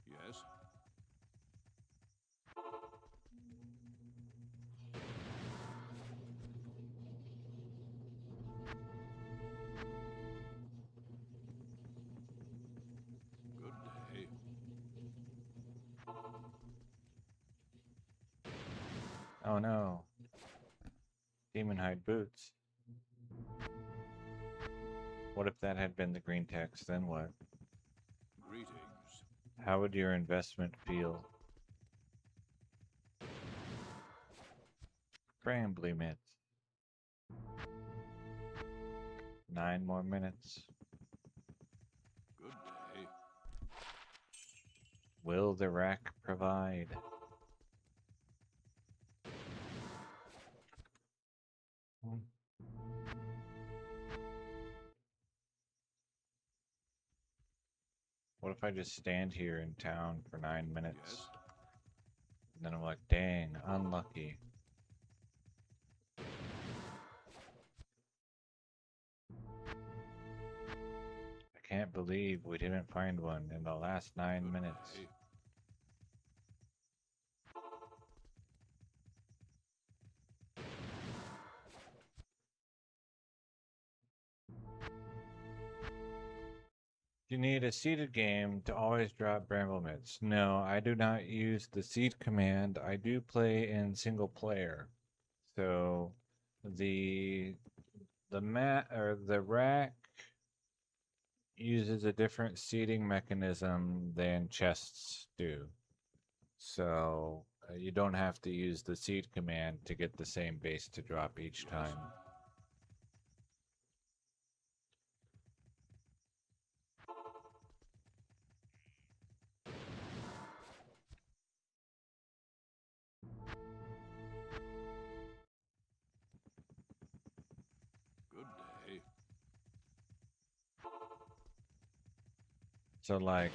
B: Yes. Good day.
A: Oh no. Demon hide boots. What if that had been the green text? Then what?
B: Greetings.
A: How would your investment feel? Bramble mitts. 9 more minutes.
B: Good day.
A: Will the rack provide? What if I just stand here in town for 9 minutes?
B: Yes.
A: And then I'm like, dang, unlucky. I can't believe we didn't find one in the last 9
B: Good
A: minutes.
B: day.
A: You need a seeded game to always drop bramble mitts. No, I do not use the seed command. I do play in single player. So the mat or the rack uses a different seeding mechanism than chests do. So you don't have to use the seed command to get the same base to drop each
B: Yes.
A: time.
B: Good day.
A: So like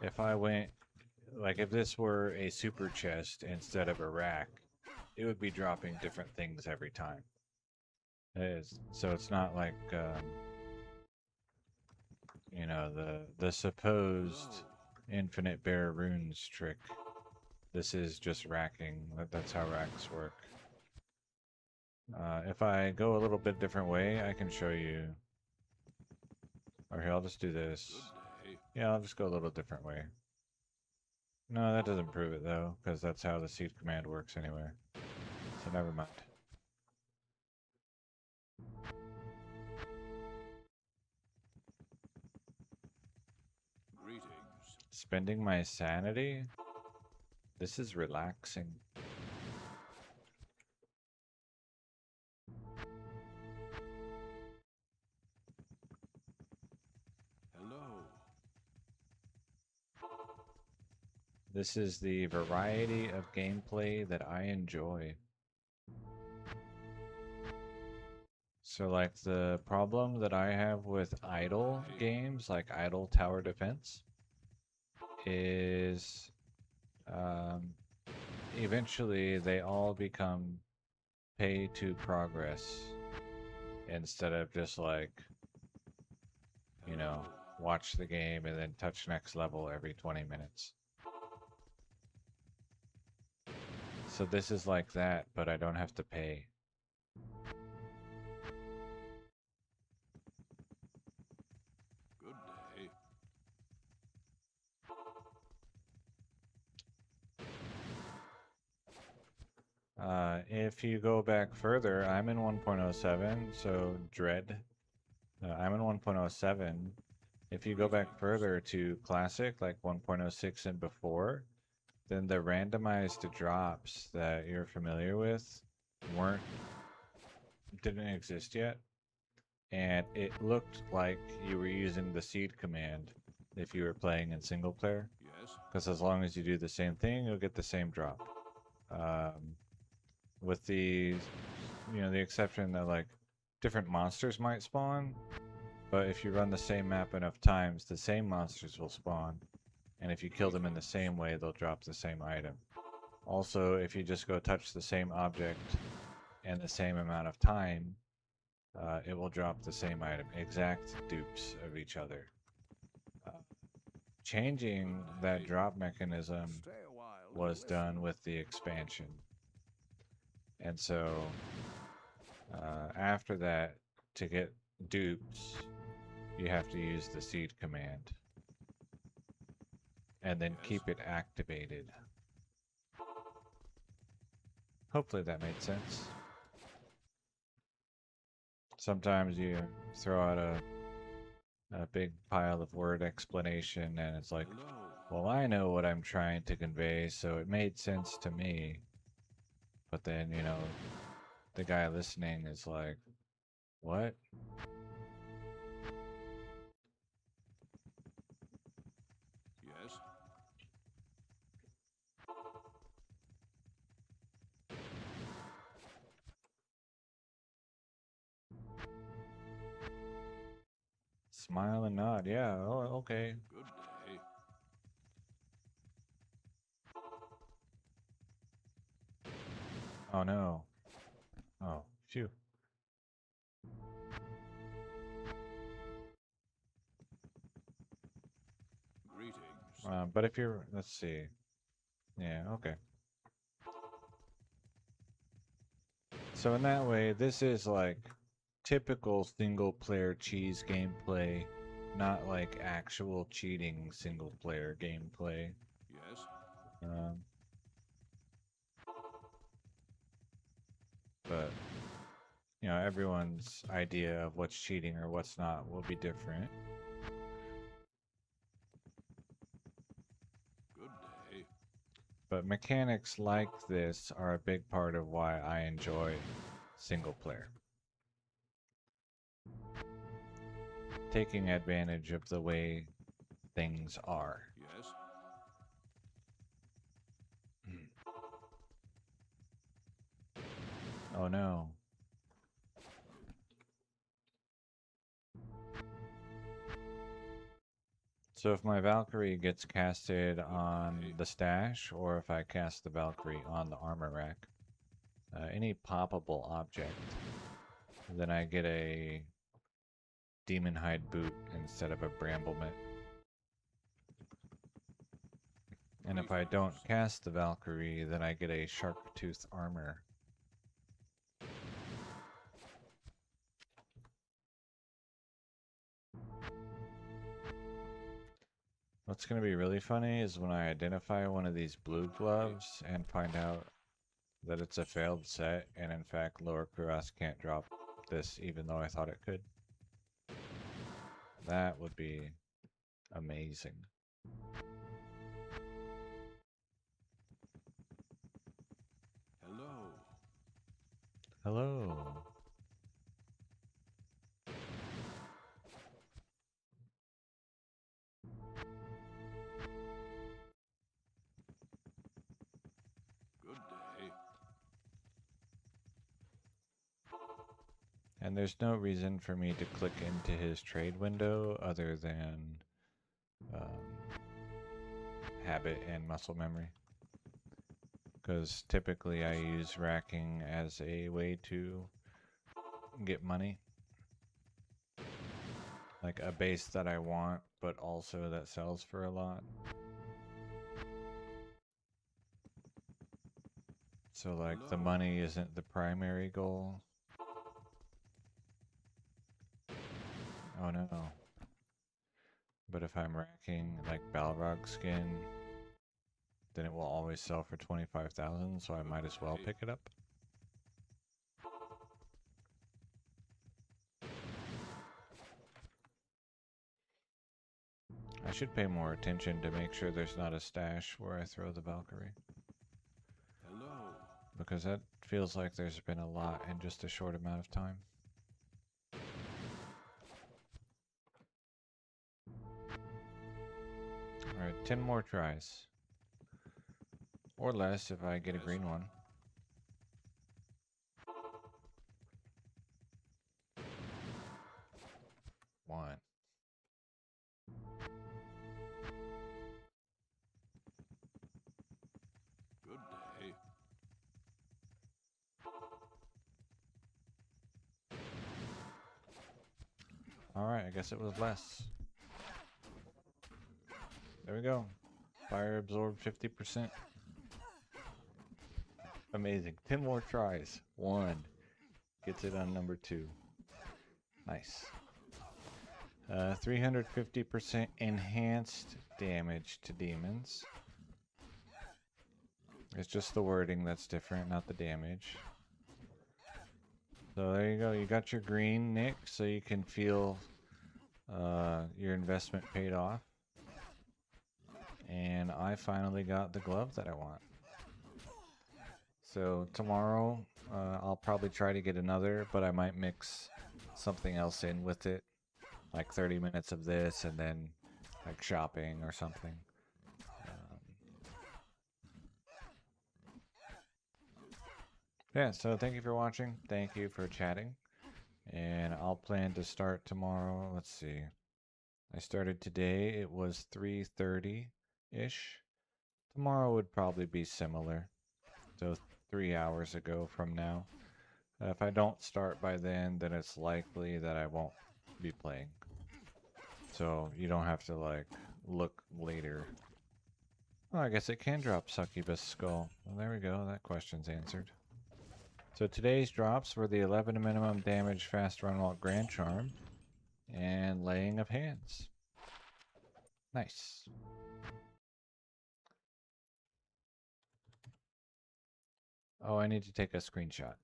A: if I went like if this were a super chest instead of a rack, it would be dropping different things every time. So it's not like you know the supposed
B: Hello.
A: infinite bare runes trick. This is just racking. That's how racks work. If I go a little bit different way, I can show you. Or here, I'll just do this.
B: Good day.
A: Yeah, I'll just go a little different way. No, that doesn't prove it though, because that's how the seed command works anyway. So never mind.
B: Greetings.
A: Spending my sanity? This is relaxing.
B: Hello.
A: This is the variety of gameplay that I enjoy. So like the problem that I have with idle games, like idle tower defense, is eventually they all become pay to progress instead of just like, you know,
B: Hello.
A: watch the game and then touch next level every 20 minutes. So this is like that, but I don't have to pay.
B: Good day.
A: If you go back further, I'm in 1.07, so Dread. I'm in 1.07. If you go back further to Classic, like 1.06 and before, then the randomized drops that you're familiar with didn't exist yet. And it looked like you were using the seed command if you were playing in single player.
B: Yes.
A: Because as long as you do the same thing, you'll get the same drop. With the exception that like different monsters might spawn, but if you run the same map enough times, the same monsters will spawn, and if you kill them in the same way, they'll drop the same item. Also, if you just go touch the same object in the same amount of time, it will drop the same item, exact dupes of each other. Changing that drop mechanism
D: Stay a while and
A: was
D: listen.
A: done with the expansion. And so after that, to get dupes, you have to use the seed command and then keep it activated. Hopefully that made sense. Sometimes you throw out a big pile of word explanation and it's like, well, I know what I'm trying to convey, so it made sense to me. But then, the guy listening is like, what?
B: Yes.
A: Smile and nod. Yeah, oh, okay.
B: Good day.
A: Oh no. Oh, phew.
B: Greetings.
A: But if you're, let's see. Yeah, okay. So in that way, this is like typical single player cheese gameplay, not like actual cheating single player gameplay.
B: Yes.
A: Um, but everyone's idea of what's cheating or what's not will be different.
B: Good day.
A: But mechanics like this are a big part of why I enjoy single player. Taking advantage of the way things are.
B: Yes.
A: Oh no. So if my Valkyrie gets casted on the stash, or if I cast the Valkyrie on the armor rack, any poppable object, then I get a demon hide boot instead of a bramble mitt. And if I don't cast the Valkyrie, then I get a shark tooth armor. What's going to be really funny is when I identify one of these blue gloves and find out that it's a failed set, and in fact lower cuirass can't drop this even though I thought it could. That would be amazing.
B: Hello.
A: Hello.
B: Good day.
A: And there's no reason for me to click into his trade window other than habit and muscle memory. Because typically I use racking as a way to get money. Like a base that I want, but also that sells for a lot. So like the money isn't the primary goal. Oh no. But if I'm racking like Balrog skin, then it will always sell for 25,000, so I might as well pick it up. I should pay more attention to make sure there's not a stash where I throw the Valkyrie.
B: Hello.
A: Because that feels like there's been a lot in just a short amount of time. Alright, 10 more tries. Or less if I get a green one. One.
B: Good day.
A: Alright, I guess it was less. There we go. Fire absorbed 50%. Amazing. 10 more tries. 1. Gets it on number 2. Nice. 350% enhanced damage to demons. It's just the wording that's different, not the damage. So there you go. You got your green, Nick, so you can feel your investment paid off. And I finally got the glove that I want. So tomorrow I'll probably try to get another, but I might mix something else in with it. Like 30 minutes of this and then like shopping or something. Yeah, so thank you for watching. Thank you for chatting. And I'll plan to start tomorrow. Let's see. I started today. It was 3:30-ish. Tomorrow would probably be similar. So 3 hours ago from now. If I don't start by then it's likely that I won't be playing. So you don't have to like look later. Oh, I guess it can drop Succubus Skull. Well, there we go. That question's answered. So today's drops were the 11 minimum damage fast run walk Grand Charm and Laying of Hands. Nice. Oh, I need to take a screenshot.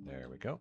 A: There we go.